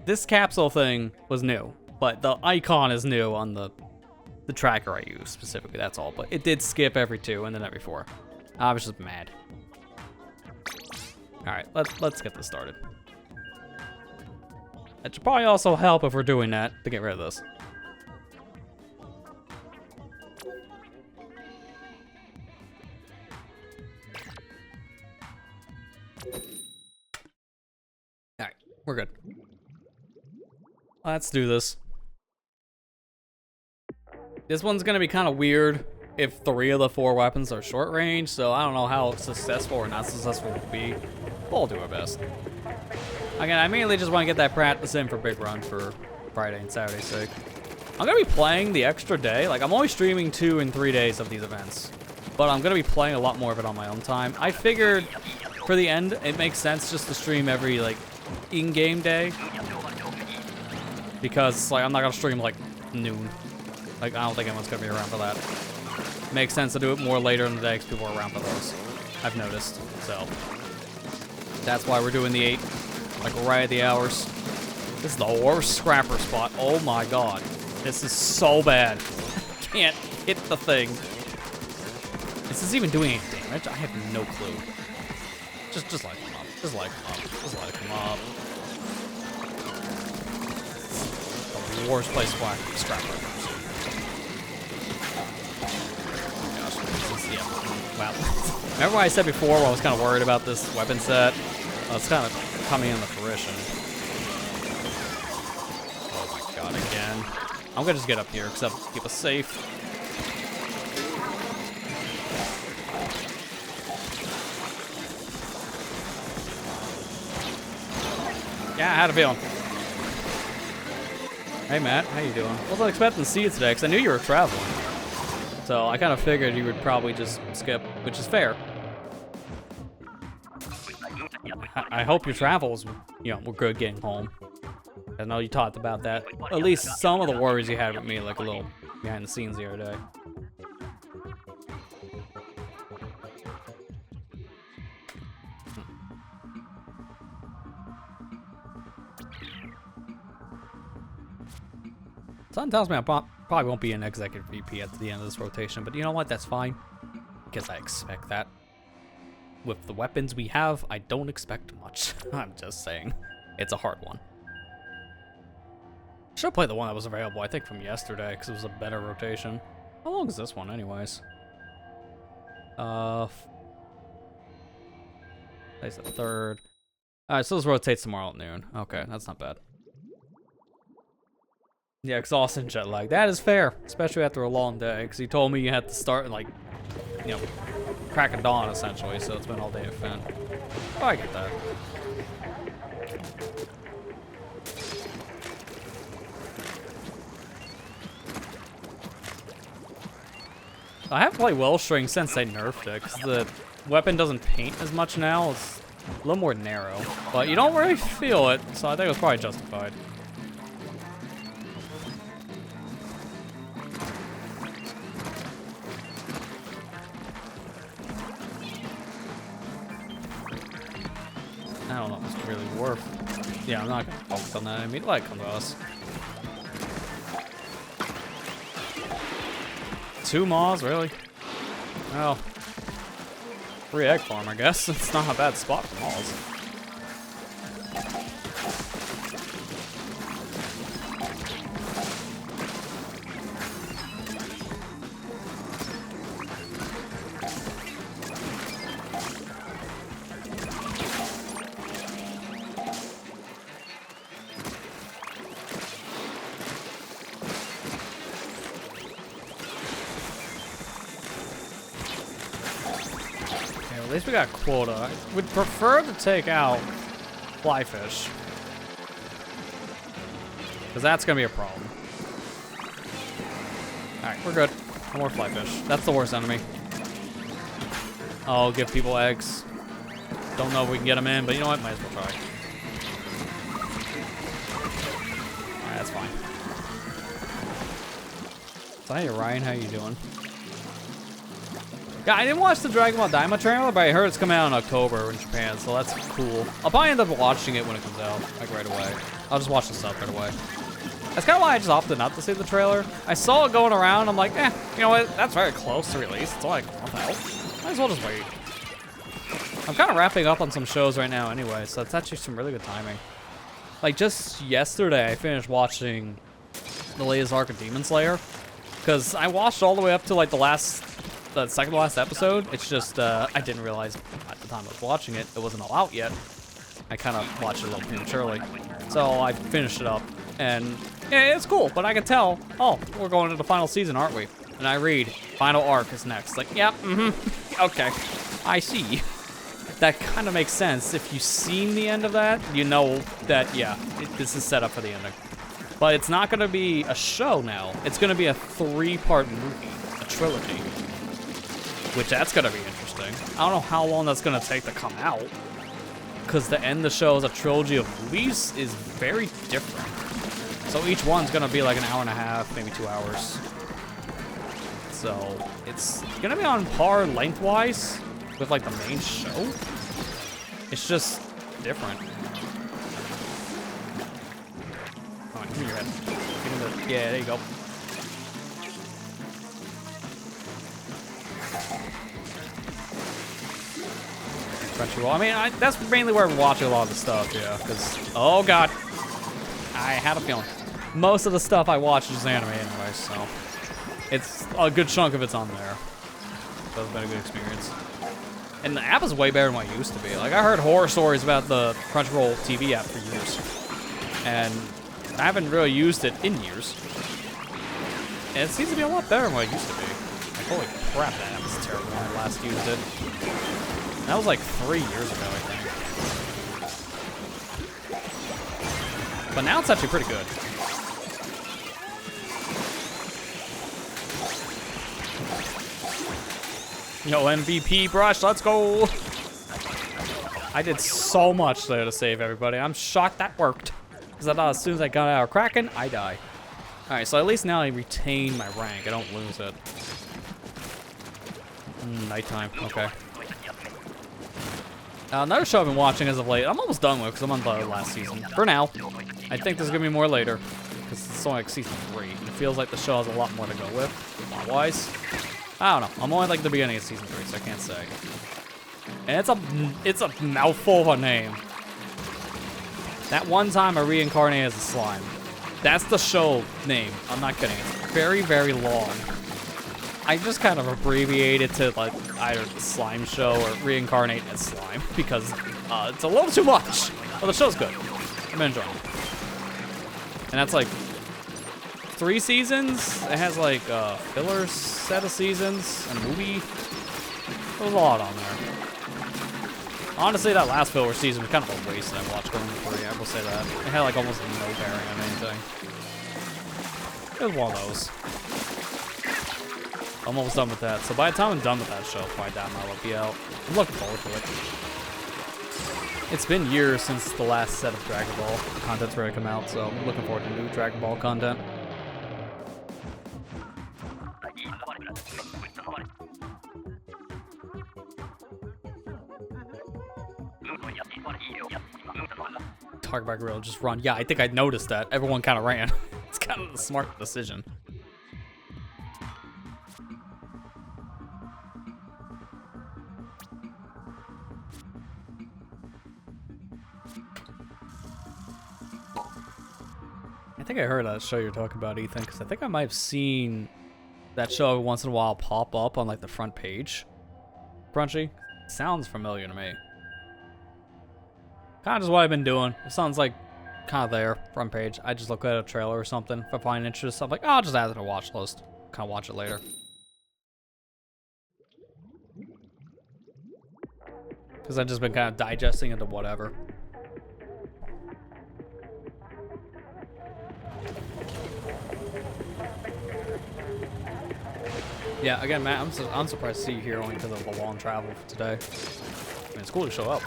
this capsule thing was new, but the icon is new on the tracker I use specifically, that's all. But it did skip every 2 and then every 4. I was just mad. Alright, let's get this started. It should probably also help if we're doing that to get rid of this. Alright, we're good. Let's do this. This one's gonna be kind of weird if 3 of the 4 weapons are short range, so I don't know how successful or not successful it will be. We'll do our best. Again, I mainly just want to get that practice in for Big Run for Friday and Saturday's sake. I'm gonna be playing the extra day. Like, I'm only streaming 2 and 3 days of these events, but I'm gonna be playing a lot more of it on my own time. I figured for the end, it makes sense just to stream every, like, in-game day, because, like, I'm not gonna stream, like, noon. Like, I don't think anyone's gonna be around for that. Makes sense to do it more later in the day because people are around for those. I've noticed, so. That's why we're doing the 8, like, right at the hours. This is the worst scrapper spot. Oh my god. This is so bad. I can't hit the thing. Is this even doing any damage? I have no clue. Just let it come up. Just let it come up. Just let it come up. The worst place to find scrapper. Wow. Remember what I said before where I was kind of worried about this weapon set? Well, it's kind of coming into fruition. Oh my god, again. I'm gonna just get up here because that'll keep us safe. Yeah, I had a feeling. Hey Matt, how you doing? Wasn't expecting to see you today because I knew you were traveling. So I kind of figured you would probably just skip, which is fair. I hope your travels, you know, were good getting home. I know you talked about that. At least some of the worries you had with me, like a little behind the scenes the other day. Something tells me I probably won't be an executive VP at the end of this rotation, but you know what? That's fine. Because I expect that. With the weapons we have, I don't expect much. I'm just saying. It's a hard one. Should play the one that was available, I think, from yesterday, because it was a better rotation. How long is this one, anyways? Place a third. Alright, so this rotates tomorrow at noon. Okay, that's not bad. Yeah, exhausting jet lag. That is fair, especially after a long day, because he told me you had to start at, like, you know, crack of dawn, essentially, so it's been all day at Finn. Oh, I get that. I haven't played Wellstring since they nerfed it, because the weapon doesn't paint as much now. It's a little more narrow, but you don't really feel it, so I think it was probably justified. I don't know if it's really worth. Yeah, I'm not gonna focus on that. I mean, let it come to us. 2 maws, really? Well, free egg farm, I guess. It's not a bad spot for maws. At least we got quota. I would prefer to take out flyfish, because that's gonna be a problem. All right, we're good. No more flyfish. That's the worst enemy. I'll give people eggs. Don't know if we can get them in, but you know what? Might as well try. All right, that's fine. So hey, Ryan, how you doing? Yeah, I didn't watch the Dragon Ball Daima trailer, but I heard it's coming out in October in Japan, so that's cool. I'll probably end up watching it when it comes out, like right away. I'll just watch the stuff right away. That's kind of why I just opted not to see the trailer. I saw it going around, I'm like, you know what? That's very close to release. It's like a month out. Might as well just wait. I'm kind of wrapping up on some shows right now anyway, so it's actually some really good timing. Like just yesterday, I finished watching the latest arc of Demon Slayer, because I watched all the way up to like the second to last episode. It's just, I didn't realize at the time I was watching it, it wasn't all out yet. I kind of watched it a little prematurely. So I finished it up, and yeah, it's cool, but I can tell, oh, we're going into the final season, aren't we? And I read, final arc is next. Like, yep, okay, I see. That kind of makes sense. If you've seen the end of that, you know that, yeah, this is set up for the ending. But it's not going to be a show now. It's going to be a 3-part movie, a trilogy. Which that's gonna be interesting. I don't know how long that's gonna take to come out, because to end the show as a trilogy of movies is very different. So each one's gonna be like an hour and a half, maybe 2 hours. So it's gonna be on par lengthwise with like the main show. It's just different. Come on, give me your head. Give me the, yeah, there you go. Crunchyroll. I mean, that's mainly where I'm watching a lot of the stuff, yeah. Because, oh god, I had a feeling. Most of the stuff I watch is anime anyway, so it's a good chunk of it's on there. So it's been a good experience. And the app is way better than what it used to be. Like, I heard horror stories about the Crunchyroll TV app for years, and I haven't really used it in years. And it seems to be a lot better than what it used to be. Like, holy crap, that app was terrible when I last used it. That was like 3 years ago, I think. But now it's actually pretty good. Yo, MVP brush, let's go. I did so much there to save everybody. I'm shocked that worked. Because I thought as soon as I got out of Kraken, I die. Alright, so at least now I retain my rank. I don't lose it. Nighttime, okay. Another show I've been watching as of late, I'm almost done with because I'm on the last season. For now. I think there's going to be more later. Because it's only like season 3. And it feels like the show has a lot more to go with, plot-wise. I don't know. I'm only like the beginning of season 3, so I can't say. And it's a mouthful of a name. That one time I reincarnated as a slime. That's the show name. I'm not kidding. It's very, very long. I just kind of abbreviate it to like either Slime Show or Reincarnate as Slime because it's a little too much. But the show's good. I'm enjoying it. And that's like 3 seasons. It has like a filler set of seasons, a movie. There's a lot on there. Honestly, that last filler season was kind of a waste that I watched going to 3. I will say that. It had like almost no bearing on anything. It was one of those. I'm almost done with that. So by the time I'm done with that show, by that time I'll be out. I'm looking forward to it. It's been years since the last set of Dragon Ball content's ready to come out, so I'm looking forward to new Dragon Ball content. Talk about Gorilla, just run. Yeah, I think I noticed that. Everyone kind of ran. It's kind of the smart decision. I think I heard that show you're talking about, Ethan, because I think I might have seen that show every once in a while pop up on like the front page. Crunchy? Sounds familiar to me. Kind of just what I've been doing. It sounds like kind of there, front page. I just look at a trailer or something. If I find interest, I'm like, oh, I'll just add it to the watch list. Kind of watch it later. Because I've just been kind of digesting into whatever. Yeah, again, Matt, I'm surprised to see you here only because of the long travel for today. I mean, it's cool to show up.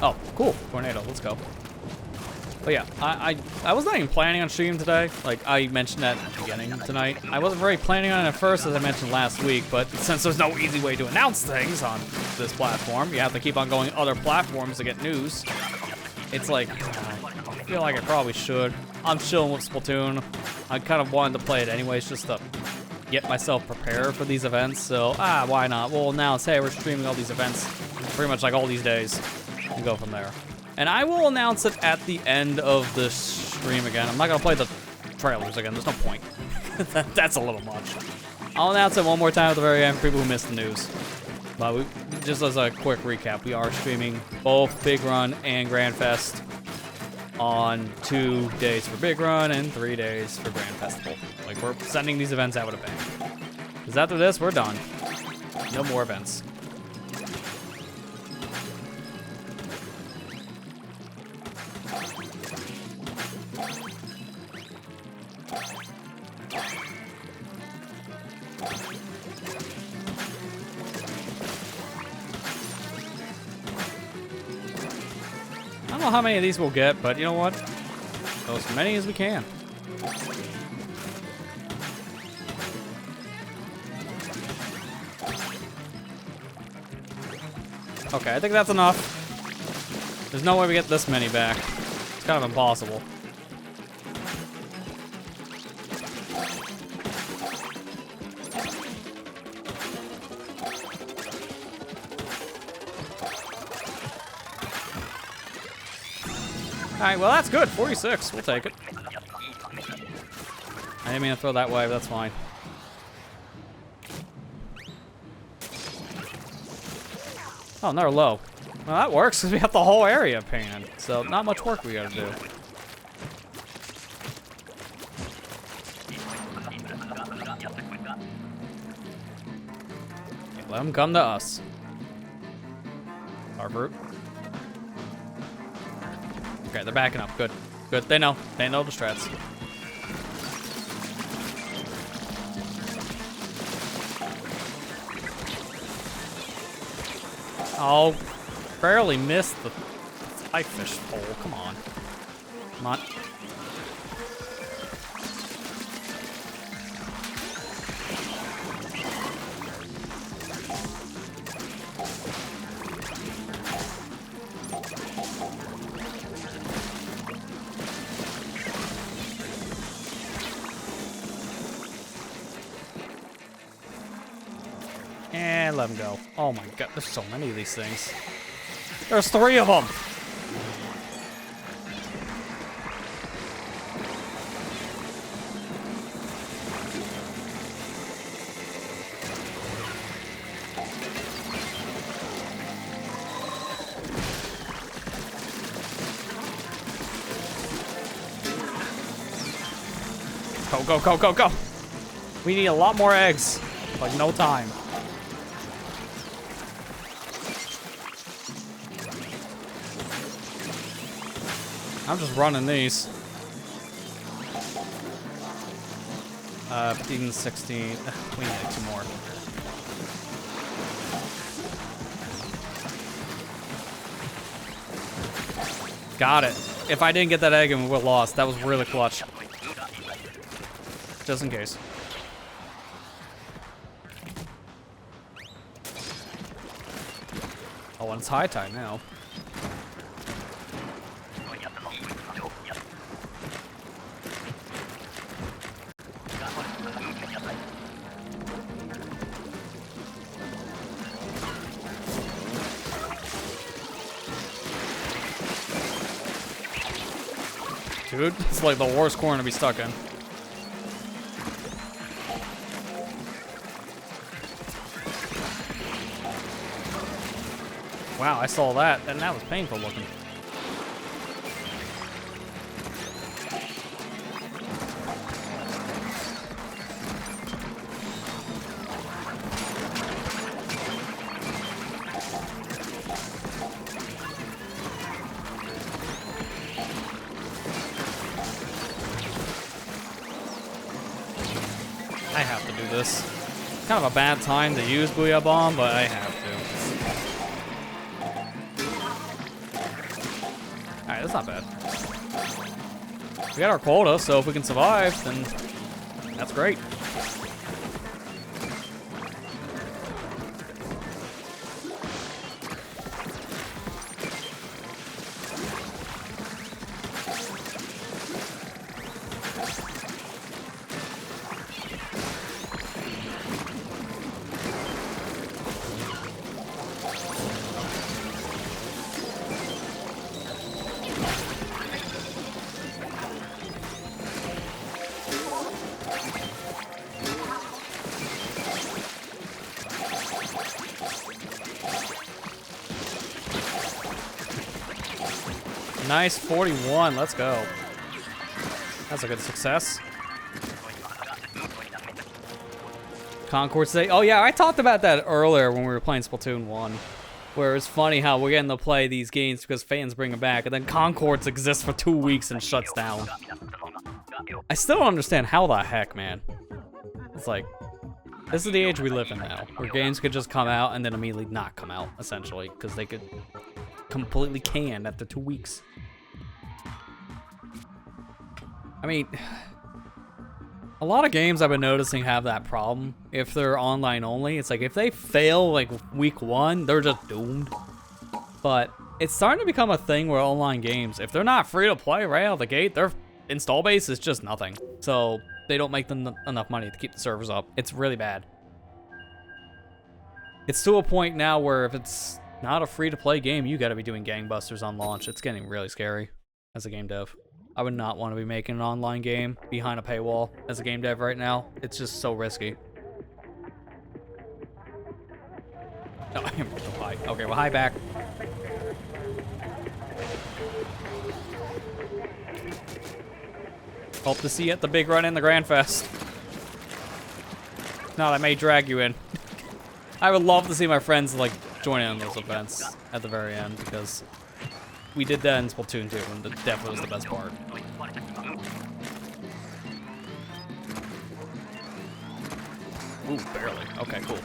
Oh, cool. Tornado, let's go. But yeah, I was not even planning on streaming today. Like, I mentioned that at the beginning tonight. I wasn't very planning on it at first, as I mentioned last week, but since there's no easy way to announce things on this platform, you have to keep on going other platforms to get news. It's like, I feel like I probably should. I'm chilling with Splatoon. I kind of wanted to play it anyways, just to get myself prepared for these events. So, why not? We'll announce, hey, we're streaming all these events pretty much like all these days, and go from there. And I will announce it at the end of the stream again. I'm not going to play the trailers again. There's no point. That's a little much. I'll announce it one more time at the very end for people who missed the news. But just as a quick recap, we are streaming both Big Run and Grand Fest on 2 days for Big Run and 3 days for Grand Festival. Like, we're sending these events out with a bang. Because after this, we're done. No more events. I don't know how many of these we'll get, but you know what? Go as many as we can. Okay, I think that's enough. There's no way we get this many back. It's kind of impossible. Alright, well that's good. 46. We'll take it. I didn't mean to throw that way, but that's fine. Oh, another low. Well, that works because we have the whole area painted. So, not much work we gotta do. Okay, let them come to us. Harvard. Okay, they're backing up. Good. Good. They know. They know the strats. Oh, barely missed the fly fish pole. Come on. Come on. And let him go. Oh my god, there's so many of these things. There's 3 of them. Go, go, go, go, go. We need a lot more eggs. Like, no time. I'm just running these. 15, 16. We need 2 more. Got it. If I didn't get that egg and we would have lost, that was really clutch. Just in case. Oh, and it's high tide now. Dude, it's like the worst corner to be stuck in. Wow, I saw that, and that was painful looking. I have to do this. Kind of a bad time to use Booyah Bomb, but I have to. Alright, that's not bad. We got our quota, so if we can survive, then that's great. Nice 41, let's go. That's a good success. Concord today. Oh yeah, I talked about that earlier when we were playing Splatoon 1. Where it's funny how we're getting to play these games because fans bring them back, and then Concords exists for 2 weeks and shuts down. I still don't understand how the heck, man. It's like, this is the age we live in now, where games could just come out and then immediately not come out, essentially, because they could completely can after 2 weeks. I mean, a lot of games I've been noticing have that problem. If they're online only, it's like if they fail like week 1, they're just doomed. But it's starting to become a thing where online games, if they're not free to play right out of the gate, their install base is just nothing. So they don't make them enough money to keep the servers up. It's really bad. It's to a point now where if it's not a free-to-play game, you gotta be doing gangbusters on launch. It's getting really scary as a game dev. I would not want to be making an online game behind a paywall as a game dev right now. It's just so risky. No, I am so high. Okay, well, high back. Hope to see you at the big run in the Grand Fest. No, that may drag you in. I would love to see my friends like join in on those events at the very end because we did that in Splatoon 2 and that definitely was the best part. Ooh, barely. Okay, cool.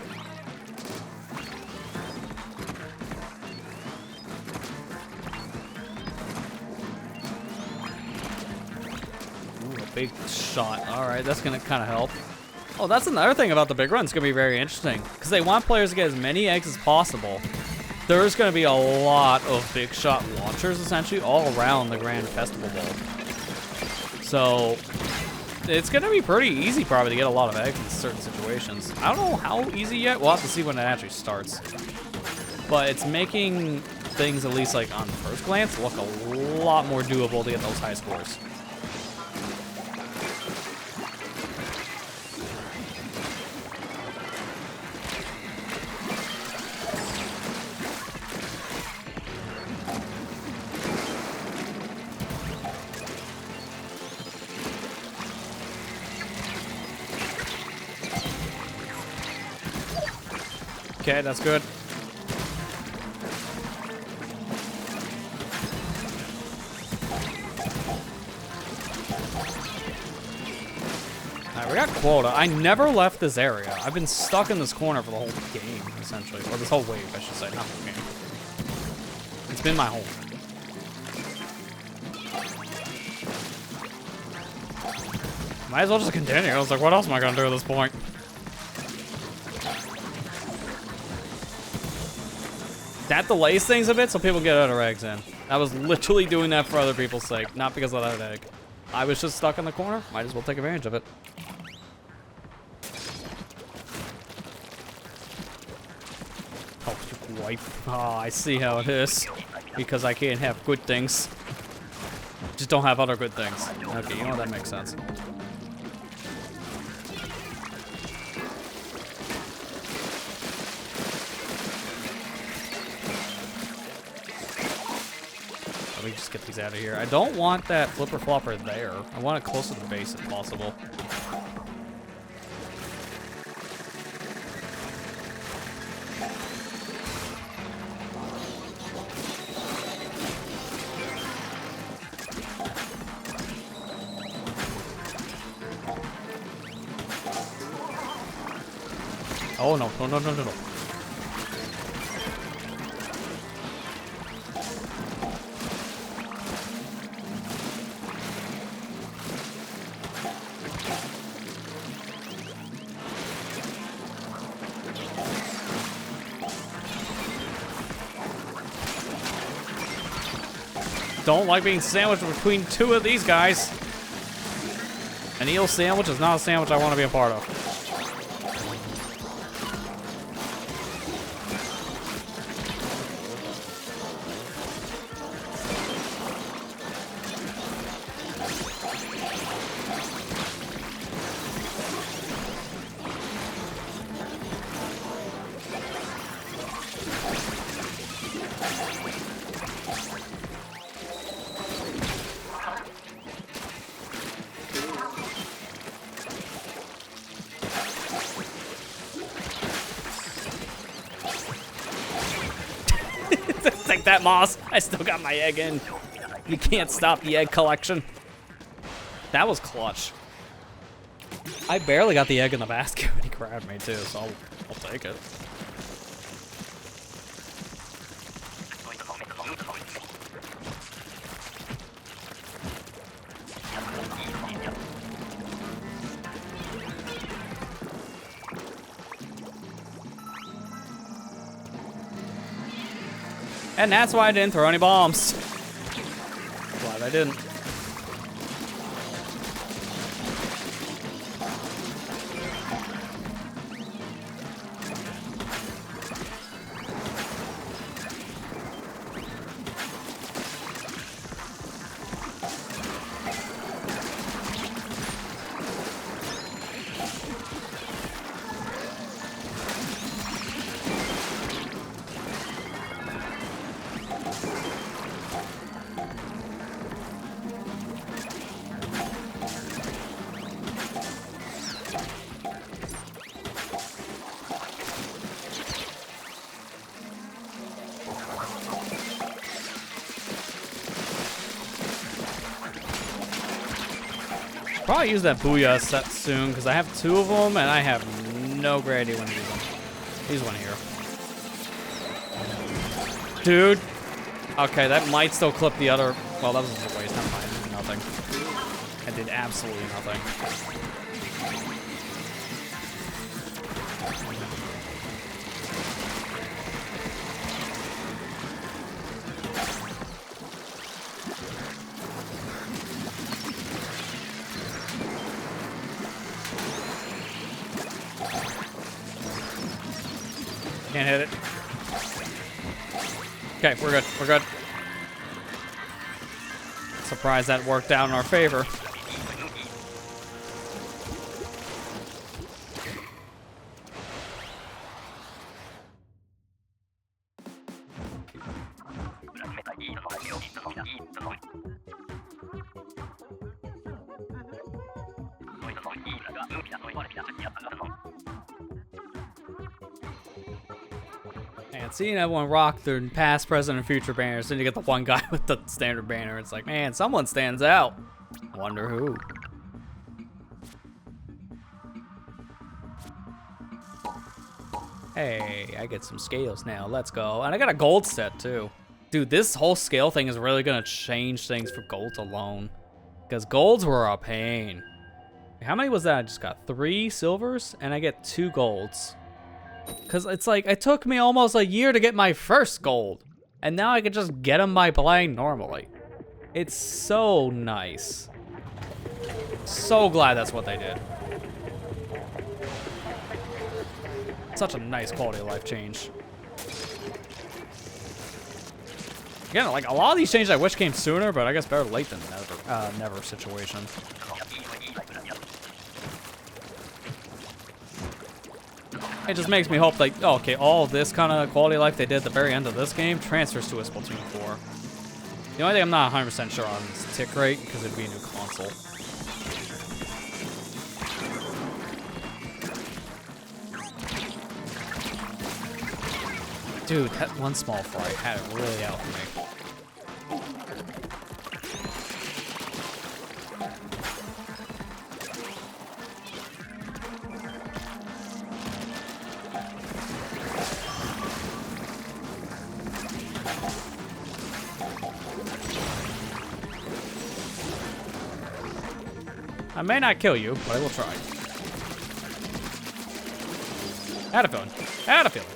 Ooh, a big shot. All right, that's gonna kind of help. Oh, that's another thing about the big run. It's gonna be very interesting because they want players to get as many eggs as possible. There's going to be a lot of big shot launchers, essentially, all around the Grand Festival Bowl. So, it's going to be pretty easy, probably, to get a lot of eggs in certain situations. I don't know how easy yet. We'll have to see when it actually starts. But it's making things, at least, like, on first glance, look a lot more doable to get those high scores. Okay, that's good. Alright, we got quota. I never left this area. I've been stuck in this corner for the whole game, essentially. Or this whole wave, I should say, not whole game. It's been my home. Might as well just continue. I was like, what else am I gonna do at this point? That delays things a bit so people get other eggs in. I was literally doing that for other people's sake, not because of that egg. I was just stuck in the corner. Might as well take advantage of it. Oh, you wife. Oh, I see how it is. Because I can't have good things. Just don't have other good things. Okay, you know what? That makes sense. Let me just get these out of here. I don't want that flipper flopper there. I want it close to the base if possible. Oh no, no, no, no, no, no. Don't like being sandwiched between two of these guys. An eel sandwich is not a sandwich I want to be a part of. Take that, Moss. I still got my egg in. You can't stop the egg collection. That was clutch. I barely got the egg in the basket when he grabbed me too, so I'll take it. And that's why I didn't throw any bombs. Glad I didn't. Probably use that Booyah set soon, because I have two of them, and I have no great idea when to use them. Use one here. Dude. Okay, that might still clip the other. Well, that was just a waste. Never mind. Nothing. I did absolutely nothing. Can't hit it. Okay, we're good. We're good. Surprised that worked out in our favor. And seeing everyone rock their past, present, and future banners, then you get the one guy with the standard banner. It's like, man, someone stands out. Wonder who. Hey, I get some scales now. Let's go. And I got a gold set, too. Dude, this whole scale thing is really going to change things for gold alone. Because golds were a pain. How many was that? I just got 3 silvers, and I get 2 golds. Because it's like, it took me almost a year to get my first gold. And now I can just get them by playing normally. It's so nice. So glad that's what they did. Such a nice quality of life change. Again, like a lot of these changes I wish came sooner, but I guess better late than never, never situation. It just makes me hope like, oh, okay, all of this kind of quality of life they did at the very end of this game transfers to a Splatoon 4. The only thing I'm not 100% sure on is tick rate, because it'd be a new console. Dude, that one small fry had it really out for me. I may not kill you, but I will try. Had a feeling. Had a feeling.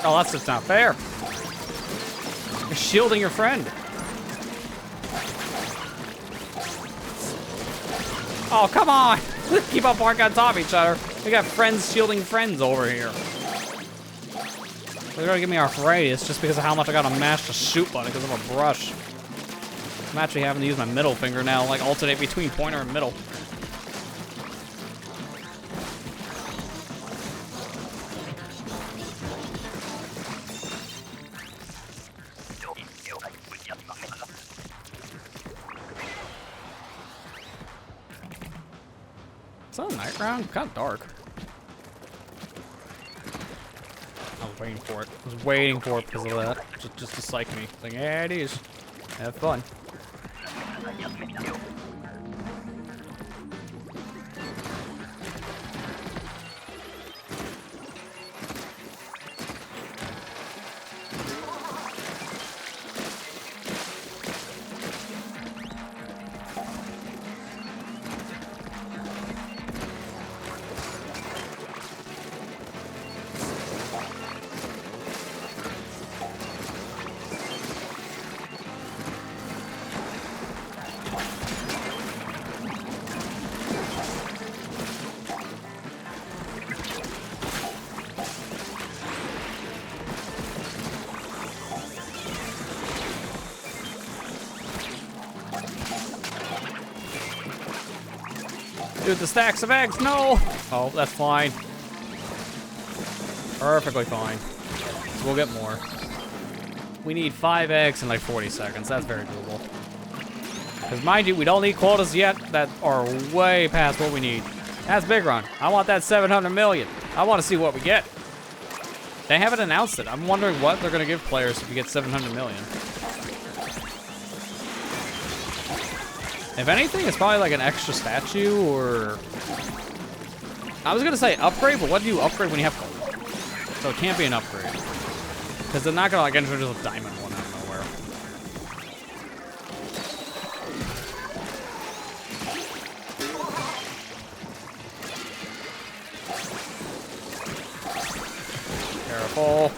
Oh, that's just not fair. You're shielding your friend. Oh, come on. Keep up walking on top of each other. We got friends shielding friends over here. They're gonna give me arthritis just because of how much I gotta mash the shoot button because of a brush. I'm actually having to use my middle finger now, like alternate between pointer and middle. Is that a night round? Kind of dark. I was waiting for it. I was waiting for it because of that. Just to psych me. Like, yeah, it is. Have fun. Dude, the stacks of eggs, no! Oh, that's fine. Perfectly fine. We'll get more. We need 5 eggs in like 40 seconds. That's very doable. Because mind you, we don't need quotas yet that are way past what we need. That's Big Run. I want that 700 million. I want to see what we get. They haven't announced it. I'm wondering what they're going to give players if we get 700 million. If anything, it's probably like an extra statue or... I was gonna say upgrade, but what do you upgrade when you have gold? So it can't be an upgrade. Because they're not gonna like introduce a diamond one out of nowhere. Careful.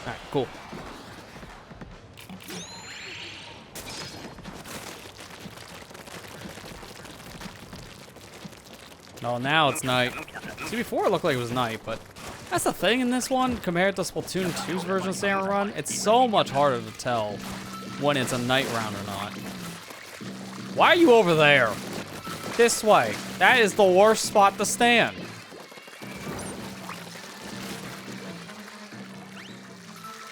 Alright, cool. No, now it's night. See, before it looked like it was night, but That's the thing in this one, compared to Splatoon 2's version of Salmon Run, it's so much harder to tell when it's a night round or not. Why are you over there? This way. That is the worst spot to stand.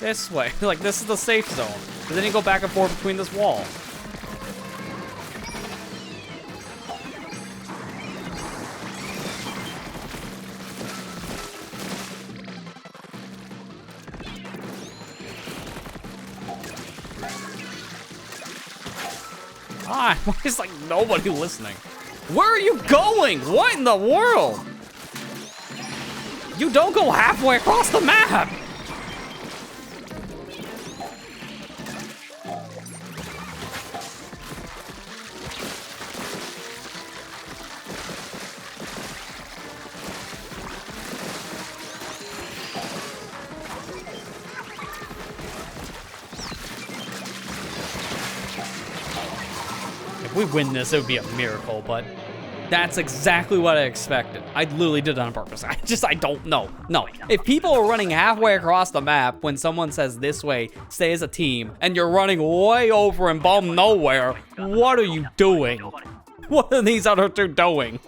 This way. Like, this is the safe zone. And then you go back and forth between this wall. Ah, why is like nobody listening? Where are you going? What in the world? You don't go halfway across the map. If we win this, it would be a miracle, but that's exactly what I expected. I literally did it on purpose. I don't know. No. If people are running halfway across the map when someone says this way, stay as a team, and you're running way over and bomb nowhere, what are you doing? What are these other two doing?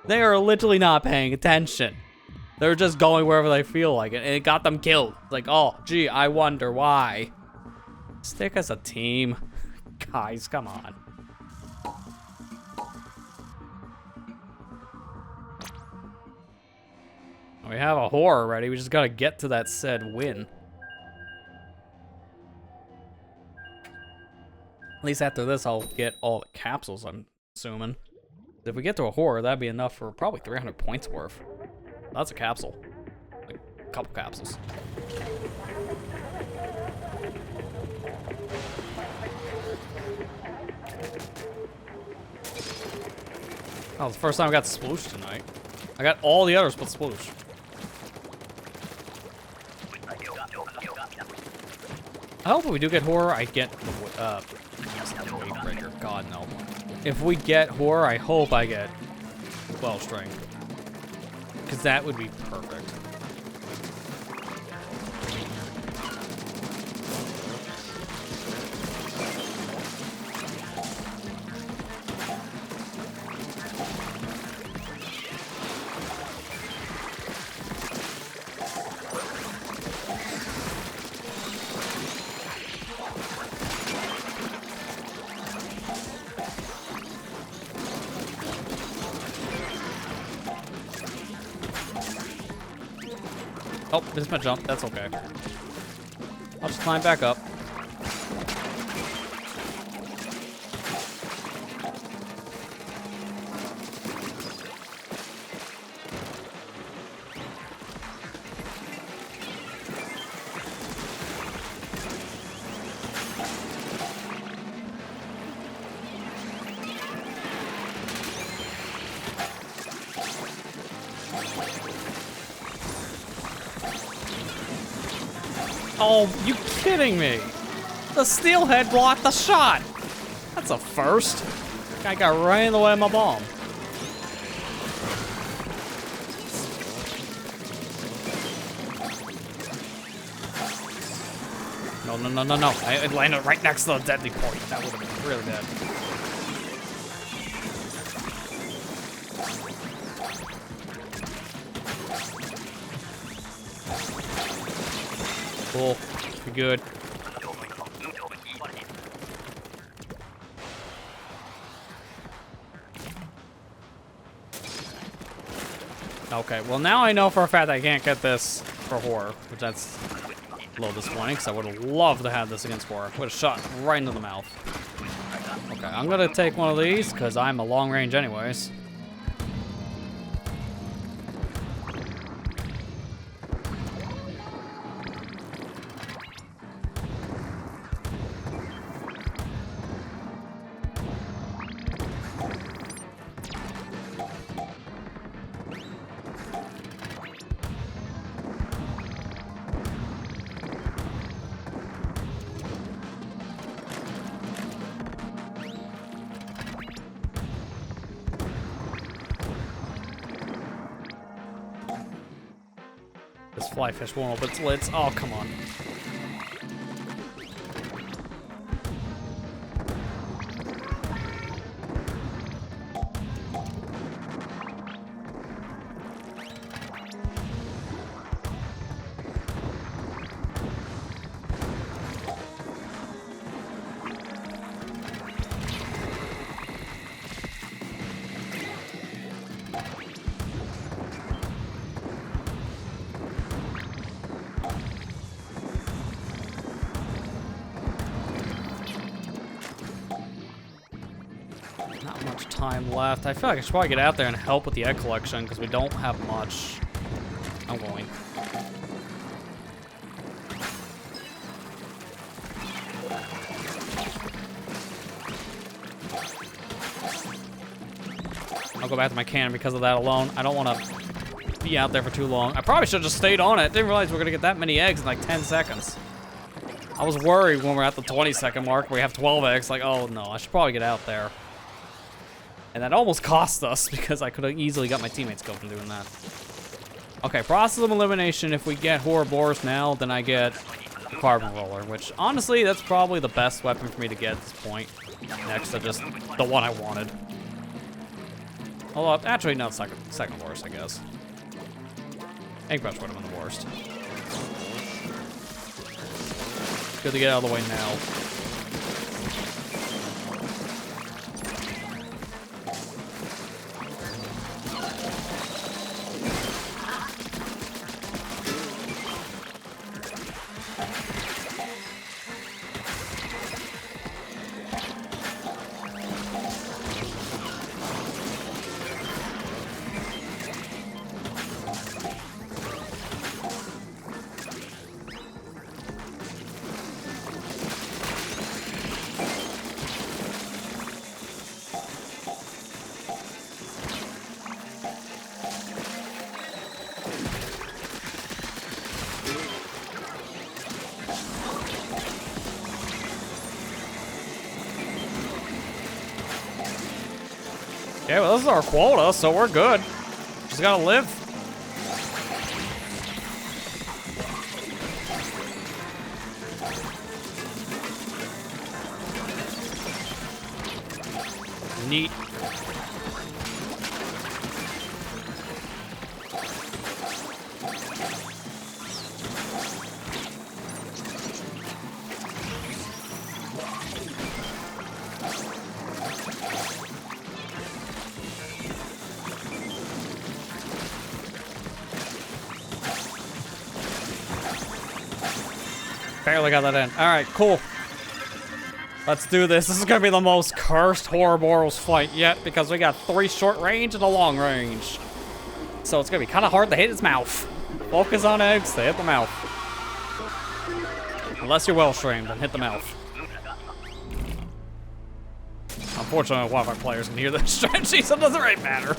They are literally not paying attention. They're just going wherever they feel like it, and it got them killed. Like, oh, gee, I wonder why. Stick as a team. Guys, come on. We have a horror already. We just gotta get to that said win. At least after this, I'll get all the capsules, I'm assuming. If we get to a horror, that'd be enough for probably 300 points worth. That's a capsule. Like, a couple capsules. Oh, it's the first time I got Sploosh tonight. I got all the others but Sploosh. I hope if we do get horror, I get the weight breaker. God, no. If we get horror, I hope I get 12 string. Because that would be perfect. Oh, missed my jump. That's okay. I'll just climb back up. Oh, you kidding me? The steelhead blocked the shot. That's a first. Guy got right in the way of my bomb. No, no, no, no, no. I landed right next to the deadly point. That would have been really bad. Cool. Be good. Okay, well now I know for a fact I can't get this for horror, which that's a little disappointing because I would have loved to have this against horror. Would have shot right into the mouth. Okay, I'm gonna take one of these because I'm a long range anyways. This fly fish won't open its lids. Oh, come on. Not much time left. I feel like I should probably get out there and help with the egg collection because we don't have much. I'm going. I'll go back to my cannon because of that alone. I don't want to be out there for too long. I probably should have just stayed on it. Didn't realize we were going to get that many eggs in like 10 seconds. I was worried when we're at the 20-second mark. We have 12 eggs. Like, oh no, I should probably get out there. And that almost cost us because I could have easily got my teammates killed from doing that. Okay, process of elimination. If we get Ouroboros now, then I get a carbon roller, which honestly, that's probably the best weapon for me to get at this point. Next to just the one I wanted. Although, actually, no, second worst, I guess. Egg brush would have been the worst. Good to get out of the way now. Okay, well, this is our quota, so we're good. Just gotta live. Neat. Barely got that in. All right, cool. Let's do this. This is gonna be the most cursed Ouroboros fight yet because we got 3 short range and a long range. So it's gonna be kind of hard to hit his mouth. Focus on eggs, they hit the mouth. Unless you're well trained, then hit the mouth. Unfortunately, one of our players can hear this strategy, so it doesn't really matter.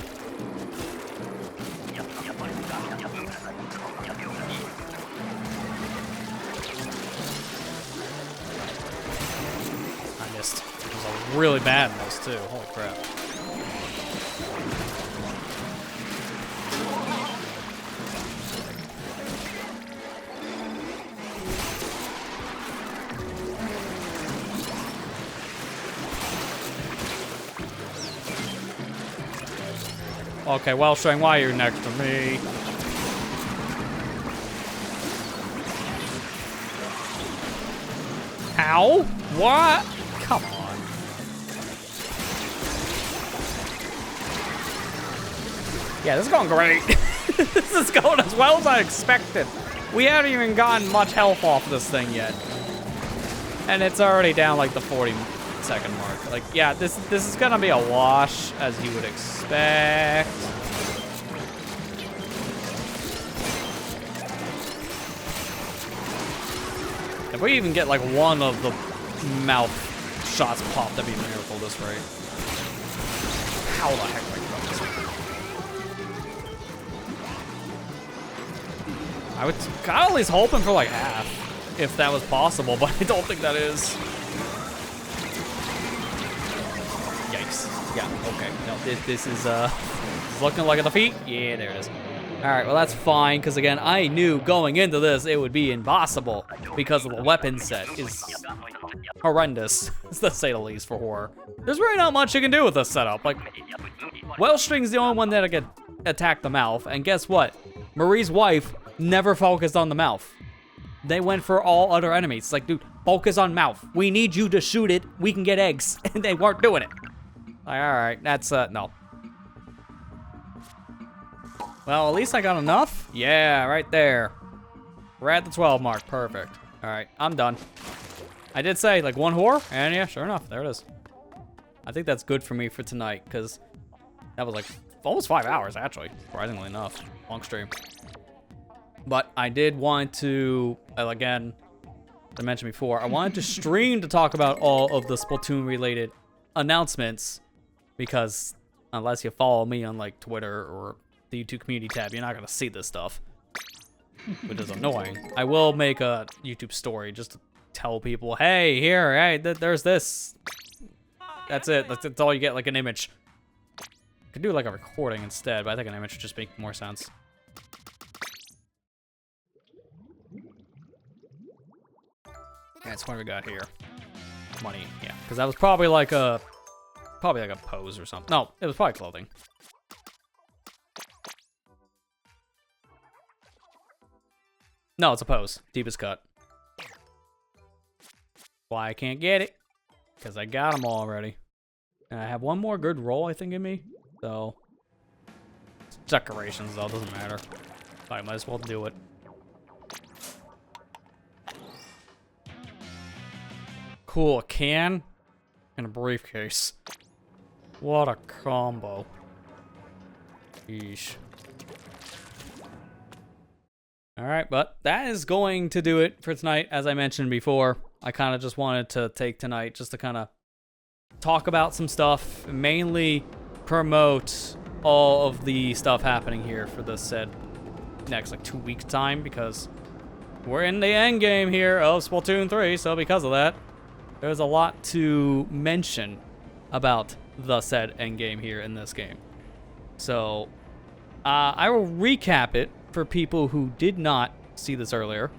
Really bad in those too. Holy crap. Okay, well, Shane, why are you next to me? How? What? Come on. Yeah, this is going great. This is going as well as I expected. We haven't even gotten much health off this thing yet. And it's already down like the 40-second mark. Like, yeah, this is gonna be a wash, as you would expect. If we even get like one of the mouth shots popped, that'd be a miracle this rate. How the heck do I get this one? I was kind of at least hoping for like half, if that was possible, but I don't think that is. Yikes. Yeah, okay. No, this is looking like a defeat. Yeah, there it is. Alright, well that's fine, because again, I knew going into this it would be impossible because of the weapon set is horrendous, to say the least, for horror. There's really not much you can do with this setup. Like, Wellstring's the only one that can attack the mouth, and guess what? Marie's wife never focused on the mouth. They went for all other enemies. It's like, dude, focus on mouth. We need you to shoot it. We can get eggs. And they weren't doing it. Like, alright, that's, no. Well, at least I got enough. Yeah, right there. We're at the 12 mark. Perfect. Alright, I'm done. I did say, like, one whore, and yeah, sure enough, there it is. I think that's good for me for tonight, because that was, like, almost 5 hours, actually, surprisingly enough. Long stream. But I did want to, again, as I mentioned before, I wanted to stream to talk about all of the Splatoon-related announcements, because unless you follow me on, like, Twitter or the YouTube community tab, you're not going to see this stuff, which is annoying. I will make a YouTube story just to tell people, hey, here, hey, there's this. That's it. That's all you get, like an image. Could do like a recording instead, but I think an image would just make more sense. Yeah, it's what we got here. Money, yeah, because that was probably like a pose or something. No, it was probably clothing. No, it's a pose. Deepest cut. Why I can't get it? Because I got them already. And I have one more good roll, I think, in me. So, it's decorations, though. Doesn't matter. I might as well do it. Cool. A can and a briefcase. What a combo. Yeesh. Alright, but that is going to do it for tonight. As I mentioned before, I kind of just wanted to take tonight just to kind of talk about some stuff, mainly promote all of the stuff happening here for the said next like 2 weeks time, because we're in the end game here of Splatoon 3, so because of that, there's a lot to mention about the said end game here in this game. So, I will recap it for people who did not see this earlier.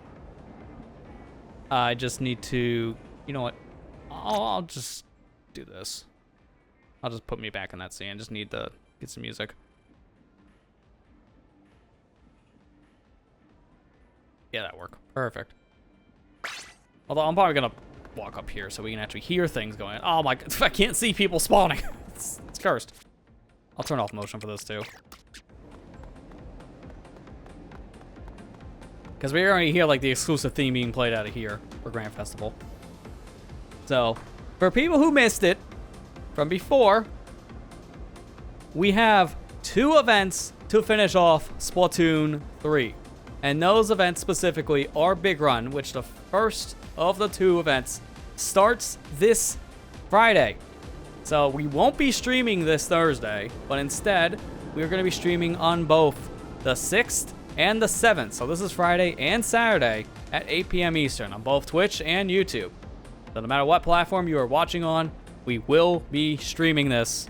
I just need to, you know what, I'll just do this. I'll just put me back in that scene. I just need to get some music. Yeah, that worked. Perfect. Although I'm probably gonna walk up here so we can actually hear things going on. Oh my god, I can't see people spawning. It's cursed. I'll turn off motion for this too. Because we already hear like the exclusive theme being played out of here for Grand Festival. So, for people who missed it from before, we have 2 events to finish off Splatoon 3. And those events specifically are Big Run, which the first of the 2 events starts this Friday. So we won't be streaming this Thursday, but instead, we are going to be streaming on both the 6th and the 7th. So this is Friday and Saturday at 8 p.m. Eastern on both Twitch and YouTube. So no matter what platform you are watching on, we will be streaming this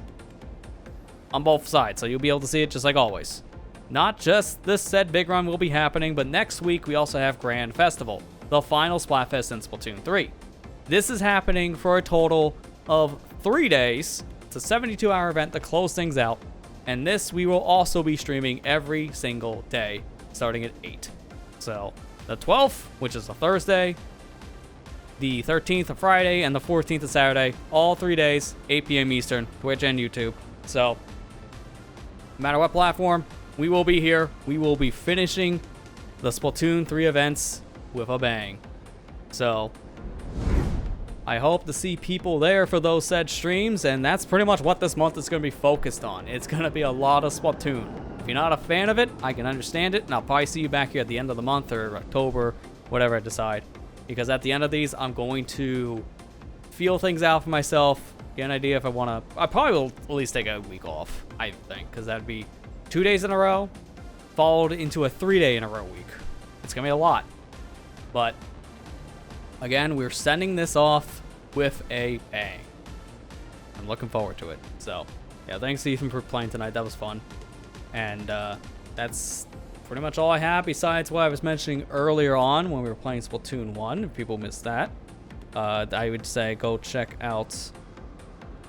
on both sides. So you'll be able to see it just like always. Not just this said Big Run will be happening, but next week we also have Grand Festival, the final Splatfest in Splatoon 3. This is happening for a total of 3 days. It's a 72-hour event to close things out. And this we will also be streaming every single day, starting at 8. So, the 12th, which is a Thursday, the 13th, a Friday, and the 14th, a Saturday. All 3 days, 8 p.m. Eastern, Twitch and YouTube. So, no matter what platform, we will be here. We will be finishing the Splatoon 3 events with a bang. So, I hope to see people there for those said streams, and that's pretty much what this month is going to be focused on. It's going to be a lot of Splatoon. If you're not a fan of it, I can understand it, and I'll probably see you back here at the end of the month or October, whatever I decide. Because at the end of these, I'm going to feel things out for myself, get an idea if I want to. I probably will at least take a week off, I think, because that'd be 2 days in a row, followed into a 3-day in a row week. It's going to be a lot. But again, we're sending this off with a bang. I'm looking forward to it. So, yeah, thanks Ethan for playing tonight. That was fun. And that's pretty much all I have besides what I was mentioning earlier on when we were playing Splatoon 1. If people missed that, I would say go check out...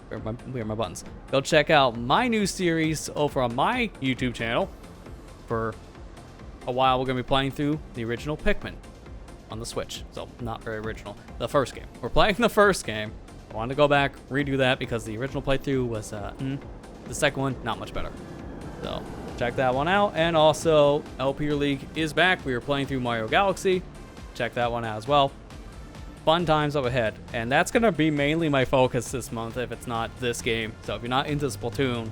Where are my buttons? Go check out my new series over on my YouTube channel. For a while, we're going to be playing through the original Pikmin on the Switch. So, not very original. The first game. We're playing the first game. I wanted to go back, redo that, because the original playthrough was, the second one, not much better. So, check that one out. And also, LP League is back. We were playing through Mario Galaxy. Check that one out as well. Fun times up ahead. And that's going to be mainly my focus this month, if it's not this game. So, if you're not into Splatoon,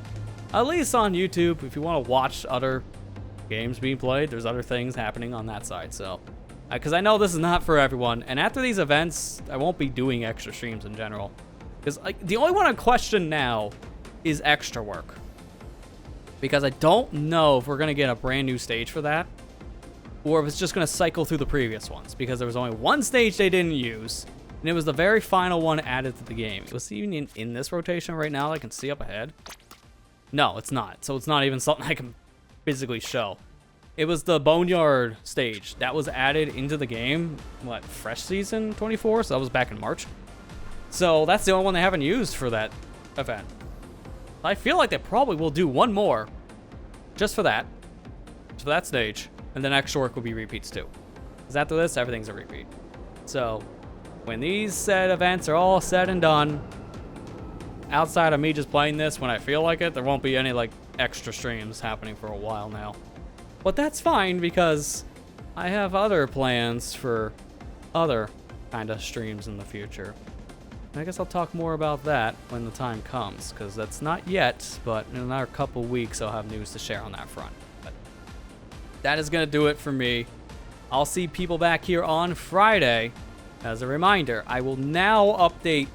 at least on YouTube, if you want to watch other games being played, there's other things happening on that side. So, because I know this is not for everyone. And after these events, I won't be doing extra streams in general. Because the only one I question now is extra work. Because I don't know if we're going to get a brand new stage for that. Or if it's just going to cycle through the previous ones. Because there was only one stage they didn't use. And it was the very final one added to the game. Was it even in this rotation right now that I can see up ahead? No, it's not. So it's not even something I can physically show. It was the Boneyard stage that was added into the game, what, Fresh Season 24? So that was back in March. So that's the only one they haven't used for that event. I feel like they probably will do one more just for that stage, and then extra work will be repeats too. Because after this, everything's a repeat. So when these said events are all said and done, outside of me just playing this when I feel like it, there won't be any like extra streams happening for a while now. But that's fine because I have other plans for other kind of streams in the future. I guess I'll talk more about that when the time comes, because that's not yet, but in another couple weeks I'll have news to share on that front. But that is going to do it for me. I'll see people back here on Friday. As a reminder, I will now update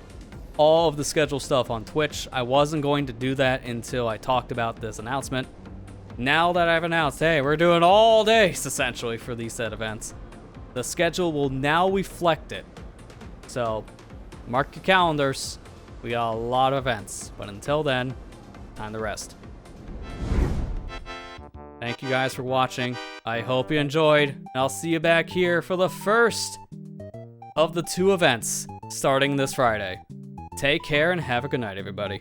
all of the schedule stuff on Twitch. I wasn't going to do that until I talked about this announcement. Now that I've announced, hey, we're doing all days essentially for these set events, the schedule will now reflect it. So mark your calendars. We got a lot of events, but until then, time to rest. Thank you guys for watching. I hope you enjoyed, and I'll see you back here for the first of the 2 events starting this Friday. Take care and have a good night, everybody.